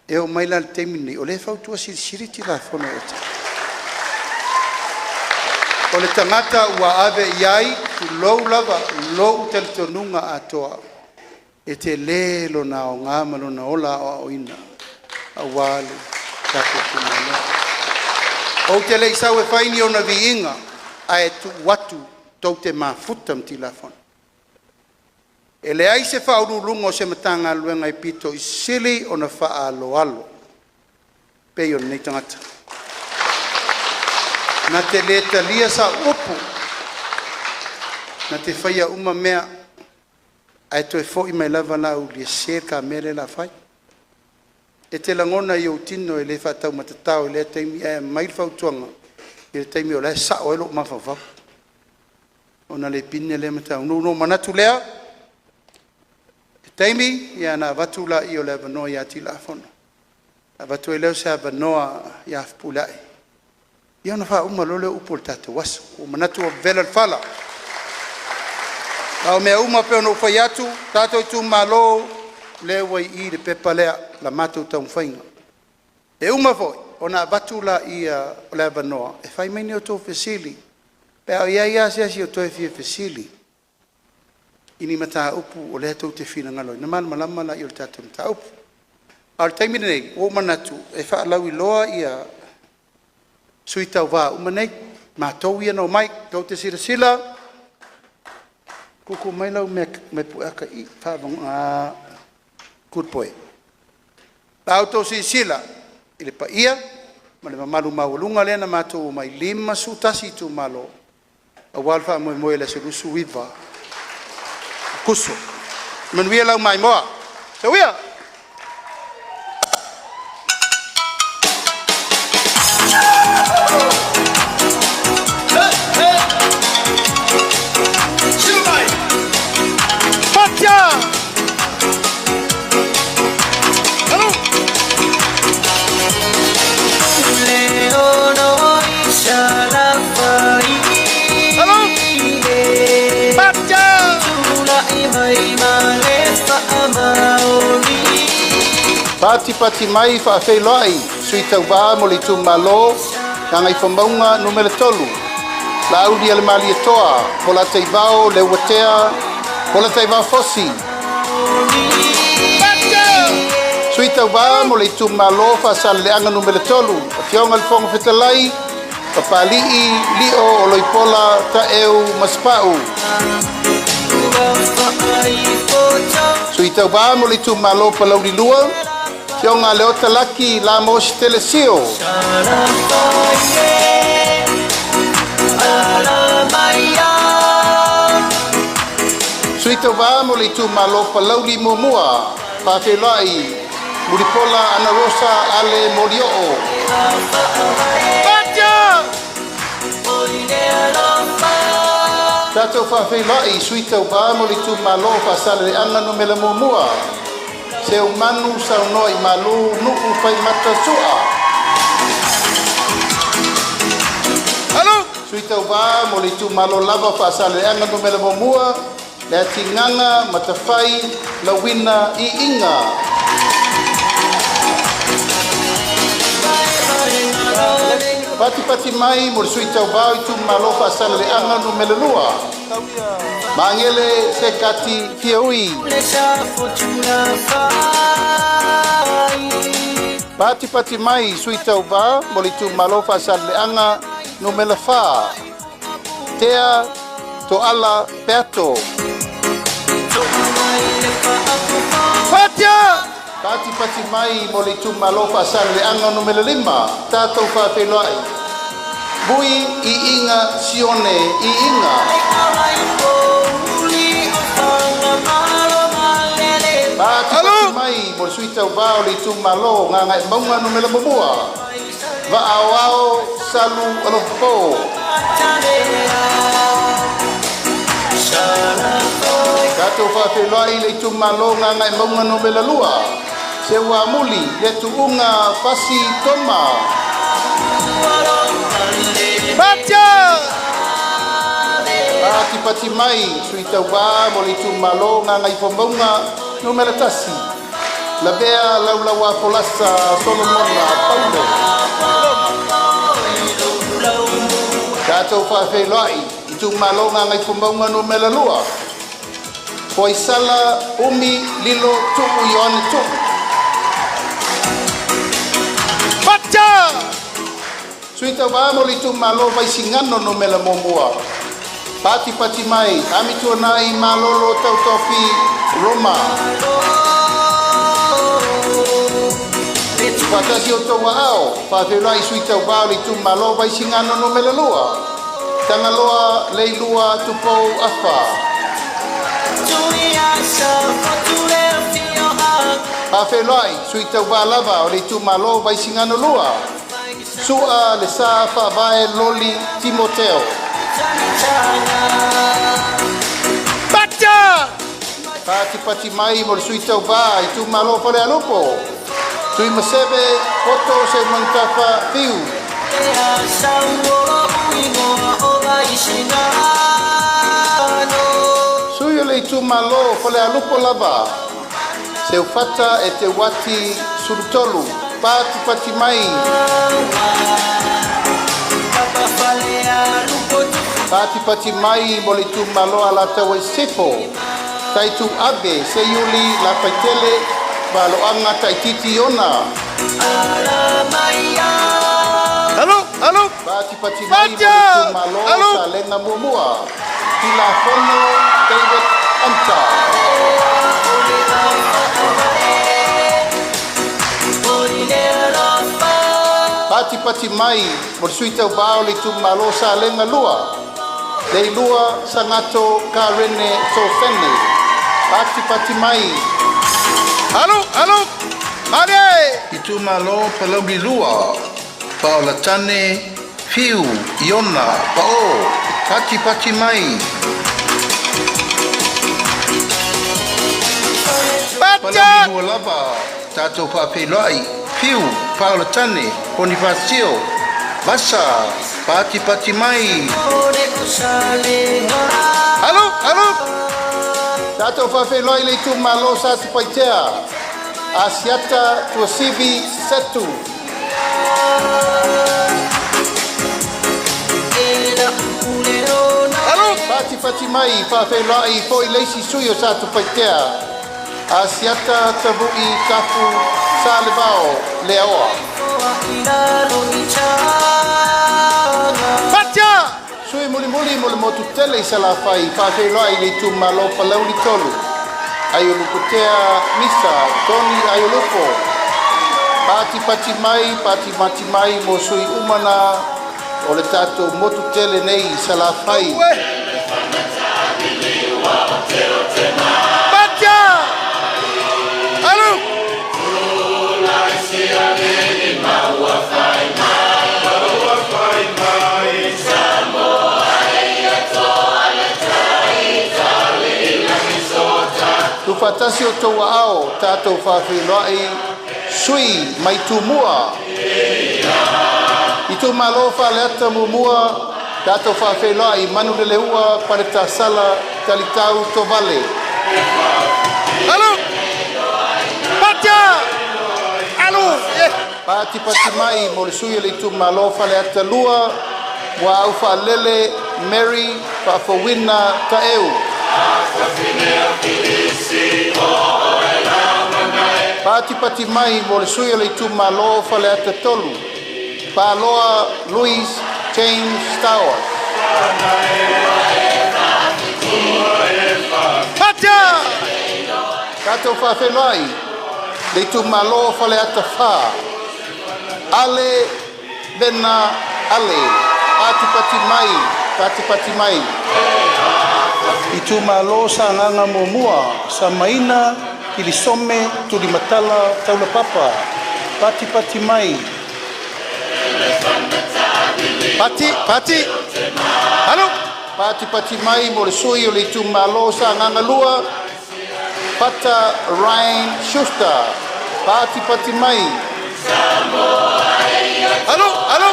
E o mai la temini, o le fautua siri ti la fono e ta. O le tangata ua ave iai, tu lou lava, lou tel tonunga atoa. E te lelo na o ngamalo na ola o ina. A wale, tako kumana. O te le isau e faini o na viinga, a e tu watu tau te mafutam ti la fono. E le ai se whaurulunga o se matanga luenga I pito I sili o na wha alo alo. Pei o nei tangata. Na te le talia sa upu. Na te whaia uma mea. Ai to e fo I mai lava lau li se ka mere la whai. E te langona I o tino e le whatau matatau e le teimi e mai whautuanga. E le teimi o le sa o elo mawhawhau. O na le pine le matau. No manatu lea. Taimi, ia na watula I o le avanoa ia tila fono. A watu e leo se avanoa ia fpulai. Ia na wha uma lole upo le tatu wasu. O manatu o vela fala. Au mea uma peo no whai atu, tato I ITUMALO, lewa I le pepa lea, la matou tau mwhainga. E uma foi, o na watula ia o le avanoa. E whai maini o tō fesili. Pea ia se o tō e fia fesili. Ini mata upu o le tau te fina ngalo. Na malama la I o le tatu mata upu. Al taimi nei, o manatu, e wha lau I loa ia sui tau wā umanei, ma tau ia no mai, tau te sila. Kuku mai lau me puaka I whawang kurpoe. Lau tau sila, I le pa ia, ma le mamalu mawalunga lena matou mai 5 sutasi ITUMALO. A walfa moe le se rusu wiva. Kuso. Manuia lau mai moa. Sawia. Pati mai fa feiloi sui tau ba mo le ITUMALO nga I whamaunga numere 3 la audi al mali toa po la teivao le watea po la teivao fosi sui tau ba mo le ITUMALO fa sal le anga numere 3 fionga le fonga fetalai papalii lio o loipola ta eu maspau sui tau ba mo le ITUMALO pa lauri lua Kionga leo talaki la mos telesio. Suito va mo le ITUMALO pa lauli mumua. Pa felai muripola ana rosa ale morioo. Baja! Tato whawhelai suita uba mo li tu malo whasale anga no mela mumua. Se umanu sa unoi malu nuku pai mata sua. Halo! Suita uba mo li tu malo lava whasale anga no mela mumua. Lea tinganga matawhai lawina I inga. Pati mai mo suita uba I tu malo whasale anga no mela lua. Mangele se kati fiaui. Pati mai suita uba mo li tu malo whasale anga no mela wha. Tea to ala peato. Fatia! Pati mai mo li tu malo whasale anga no mela lima. Tatou whawhelai. Bui I inga sione I inga. Pati mai mo suita uba o li tu malo nganga maunga no mela mumua. Va awao salu alopo. Kato whawhelai le tu malo nganga maunga no mela lua. Se ua muli le tu unga fasi toma. Batia! Pati mai suita uba mo li tu malo nganga I pomaunga no mela tasi. La bea laulawa polasa Solomona Paulo. Kato whawhelai I tu malo nganga I pomaunga no mela lua. Poi sala umi lilo tuku Ioane tuku. Batia! Suita uba mo li tu malo vai singano no mela momua. Pati mai, ami tuanai malolo tautofi Roma. Patasi o toa ao, whawhelai suita uba li tu malo vai singano no mela lua. Tangaloa leilua tupou afa. Whawhelai suita uba lava o li tu malo vai singano lua. Sua le sa whavae loli Timoteo. Batia! Pati mai mo suita uba I tu malo pale alupo. Tui masebe foto se mantafa fiu. Suyo le tu malo pale alupo lava. Se ufata e te wati surutolu. Pati mai. Pati mai mo li tu malo ala tawa sefo. Tai tu abe se yuli la paitele balo anga taititi ona. Halo. Pati mai mo li tu malo salenga mumua. Tila fono David Anta. Pati mai mo suita uba li tu malo salenga lua. Dei lua sangato karene sofene. Pati mai. Halo. Mare. Itu malo palombi lua. Paola tane fiu Iona pao. Pati mai. Palombi lua lava. Tato whawhelai. Fiu Paola tane Bonifacio. Basa. Pati mai. Halo. Tato whawhelai le tu malo sa tu paitea. Asiata tua sivi setu. Halo. Pati mai whawhelai po I leisi suyo sa tu paitea. Asiata tabui kafu sa lebao leaoa. Batia! Sui muli mo le motu tele I sala fai whawhelai le tu malo palauli tolu. Ayolukutea misa Tony ayolupo. Pati mai mo sui umana o le tato motu tele nei sala fai. Batia! Halo! fatasi o tau ao tātou whawhiloai sui mai tumua. ITUMALO whaleata mumua tātou whawhiloai manu le leua pare tā sala talitau to vale. Alo! Patia! Alo! Pati mai mo le sui le ITUMALO whaleata lua wa au whalele Mary whawhawina ta eu. Pati mai mo le sui le ITUMALO whaleata tolu. Paloa Louis James Tower. Patia! Kato whawhenai le ITUMALO whaleata wha. Ale bena ale. Pati mai. ITUMALO sa nganga momua sa maina kilisome tuli matala taula papa. Pati mai. Pati! Alo! Pati mai mo le sui o le ITUMALO sa nganga lua. Pata Ryan Schuster. Pati mai. Alo!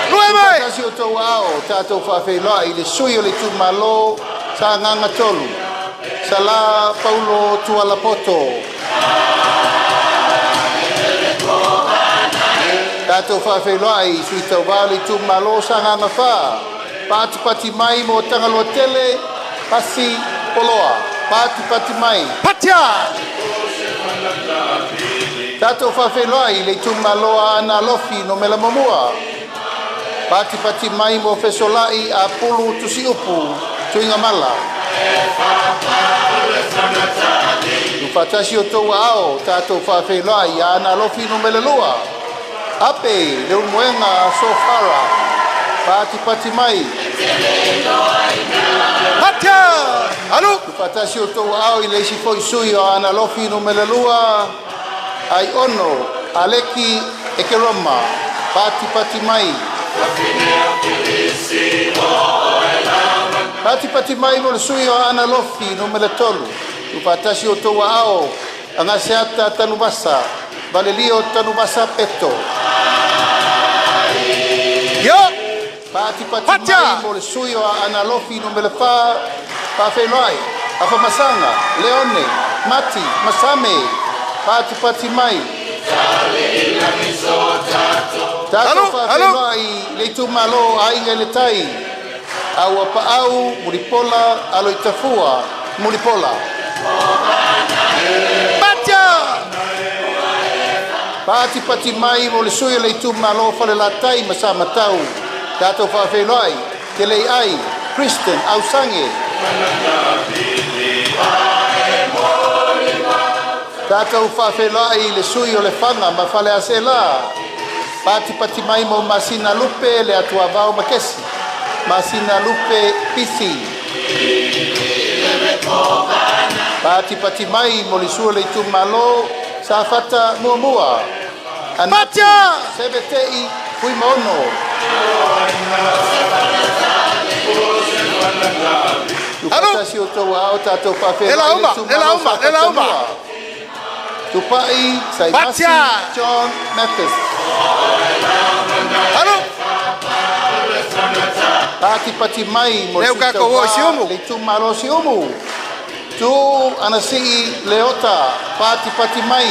Lue mai! Kasi o tau ao, tātou whawhenua i le sui o le ITUMALO sa nganga tolu. Sala Paulo Tualapoto. Tātou whawhenua i sui tau wā le ITUMALO sa nganga wha. Pati mai mo tangaloa tele, pasi poloa. Pati mai. Patia! Tātou whawhenua i le ITUMALO ana lofi no mela mamua. Pati mai mo fesolai a pulu tusi upu tuinga mala. Fatasi o tau ao tātou whawhenua i ana lofi no mela lua. Ape leo muenga sofara. Pati mai. Patia! Alo! Fatasi o tau ao i leisi foi sui o ana lofi no mela lua. Ai ono aleki ekeroma. Pati mai. Pati mai mo le sui o ana lofi no mele tolu. Tu fatasi o tau ao anga seata tanubasa. Valelio tanubasa peto. Yo! Pati mai mo le sui o ana lofi no mele fa. Pawhenai. Afa masanga. Leone. Mati. Masame. Pati mai. Tātou whawhenai le ITUMALO ainga le tai. Au apa au, muripola, alo itafua, muripola. Pati mai mo le sui le ITUMALO whale la tai masa matau. Tātou whawhenai, te lei ai, Kristen, au sange. Tātou whawhenai le sui o le whanga ma whale ase la. Pati mai mo masina lupe le atua vau makesi. Masina lupe pisi. Pati mai mo le sua le ITUMALO sa fata mua. Patia! Sebetei fui mono. Tupatasi o tau ao tātou whawhenai le ITUMALO sa fata mua. Tupai Saimasi John Mathis. Alo! Pati mai mo Leu kako o siumu. le ITUMALO siumu. Tu anasi leota pati mai.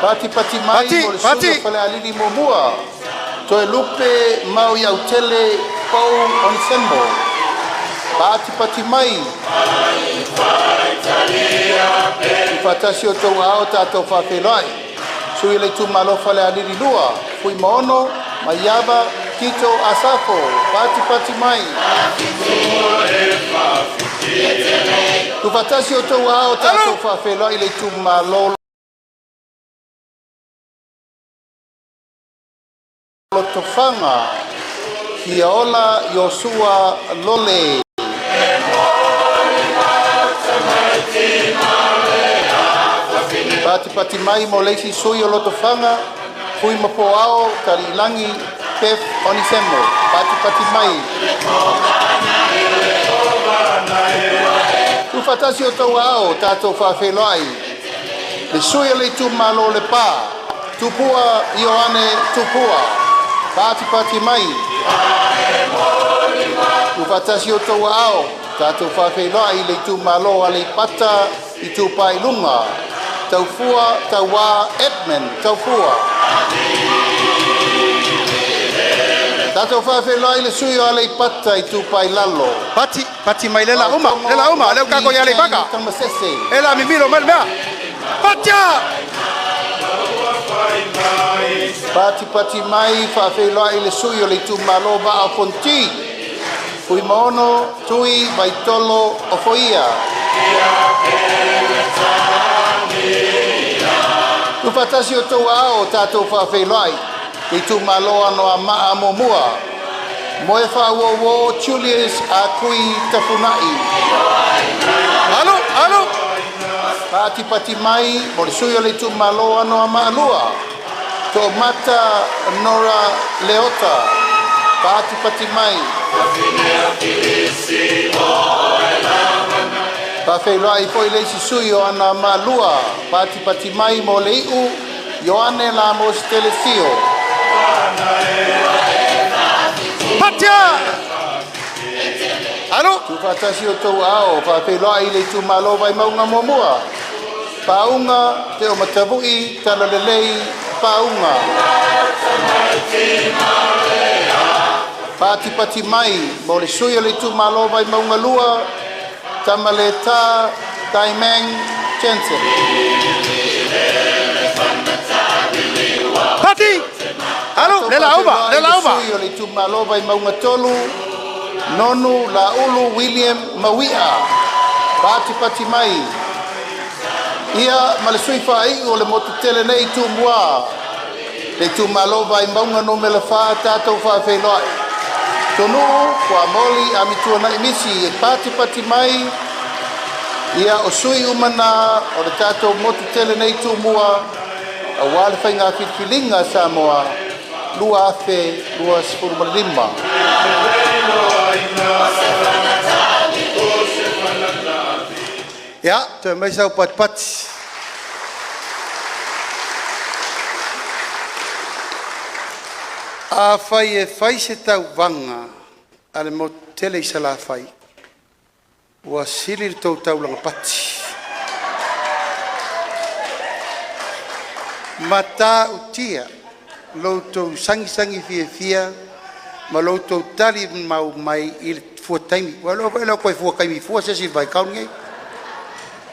Pati mai mo le sui fale alili momua. Toe lupe mau iau tele pau onisembo. Pati mai. Fatasi o tau ao tātou whawhenai. Sui le ITUMALO fale aliri lua. Fui maono, maiaba, kito, asafo. Pati mai. Fatasi o tau ao tātou whawhenai le ITUMALO. Lotofanga. Kia ola Yosua Lole. Pati mai mo leisi sui o lotofanga. Fui mapo ao talilangi pef onisemo. Pati mai. Tu fatasi o tau ao tātou whawhelai. Le sui le ITUMALO le pā. Tupua Ioane tupua. Pāti pāti mai. Tu fatasi o tau ao tātou whawhelai le ITUMALO a le pata I tupai lunga. Tau fua, tau wā, Edmund, tau fua. Tātou whawhelai le sui o le pata I tupai lalo. Pati mai lela uma, leo kako ya le baka. Ela mi miro mal mea. Patia! Pati mai whawhelai le sui o le ITUMALO ba a ponti. Fui maono, tui, baitolo, o foia. Tu fatasi o tau ao tātou whawhelai. ITUMALO ano a maa momua. Moe whawo Julius a kui tapunai. Alo. Pati mai, mo le sui o le ITUMALO ano a maa lua. To mata Nora Leota. Pati mai. Whawhelai foi le sui o ana maa lua. Pati mai mo le iu. Ioane la mos telefio. Patia! Alo? Tu fatasi o tau ao, whawhelai le ITUMALO vai maunga momua. Paunga te o matavui, tala lelei, paunga. Pati mai, mo le sui o le ITUMALO vai maunga lua, tamaleta, taimeng, Jensen. Pati! Alo, lela uma. Sui o le ITUMALO vai maunga tolu, nonu la ulu William Mawia. Pati mai. Ia ma le sui whai o le motu tele nei tumua. Le ITUMALO vai maunga no me le wha tātou whawhelai. Tonu, kua moli a mitua na emisi e pati mai. Ia o sui umana o le tātou motu tele nei tumua. A wale whai ngā whitwhilinga Samoa. Lua afe, lua sifuru lima. Ja, te mai sau pati. A fai se tau vanga ale mo tele I sala fai. Wa silir tau langa pati. Mata utia loutou sangi fia ma loutou tali mau mai I fua taimi. Walo koe fua kaimi fua se si vai kaungi.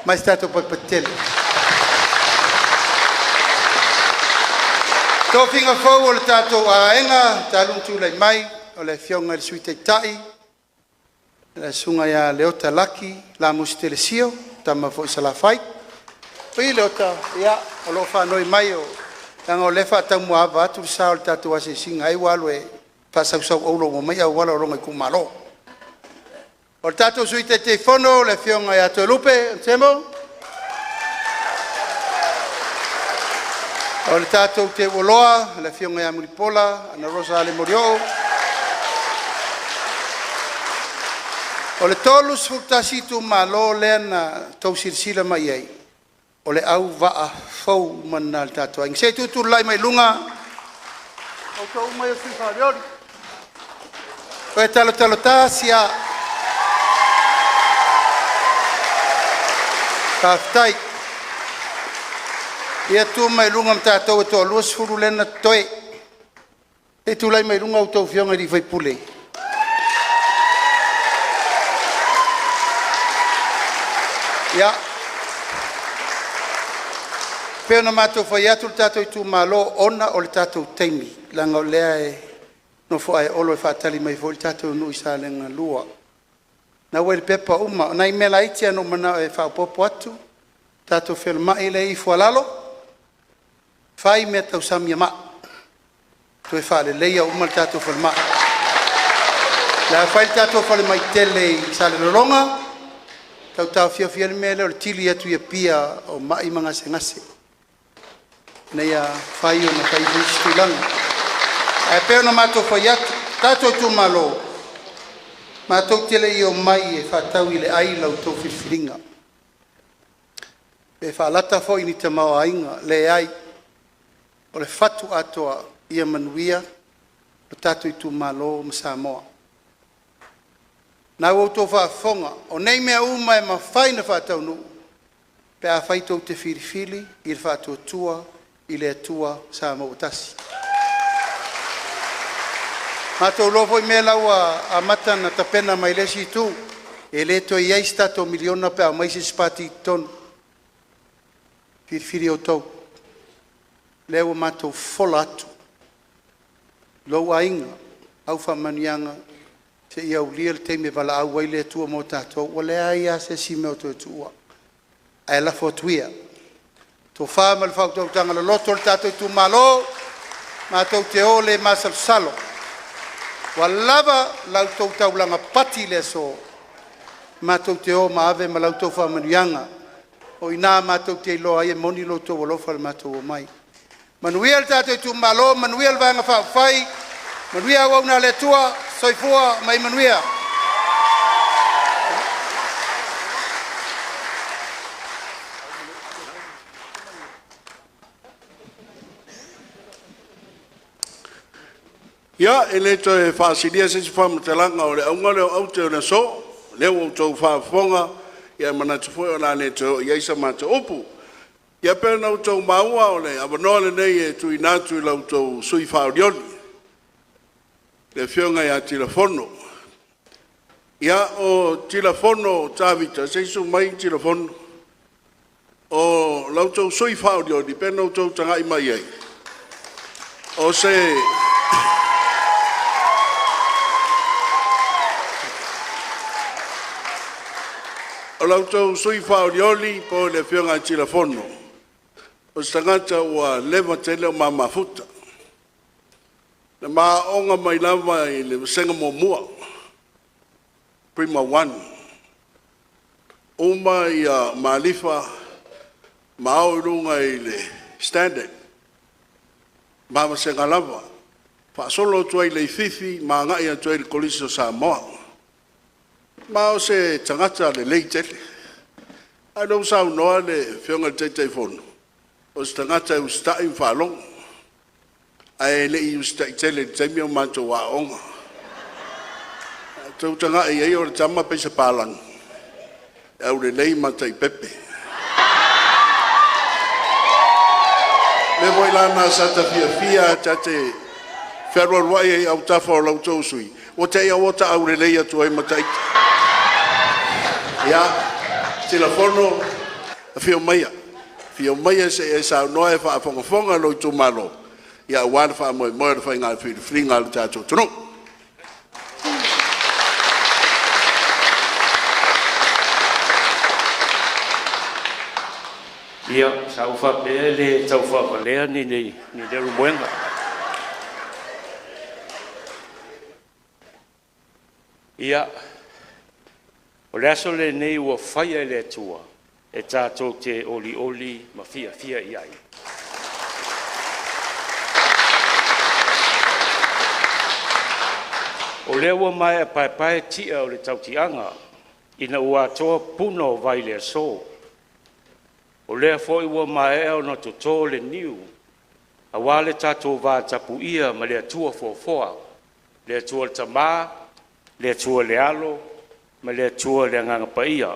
Ma stato poi patele. Tō whinga whau o le tātou aenga, tā luntu lei mai, o le whionga le suite tai, le sunga ia leota laki, la musi te le sio, tama fo isa la fai. Pui leota, ia, o lo whanoi mai o, tanga o lefa tau mua ava atu sa o le tātou ase singa, ai walo e whasausau aulo mo mai au wala o ronga I kumalo. O le tātou suite te whono, le whionga ia to lupe, temo, o le tātou te woloa, le whionga ia muripola, ana rosa ale morio. O le tolu sfurtasi ITUMALO lea na tau sirsila mai ei. O le au vaa fau mana le tātou. Ingi se tutu lai mai lunga. O tau mai o sui whareori. O e talo tā sia. Tāwhitai. Ia tu mai lunga mta tau e toa lua sfuru lena toe. E tu lai mai lunga o tau whionga I vai pule. Ia. Peo na mātou whai atu le tātou ITUMALO ona o le tātou teimi. Langa o lea e no fo ai olo e whaatali mai fo le tātou nui sa lenga lua. Na ue le pepa uma. Na I mela iti anu mana e whaupopo atu. Tātou whelma I le I fualalo. Whai mea tau samia maa. Tu e whaale leia uma le tātou whelma. La whai le tātou whale mai tele I sa le loronga. Tau fia le mele o le tili atu ia pia o mai mangase ngase. Nei a whai o na whai visi langa. E peo na mātou whai atu, tātou ITUMALO. Mātou tele i o mai e whātau i le ai lau tau whiwhiringa. E whaalata fo i ni te mau ainga le ai o le whatu atoa ia manuia o tātou i ITUMALO ma Samoa. Nau o tō whaafonga o nei mea uma e mawhai na whātau nu pe a whaitou te whiriwhiri i le whātua tua i le atua Samoa tasi. Mātou lofo i mea lau a mata na tapena mai lesi tu e le to i eis tato miliona pe a maisi spati ton whiriwhiri o tau. Leo mātou fola atu. Lou ainga au whamanianga se ia ulia le teime wala au waile atua mo tātou o le aia se si meo tu atua. Ai la fotuia. Tō whāma le whautou tanga le loto le tātou ITUMALO mātou te ole masal salo. Wa lava lau tau taulanga pati le so. Mātou te o maave ma lau tau whamanianga. O ina mātou te iloa e moni lo tau walofa le mātou o mai. Manuia le tātou ITUMALO, manuia le vanga whawhai, manuia wauna le tua, soifua mai manuia. Ia, e le to e whaasilia se si whamatalanga o le aunga leo au te o na so, leo o tau whaafonga, ia manatufoi o nane te o iaisa mata upu. Ia pēna o tau maua o le, awanoa le nei e tui nātu i lau tau sui whaorioni. Le whionga ia tilafono. Ia o tilafono tāwita, se isu mai tilafono. O lau tau sui whaorioni, pēna o tau tangai mai ei. O se... O lau tau sui whaorioni po le whionga tilafono. O stangata ua lewa tele o mamafuta. Le maa onga mai lava i le senga mo mua. Prima one. Uma i a malifa mao irunga i le standard. Mama senga lava. Fa solo tua i le fifi ma ngai a tua i le kolisi o Samoa. Mao se tangata le leitele. Ai no sa noa le whionga te fono. O stangata u sta in falong. Ai le i sta tele temi o manto wa onga. Tau tanga e ai o le tama pe se palang. Au le nei mata i pepe. Le voi lana sata fia tate federal wai au tafa o lau tau sui. O te ia wota au le nei atu ai mata i. Ia, telefono fio maia. Fio maia se e sa noe fa fonga lo ITUMALO. Ia wan fa mo fa nga fi flinga le tato tunu. Ia sa ufa pele tau fa le ni de rubenga. Ia o le aso le nei ua whaia le tua e tātou te oli ma fia i ai. O le ua mai a pai tia o le tautianga ina ua toa puno vai le so. O le foi ua mai o no to le niu a wale tātou va tapu ia ma le atua foa. Le atua le tama, le atua le alo, ma le atua le nganga paia.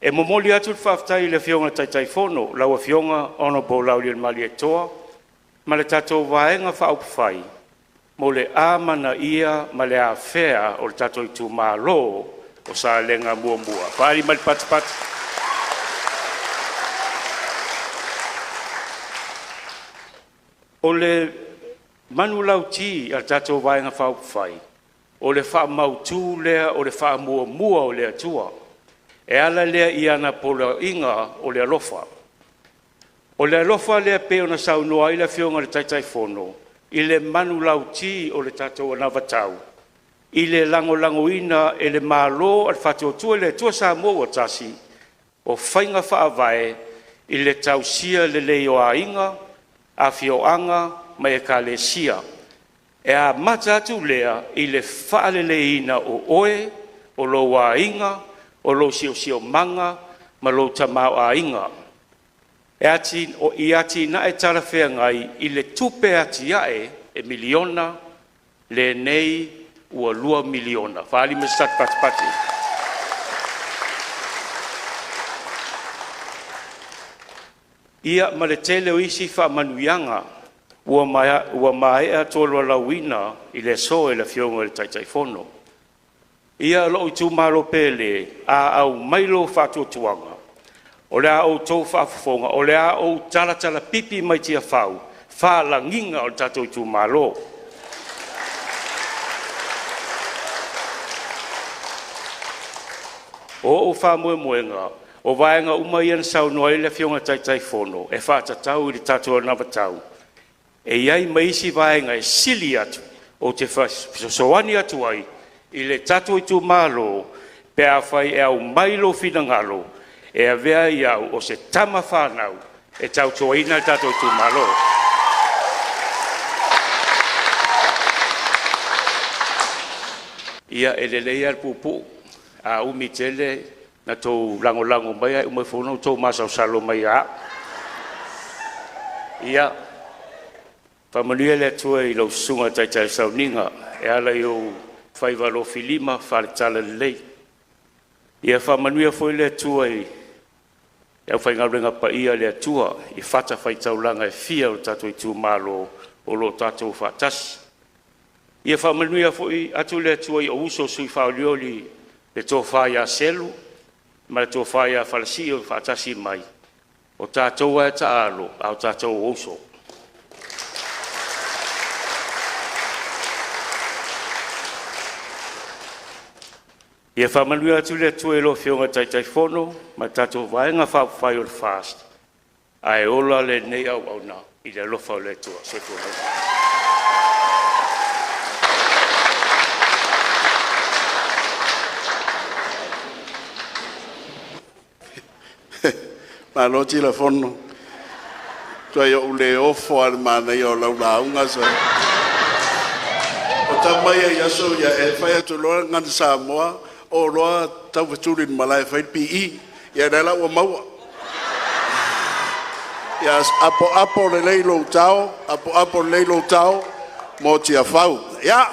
E momoli atu whaftai le whionga tai fono, lau a whionga ono bo lau li mali e toa, ma le tatou vaenga whaupwhai, mo le amana ia ma le a whea o le tatou ITUMALO o SALEGA mua. Whaari mali pat. O le manu lau ti al tatou vaenga whaupwhai, o le wha mautu lea o le wha mua o le atua. E ala lea i ana pola inga o le alofa. O le alofa lea pe ona saunua i le whionga le tai fono, i le manu lau ti o le tatou anavatau, i le lango ina e le malo al whatio tua le tua Samoa tasi, o whainga whaavae i le tausia le leo a inga, a whioanga mai e ka le sia. E a mata atu lea I le whaaleleina o oe, o lo wainga, o lo sio manga, ma lo tamau a inga. E ati, o I ati na e tarawhea ngai I le tupe ati ae e miliona, le nei ua 2 miliona. Whaali me sat pati. Ia ma le tele o isi whaamanuianga, ua maea tolo lauina I le so e le fionga le taitaifono. Ia lo I tumalo pele a au mailo whatuatuanga. O lea au tau whaafafonga, o lea au tala pipi mai tia whau, whaalanginga o tatou I tumalo. O whaamoemoenga, o vaenga umaian sau noa I le fionga taitaifono, e whaatatau I le tatou anavatau. E iai maisi vaenga e sili atu, o te whasoani atu ai, I le tatou I tumalo, pe a whai e au mailo finangalo, e a vea I au o se tama whanau, e tau toaina le tatou I tumalo. Ia e le leia le pupu, a umi tele, na tau lango mai ai, umai whono tau masau salo mai a. Ia, whamanuia le atua I lau sunga taitai sauninga, e ala I o whaivalo filima, whare tala lei. Ia whamanuia foi le atua I au whaingarenga pa ia le atua, I whata whaitaulanga e fia o tatou I tumalo o lo tatou whatasi. Ia whamanuia foi atu le atua I o uso sui whaolioli le tō whaia selu, ma le tō whaia whalasi o whatasi mai, o tātou e taalo, au tātou o uso. Ia whamanuia atu le atua I lo fionga taitaifono, ma tātou vaenga whai o le fast, a e ola le nei au na, I le lofa o le atua, se tua. Ma lo tila fono. Toi o le ofo al mana I o lau launga sa. O tamai a yaso ya e whai atu loa ngan Samoa, o loa tau waturin malai whai PI, ya nela ua maua. Ya apo le leilo tau, le leilo tau, mo tia whau. Ya,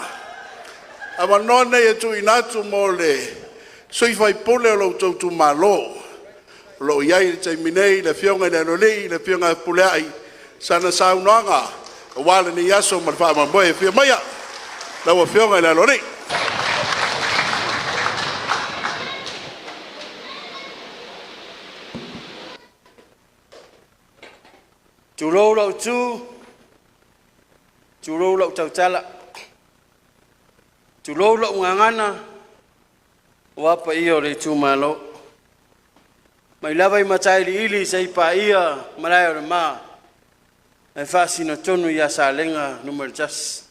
ama none e tu inatu mo le, sui whai pole o lau tau tu malo. Lo iai te minei le fionga le nolei le fionga puleai sana saunanga o wale ni yaso mal fa mamboe fia maya la fionga le nolei tu lo tau tala tu lo ngangana wa pa io le tumalo mai lava I matai ili sei pa ia malai o ma e fasina tonu ia salenga numero jas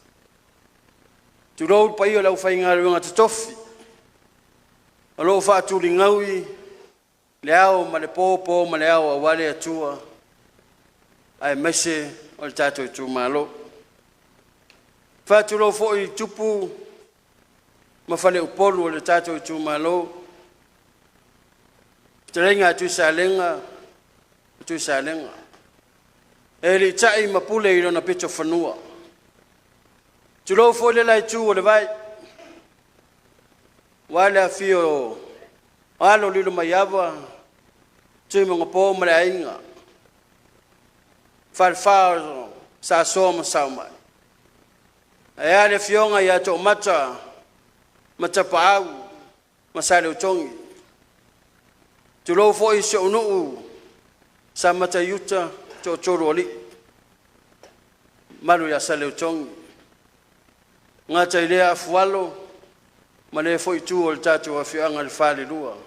tu lo pa ia lau fainga runga tofi alo fa tu lingawi leao male popo male ao wale atua ai mese o tato tu malo fa tu lo fo I tupu ma fale o polo le tato tu malo Terenga tu salenga. E li tai mapule I lona peto whanua. Tu lo fo le lai tu o le vai. Wale a fio alo lilo mai awa. Tu I mga po male ainga. Falfao sa soma saumai. E ale fionga I ato mata pa au. Masale utongi. Tu lo fo I se unu sa mata yuta to toro ali malu ya sale utong ngata ile afualo male fo I tu o tatu wa fianga le fale lua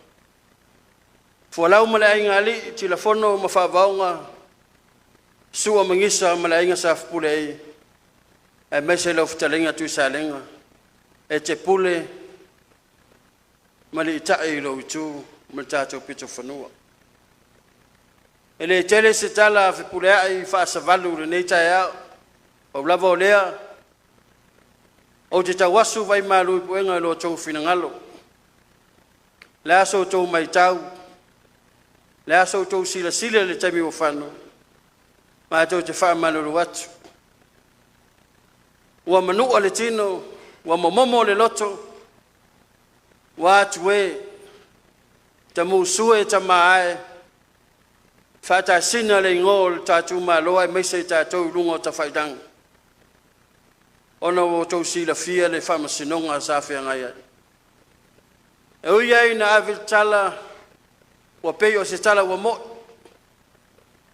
fo lau male ingali telefono mafavaunga sua mangisa male inga sa pule e mesele of talenga tu salenga e te pule male tai lo tu Matato pito fanua. Ele tele se tala fe pulea I fa savalu le nei tai o lava olea O te tawasu vai malu puenga lo tau finangalo. Le aso tau mai tau. Le aso tau sila sila le tami o whanu. Ma tau te wha maluru atu. Ua manua le tino, ua momomo le loto. Wa atu e, ta musue ta maae. Whata sina le ingo le tatu maloa e meise tatou lungo ta whaidang. Ona o tau sila fia le whamasinonga sa whia ngai ai. E ui ai na awil tala, ua pei o se tala ua mo.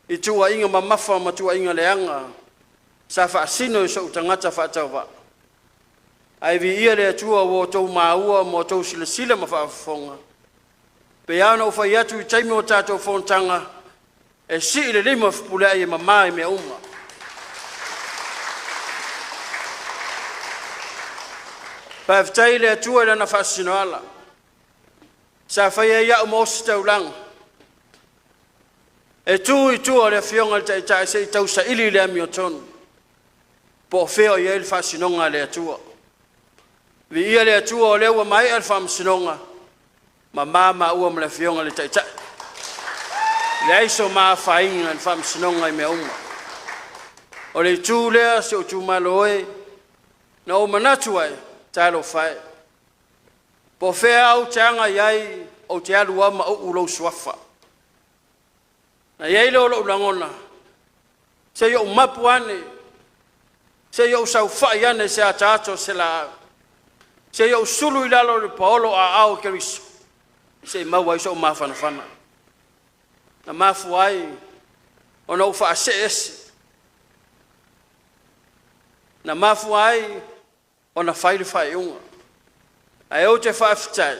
I tua inga mamafa ma tua inga leanga, sa whaasino i so utangata whaatau wa. Ai vi ia le atua o tau maua mo tau sila sila ma whaafonga. Pe ana o whai atu i taimi o tātou whontanga, e si le lima pule ai e mamai mea uma. Pāwhitai le atua i lana whaasino ala. Sa whai e iau mo osi tau lang. E tu i tua le fionga le tai se i tau sa ili le ami o tonu. Po feo i ele whaasinonga le atua. Vi ia le atua o lewa mai al whaasinonga. Ma mama ua ma le fionga le tai. Le aiso maa whainga le whaasinonga i mea uma. O le tu lea se o tu maloe. Na o manatu ai. Talo whae. Po whea au te anga iai o te alu ama o ulo suafa. Na iai leo lo ulangona. Se yo mapu ane. Se yo sau whai ane se atato se la. Se yo sulu ilalo le paolo a au ke riso. Se maua iso o mawhana whana. Na mafu ai. O na uwha se esi. Na mafu ai. O na whaile whai unga. Ai o te whaafitai.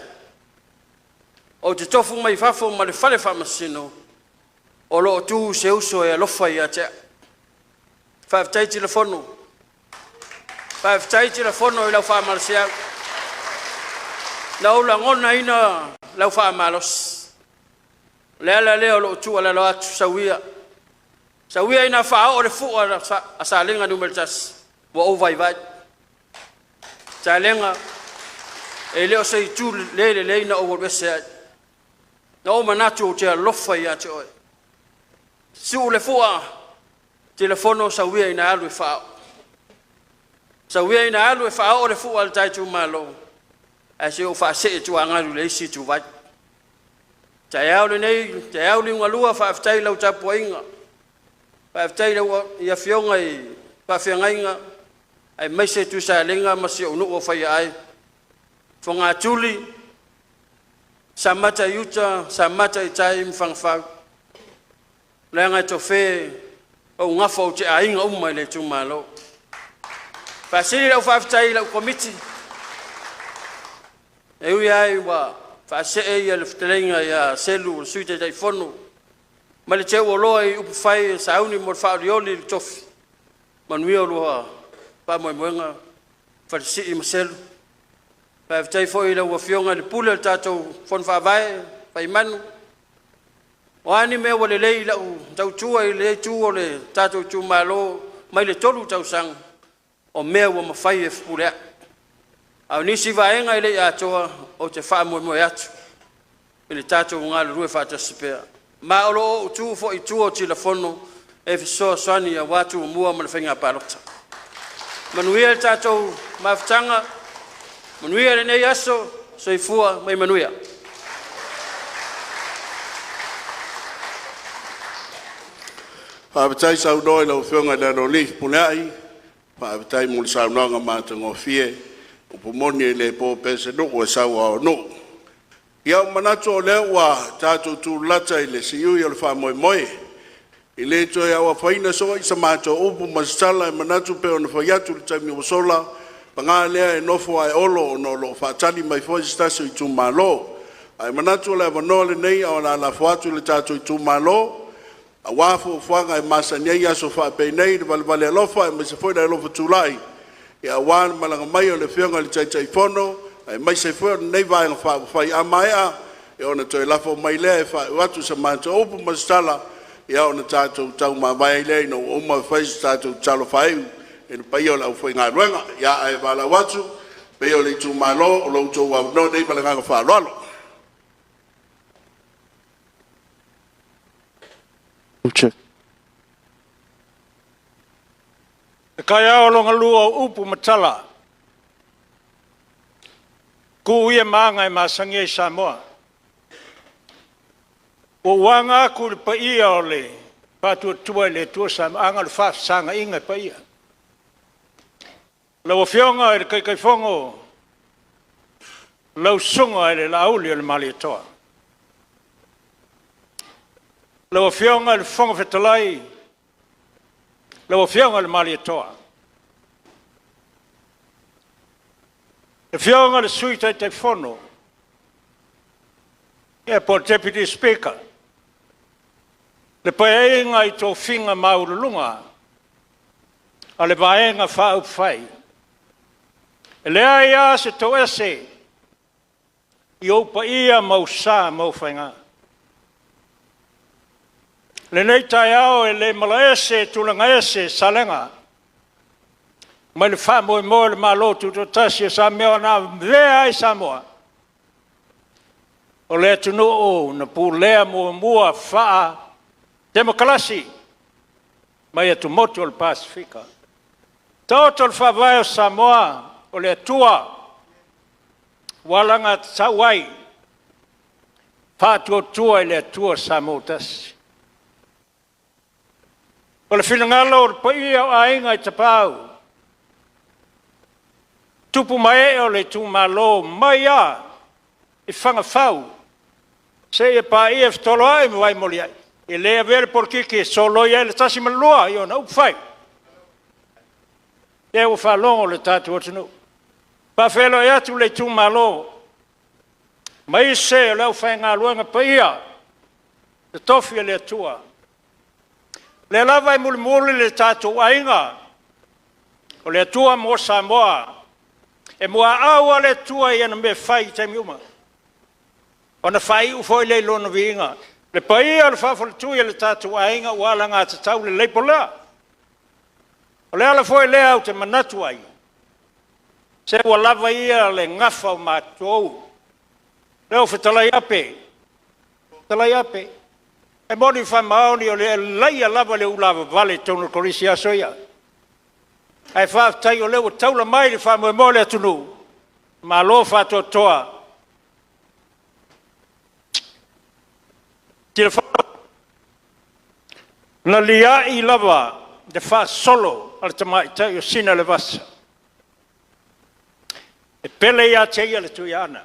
O te tofu mai whafo ma le whale whamasino. O lo tu se uso e alofa i a te. Whaafitai telefono. Whaafitai telefono i lau whaamalasea. Na ula ngona ina lau whaamalos. Lea leo lo tu ala lo atu sawia. Sawia ina whao o le fua a salenga numeritas. Wa o vai vai. Salenga. E leo sei tu le na o wese. Na o manatu o te alofa i a te oi. Si o le fua, telefono sawia ina alu e whao. Sawia ina alu e whao o le fua al taitu malo. A se o wha se tu angaru le isi tu vai. Tai au le nei, tai au le ngalua whaafitai lau tapua inga. Whaafitai lau ia fionga i whaafionga inga. Ai meise tu sa lenga masi o nuo whai ai. Whonga tuli, sa mata yuta, sa mata i tai mwhangwhau. Lea ngai to whē, o ngafa o te ainga umai le tumalo. Whaasiri lau whaafitai lau komiti. E ui ai wa whaasee ia le whatelenga ia selu, suite tai whono. Ma le teo o loa i upu whai sa auni mo whaorioli le tofi. Manui o loa, pa moe moenga, whalisi i maselu. Whaafitai fwoi lau wa fionga le pule le tātou whon whaavai, whai manu. O ani mea wale lei lau tau tua i le tu o le tātou tu malo mai le tolu tau sang o mea wa mawhai e whulea. Au nisi vaenga i le atoa o te wha moe atu i le tātou ngā le rue whātasipea. Ma olo o tu fo i tu o telefono e fisoa swani a watu o mua ma le whainga palota. Manuia le tātou mawhtanga, manuia le nei aso, so i fua mai manuia. Whaapitai sau noi lau whionga lero li puneai. Whaapitai muli sau nanga māta ngofie. Upumoni le po pese nuku e sau ao nu. Iau manatu o leo wa tātou tū lata i le siu i le wha moe moe. I le toi awa whaina soa i sa mātou upu masitala e manatu pe o na whaiatu le taimi o sola. Pangā lea e nofo ai olo o no lo whaatali mai fwoi stasio i ITUMALO. Ai manatu le wanoa le nei au la whaatu le tātou ITUMALO. A wafo whanga e masa nei aso wha pe nei le vale alofa e masa fwoi na alofa tūlai. E a wan malanga mai o le whionga le tai whono. Ai mai se fwoi nei vai nga whai a mai a. E ona toi lafo mai lea e wha watu sa mātou upu masitala. E ona tātou tau ma mai lea no uma whai sa tātou talo whaiu. e pai o la foi nga ruanga ya ai bala watu pe o le tumalo o lo to wa no dei bala nga fa lo check kaya o longa lua upu matala ku ia manga ma sangi Samoa o wanga ku pa ia ole patu tua le tua Samoa anga fa sanga inga pa ia lo fionga e kai fongo lo sunga e la uli le mali toa lo fionga le fongo fetalai lo fionga le mali toa e fionga le suita te fono e por deputy speaker le paenga i to finga maulunga ale vaenga fa fai le aia se to ese yo pa ia mau sa mau fainga le nei taiao e le malaese tulanga ese salenga ma le fa mo le malo tu to tasi sa me na ve ai Samoa o le tunu o na pu le mo mua fa demokrasi mai tu moto al Pacifica total fa vai Samoa o le tua walanga sawai patu tua le tua samotas o le finangalo po ia ainga i tapau tupu mai o le tumalo mai a i fanga fau se e pa i ftolo ai mai molia e le avere porki che solo ia le tasi malua io na fai e o fa longo le tatu tunu pa felo ia tu le tumalo mai se le fa nga luanga pa ia le tofi le tua le lava i mulmuli le tatu ainga o le tua mo Samoa e mua aua le tua ia na me fai te miuma ona fai u foi le lona vinga le pa ia le fa fol tua le tatu ainga wala nga te tau le leipola o le ala foi le au te manatu ai se wa lava ia le ngafa o matou leo fetalai ape e moni fa maoni o le laia lava le ulava vale tonu korisia soia ai fa tai o leo taula mai le fa mo le tunu ma lo fa toa telefono na lia i lava de fa solo al tamai tai o sina le vasa e pele ia teia le tuiana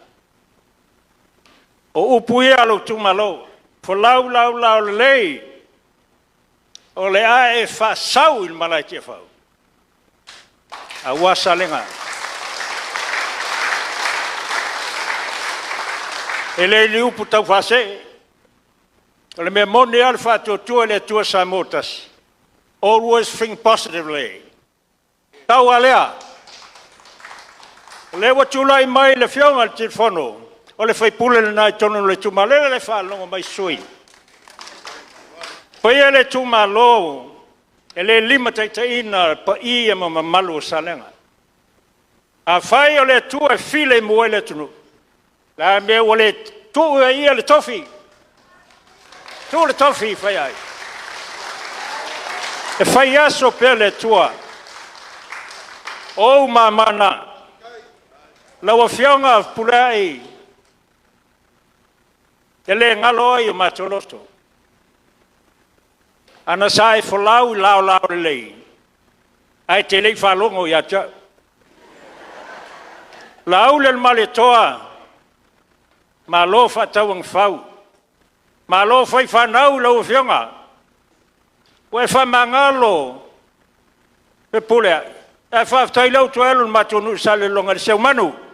o upuia lo tumalo fo lau le lei o le a e fa sau il malai te fau a wasa lenga e le li upu tau fase o le me moni alfa tu le tua samotas always think positively tau alea le watulai mai le fionga al telefono o le fai pule le nai tonu le tumale le fa longo mai sui poi le tumalo e le lima taitaina pa ia ma malu salenga a fai o le tua file mo le tunu la me o le tu ia le tofi fai ai e fai aso per le tua o mamana la wa fionga pulai ele ngalo ai matoloto ana sai folau lao le ai te le fa longo ya cha lau le maletoa ma lo fa tawang fau ma lo fai fa nau lo fionga we fa mangalo pe pule e fa tai lo to elo matonu sale longa se manu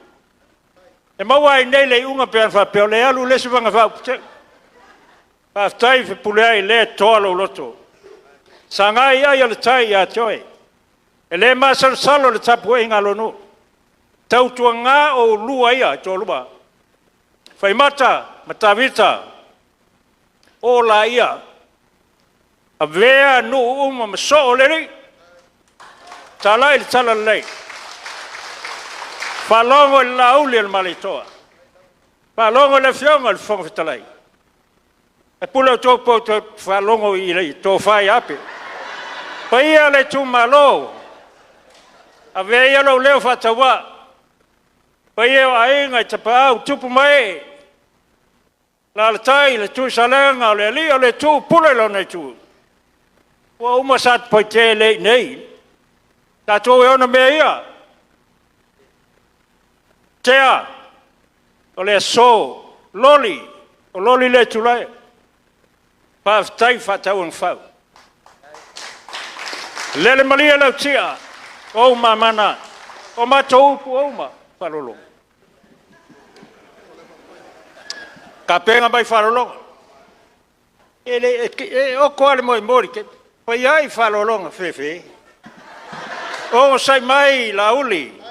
e maua nei le unga pe fa pe le alu le se vanga fa fa tai pe pule le to lo loto sanga ia le tai ya toi e le masal salo le tapu inga lo no tau tuanga o lua ia to lua fai matavita o la ia a vea no uma so le Talai le tala lei. Falongo le lauli le malitoa. Falongo le fionga le fonga talai. E pula tō poto falongo i le tō whai ape. Paia le tumalo. A veia lo leo whatawa. Paia o ainga i tapau tupu mai. La le tai le tu salenga le li o le tu pula lo nei tu. Wa uma sat poi te le nei. Ta tō e ona mea ia. Tea. O le so. Loli. O loli le tulai. Pa tai whatau ang whau. Lele malia lau tia. O mamana. O matoupu o ma. Whalolong. Ka penga mai whalolong. O koale moi mori. Pai ai whalolonga whewhe. O sai mai la uli.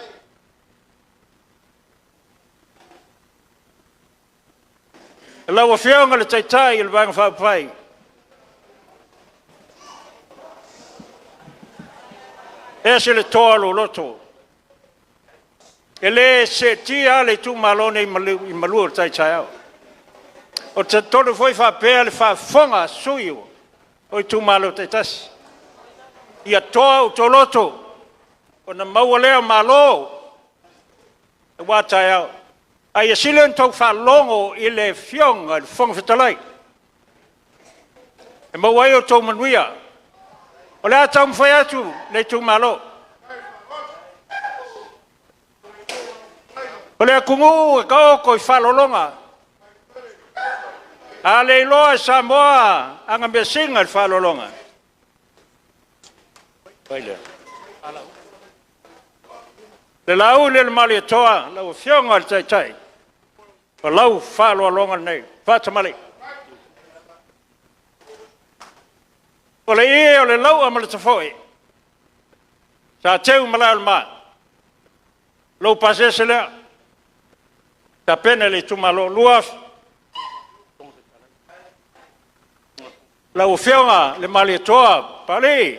Lau a whionga le taitai il vanga whaupai. E se le toalo loto. E le se tia le tu malone i malua le taitai au. O te tolu foi whapea le whafonga suio. O i tu malo taitasi. Ia toa o to loto. O na maua lea malo. E watai au. Ai e silen tau whalongo i le fionga, le whonga whetalai. E mawai o tau manuia. O lea tau mwhai atu, le tu malo. O lea kungu e kaoko i whalolonga. A le iloa e Samoa, anga mea singa i whalolonga. Wailea. Le lau le mali toa, lau fionga le taitai. O lau whalo alonga nei, whatamale. O le ie o le lau amale tawhoi. Sa teu malai ma. Lau pasese lea. Ta pene le tumalo luaf. Lau fionga le mali toa, pali.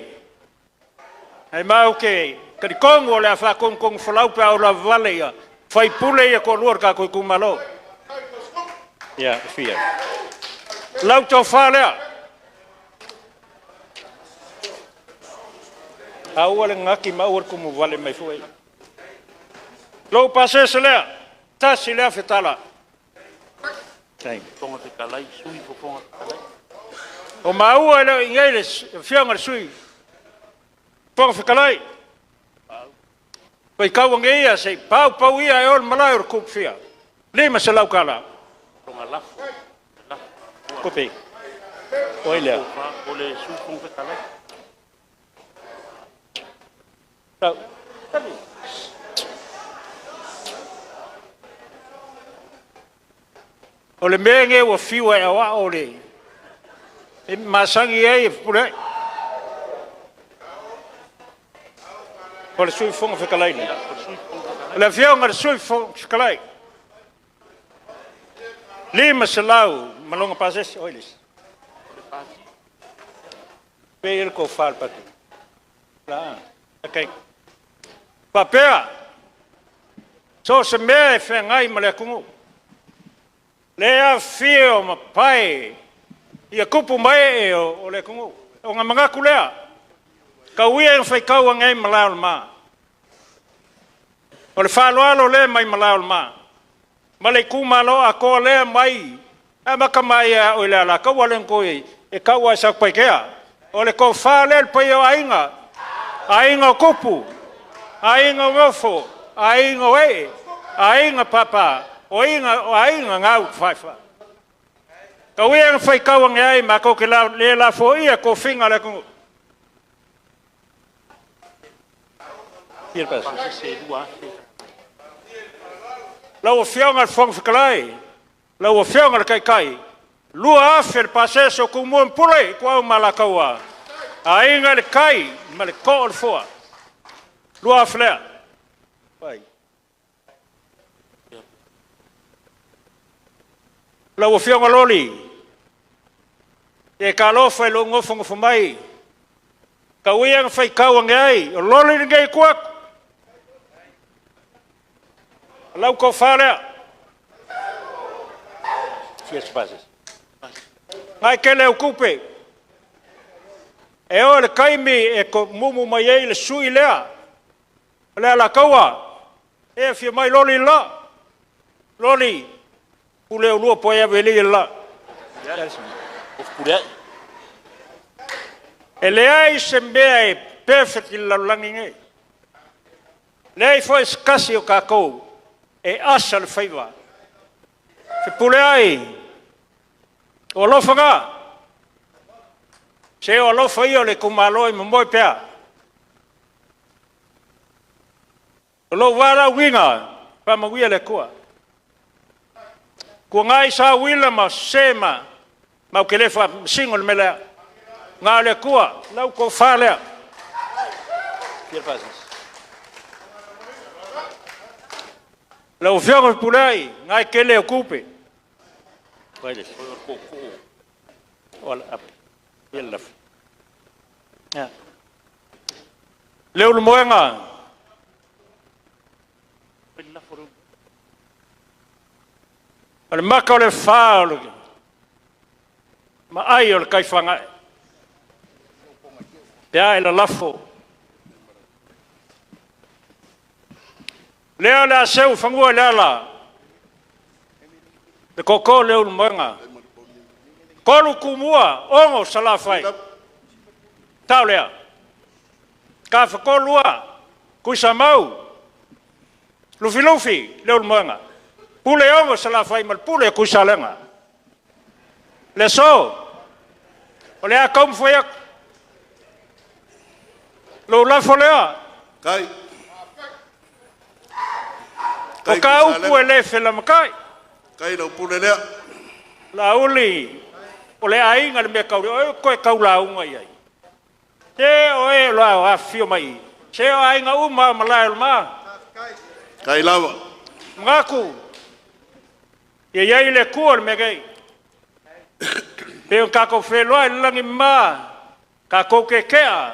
Hei mau ke... Kari kongo le a wha kong whalau pe au la vale ia. Whai pule ia ko luar ka koe kumalo. Ia, fia. Lau tō whalea. Aua le ngaki maua kumu vale mai fuei. Lau pasese lea. Tasi lea whetala. Tei. Fonga te kalai, sui po fonga te kalai. O maua ele ingai le whianga le sui. Fonga whekalai. Pai kauanga ia sei, pau ia e ol malai or kup fia. Lima se lau kala. Tonga lafo. Kupi. Oi lea. O le sui fonga te kalai. Tau. Tani. O le menge ua fiwa e awa o le. E masangi e pure. O le sui fonga whekalai ni. Le whionga le sui fonga whekalai. Lima se lau, malonga pasesi, oilis. Pe ilko whal patu. La, okay. Papea. So se mea e whengai ma le kungu. Le a whio ma pai. Ia kupu mai e o le kungu. O ngā mangaku lea. Ka uia e whai kaua ngai malaul ma. O le whaloalo le mai malaul ma. Ma le kumalo a koa le mai. A maka mai a o le ala. Kaua le nkoi e kaua e sak pai kea. O le ko whale le pai o ainga. Ainga o kupu. Ainga o ngofo. Ainga o e. Ainga papa. O ainga ngau whaifa. Ka uia e whai kaua ngai ma ko ke le la fo ia ko whinga le kungu. Lau a whionga le whong whakalai. Lau a whionga le kai. Lua afe le paseso ku mua mpule kua malakaua. A inga le kai, ma le ko le fua. Lua afe lea. Pai. Lau a whionga loli. E ka lofa e lo ngofo ngofo mai. Kau yang fai kau ngai, o loli ngai kuak. Lau ko fare. Fies fases. Ngai kele ukupe. E o le kaimi e ko mumu mai e le sui lea. Le la kaua. E fia mai loli la. Loli. Pule o lua poia veli la. Of pure. E le ai se mea e perfect i laulangi ngai. Le ai foi skasi o kakou. E asa le faiva. Se pule ai. O lofa nga. Se o lofa ia le kumalo i mamoi pea. O lo wala winga. Pa mawia le kua. Kua ngai sa wila ma sema. Ma o kelefa singo le melea. Ngā le kua. Lau ko whalea. Fier fases. Lau whiongo i pulai. Ngai kele o kupe. Vailes. Ko. Ola ape. Fiel laf. Ja. Leu le moenga. Ale maka o le wha o le. Ma ai o le kaifanga. Pea e la lafo. Lea le aseu whangua le ala. Le koko leu le moenga. Kolu kumua, ongo salafai. Tau lea. Ka whakolua, kuisa mau. Lufi, leu le moenga. Pule ongo salafai, mal pule kuisa lenga. Le so. O lea kaum whayak. Lo lafo lea. Kai. O ka upu e le whela makai. Kai lo pule lea. La uli. O le ainga le mea kauri. O koe kaula unga iai. Te o e loa o a fio mai. Se o ainga uma malai o maa. Kai lava. Ngaku. Iai le kua le mea gai. Peo kako wheloa le langi maa. Kako ke kea.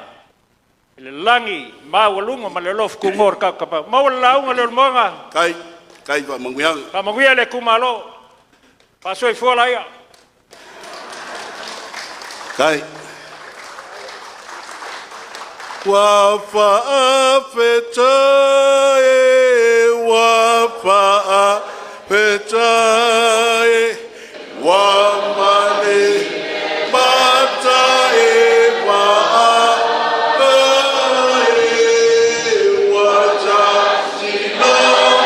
Le langi maa walunga ma le lof kungor kakapa. Mau le launga le monga. Kai pa manguiang. Pa manguia le kumalo. Pa soi fuala ia. Kai. Wa fa petae, wa fa petae, wa mane matae, wa petae, wa jasina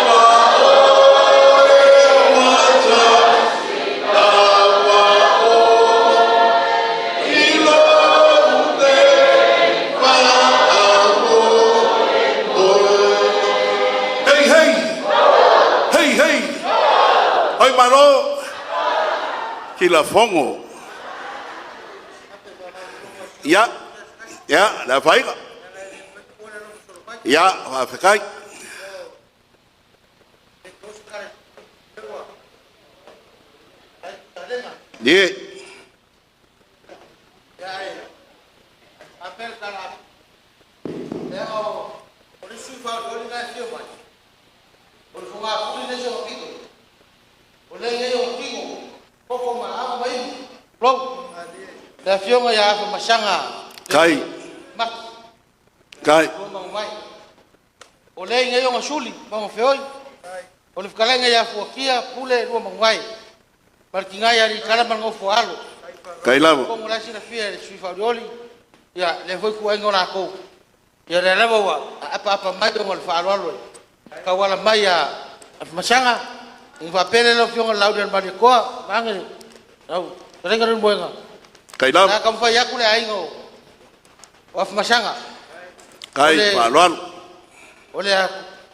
wa oe, wa jasina wa oe, ilo te pa Ai maro ki la fongo ya la faiga ya va fekai ye La fionga ya fa masanga. kai O le ngai o suli, vamos feoi. O le fkalenga ya fuakia pule ro mangwai. Marki ngai ari kala mango foalo. kai lavo Como la sina fia le sui faurioli. Ya le foi ku engo na ko. Ya le lavo wa apa mai o le faalo. Ka wala mai ya masanga. Un papel lo fionga lauder marikoa, mangi. Au, renga rin boenga. kai lavo Na kam fa yakule aingo. Wa masanga. kai paluan Ole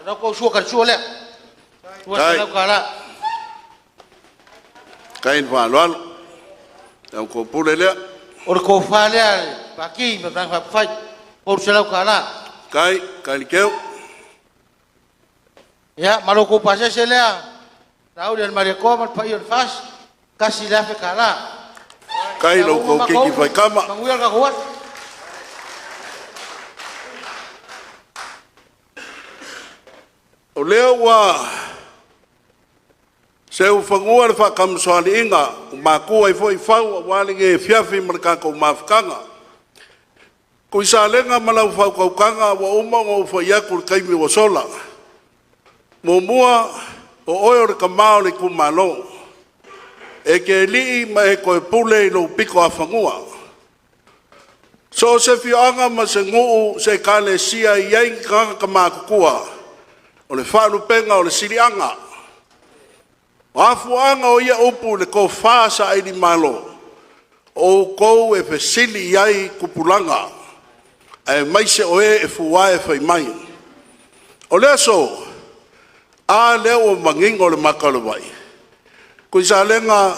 na ko suo kan suo le. Suo na kala. kai paluan tau ko pule le Or ko fa le pa ki me bang fa fai. Por se la kala. kai keu Ya malo ko pa se le. Rau del mareko mal pa yo fas. Kasi la fe kala. kai lo ko ki fai kama Manguia ka huat. O leo wa se u fangua le whakamsoani inga, makua i foi fau, wale nge fiafi maraka o mafkanga. Ko isa lenga malau fau kaukanga, wa umanga o fai aku le kaimi wa sola. Mo mua o oyo le kamao le kumalo. E ke lii ma e koe pule i lo piko a fangua. So se fioanga ma se nguu se kale sia i ei kanga kamakukua. O le whalu penga o le sirianga. O afuanga o ia upu le ko whaasa ai di malo. O kou e fesili iai kupulanga. E maise o e fuwae fai mai. O lea so, a leo o mangingo le makalawai. Kui sa lenga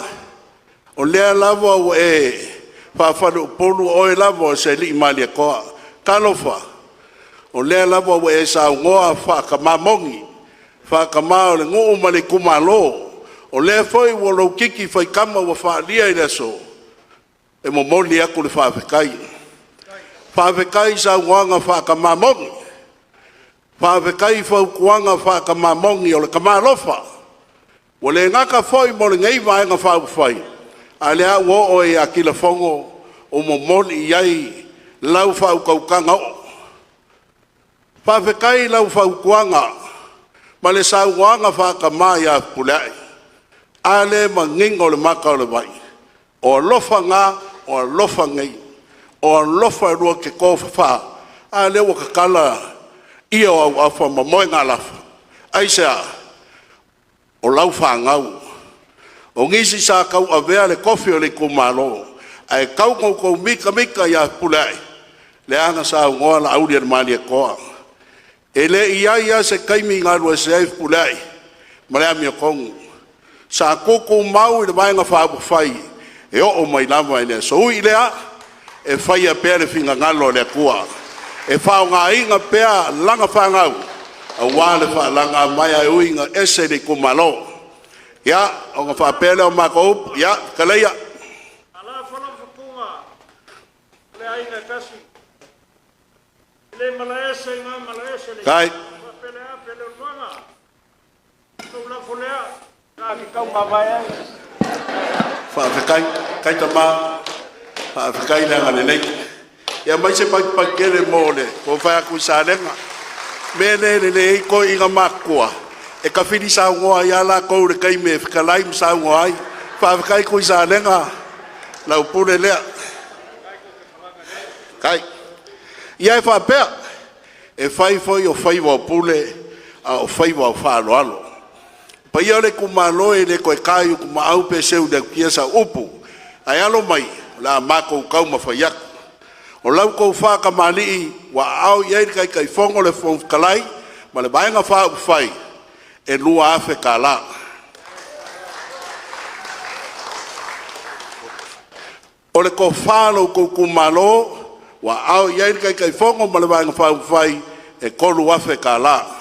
o lea lava o e whawhanu polu o e lava o se li imali a koa. Kalofa. O lea lava o e sa ngoa whakamamongi. Whakamao le nguu mali kumalo. O lea foi o lo kiki fai kama wa whaalia i leso. E mo moli aku le whawhekai. Whawhekai sa ngoanga whakamamongi. Whawhekai fau kuanga whakamamongi o le kamalofa. O le ngaka foi mo le ngei vaenga whawhai. A lea wo o e akila fongo o mo moli iai lau whaukaukanga o. Whawhekai lau whaukuanga. Ma le sa ngoanga whakamai a pulai. Ale mangingo le maka o le vai. O lofa ngā, o lofa ngei. O lofa rua ke kofa wha. Ale wa kakala ia o au afa mamoe ngā lafa. Aisea, o lau wha ngau. O ngisi sa kau avea le kofi o le kumalo. Ai kau kou mika mika ia pulai. Le anga sa ngoa la auria le mali e koa. E le ia se kaimi ngā rua se eif pulai. Mare amia kongu. Sa koko mau i le vaenga whai, e o mai lava i lea. So ui lea, e whai a pēr e whinga ngalo lea kua. E whao ngā inga pēr langa whangau, a wāle wha langa mai a uinga ese le kumalo. Ia, o ngā wha pēr leo mako upu, ia, kaleia. Ala whala whakunga, le ainga kasi. Le malaese ngā malaese le. Kai. Pele a pele uruanga. Tau la folea. Whawhekai, kai ta mā, whawhekai lenga le nei. Ia mai se pakere mō le, ko whai aku sa lenga. Mene le i ko inga makua. E ka whiri sa ngoa ia la kou le kai me whikalai msa ngoa ai. Whawhekai ko sa lenga, lau pune lea. Kai. Ia e whapea, e whai foi o whai wa pule, a o whai wa whalo alo. Pai ole kumalo e le koe kāiu kuma au pe seu de kia sa upu. Ai alo mai, la mako kau mawhaiaku. O lau kou whaka mani wa au iei kai fongo le kalai, ma le baenga wha uwhai, e lua afe ka la. O le ko whalo kou kumalo, wa au iei kai fongo ma le baenga wha uwhai, e kolu afe ka la.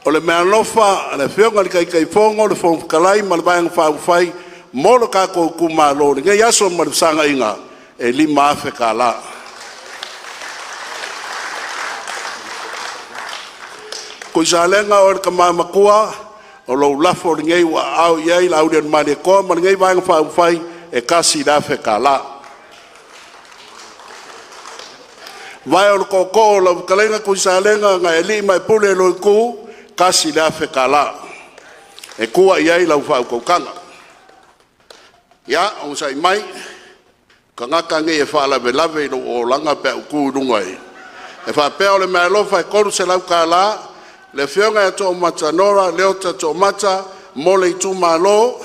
O le mea lofa, le whionga li kai fongo, le fonga kalai, ma le baenga whai, molo ka kou kumalo, le ngai aso ma le sanga inga, e li maafe ka la. Ko isa lenga o le kamamakua, o lo lafo le ngai wa au iei, la auria mani e koa, ma le ngai baenga whai, e kasi lafe ka la. Vai o le koko, la kalenga ko isa lenga, ngai e li mai pule lo i kuu, kasi le afe kala. E kua iai lau whau kaukanga. Ia, o sai mai, ka ngaka ngi e whaalawe lawe no o langa pe uku rungai. E whapea o le mea lofa e koru se lau kala, le whionga e tō mata nora, leota tō mata, mole ITUMALO,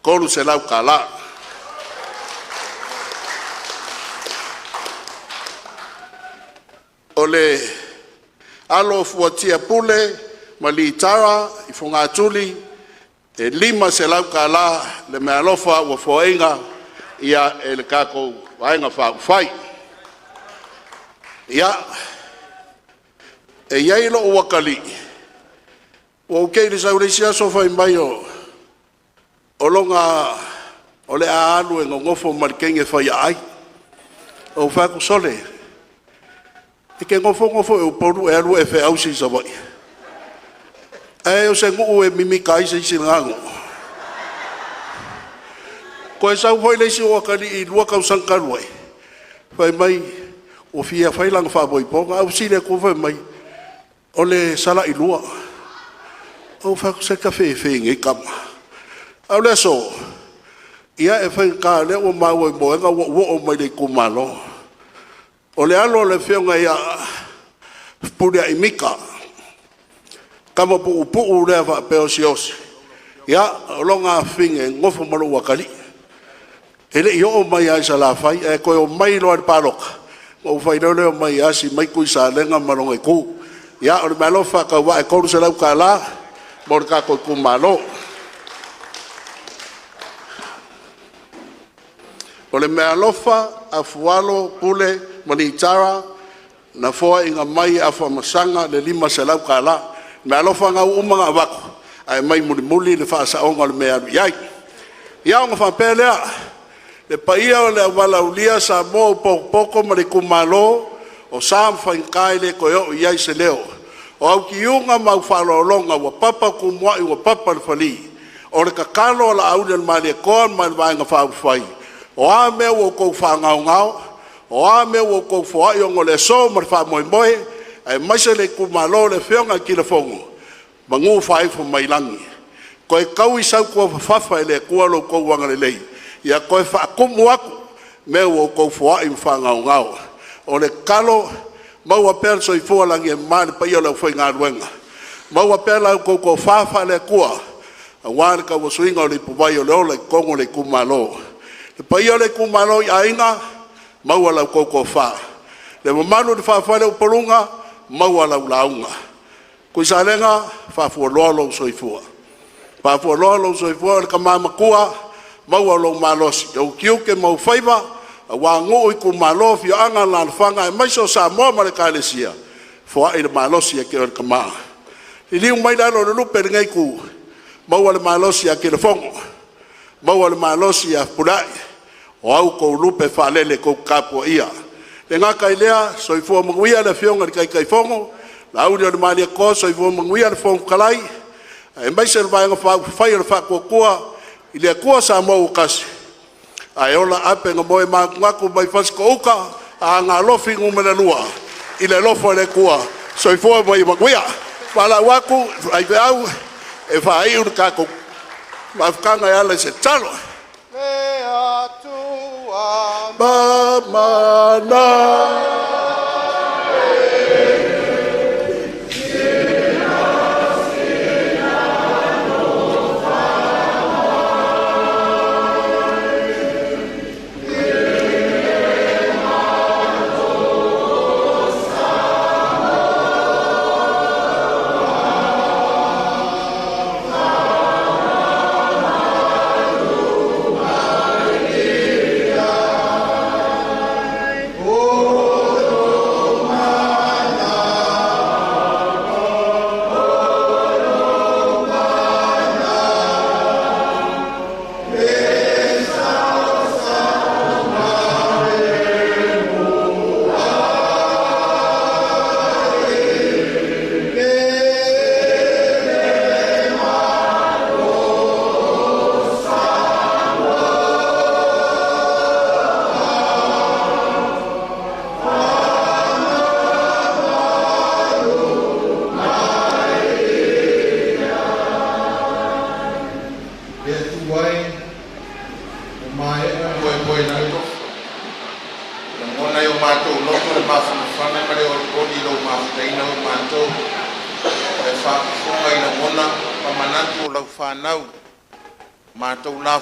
koru se lau kala. O le alo fuatia pule, ma li tara, i whunga tuli, e lima se lau ka la, le mea lofa ua whoenga, ia e le kako waenga whai. Ia, e iei lo uakali. Ua ukei le saurisia so whai mai o longa, o le a alu e ngofo marikenge whai ai. O whaku sole, E ke ngofo e o poru e alu e fe au si sa vai. E o se ngu e mimi kai se si ngango. Ko e sau foi le si o kali I lua kau sankaru ai. Fai mai o fia fai lang fa boi ponga au si le ko fai mai. O le sala I lua. O fa se kafe fe ngi kama. Au le so. Ia e fai ka le o mau e moenga o mai le kumalo. O le alo le whionga ia purea I mika. Kama pu upu rea wha peo si osi. Ia o longa whinge ngofo malo wakali. Ele I o mai ai sa la whai. E koe o mai loa ni paroka. O whai leo mai asi mai kui sa lenga malonga I ku. Ia o le malo whaka wa e koru se lau ka la. Mo le ka koe kumalo. O le mea lofa a fualo pule manitara na foa inga mai a whamasanga le lima se lau ka la. Mea lofa ngau umanga wako. Ai mai muli le whaasa onga le mea iai. Ia onga whapelea. Le paia o le awala ulia sa mo poko ma le kumalo o sa mwhainkai le koe o iai se leo. O au ki unga mau whalolonga wa papa kumwai wa papa le whali. O le kakalo la au le mali e koa ma le vaenga whawhai. O a mea wo kou whangau ngau, o a mea wo kou whaai o le so ma le wha moe, ai maise le kumalo le whionga ki le whongo, ma ngu whaifo mai langi. Koe kau I sau kua whawha le kua lo kou wanga le lei, ia koe whaakumu aku, mea wo kou whaai whangau ngau. O le kalo, maua pēr so I fua langi e maani pa ia lau whai ngā ruenga. Maua pēr lau kou whawha le kua, a wāne ka wasuinga o le puwai o le ola I kongo le kumalo. Le paia le kumalo I ainga, maua lau koko wha. Le mamanu le whawhare o porunga, maua lau launga. Kui sa lenga, whawhua loa lau soifua. Whawhua loa lau soifua, le ka mamakua, maua lau malosi. Au kiuke mau whaiva, a wā ngō I kumalo, fio anga la whanga, e maiso sa moa ma le kālesia. Fua I le malosi a ke o le kamaa. I liu mai lalo le lupe le ngai ku, maua le malosi a ke le whongo. Maua le malosi a purai. O au kou lupe whalele kou kapua ia. Le ngaka I lea, soifua manguia le whionga ni kai whongo, la auri o le mali a ko, soifua manguia le whongo kalai, e maise le vaenga whai o le whakua kua, I lea kua sa mau ukasi. A e ola ape nga moe ngaku mai whasko uka, a ngā lofi ngumena lua, I le lofo le kua, soifua mai manguia. Wala waku, ai au, e whai uru kako, mafkanga e ala se talo. Bamana.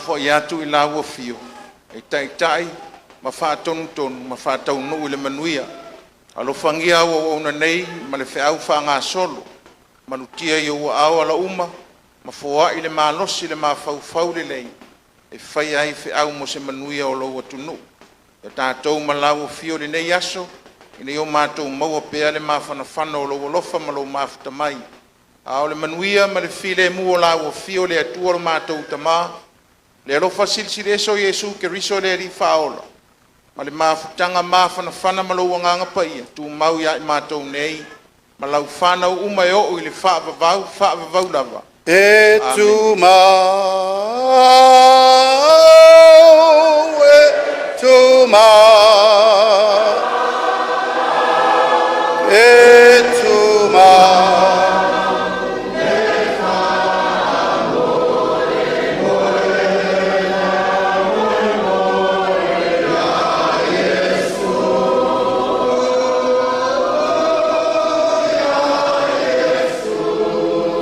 Fo ia tu I laua fio e tai ma fa ton ma fa tau no le manuia alo fangia o ona nei ma le fau fa nga solo manutia yo au ala uma ma foa I le malosi le ma fau le lei e fai ai fe au mo se manuia o lo tunu e tatou ma laua fio le nei aso ina yo matou mau pe le ma fana o lo lofa ma lo mafta mai a le manuia ma le file mu o laua fio le atua lo matou tama le alofa silsile so Yesu ke riso le ri faola. ma le mafutanga mafanafana ma lou agaga paia tumau ia i matou nei ma lau fanau uma e o'u i le fa'avavau lava E tu mau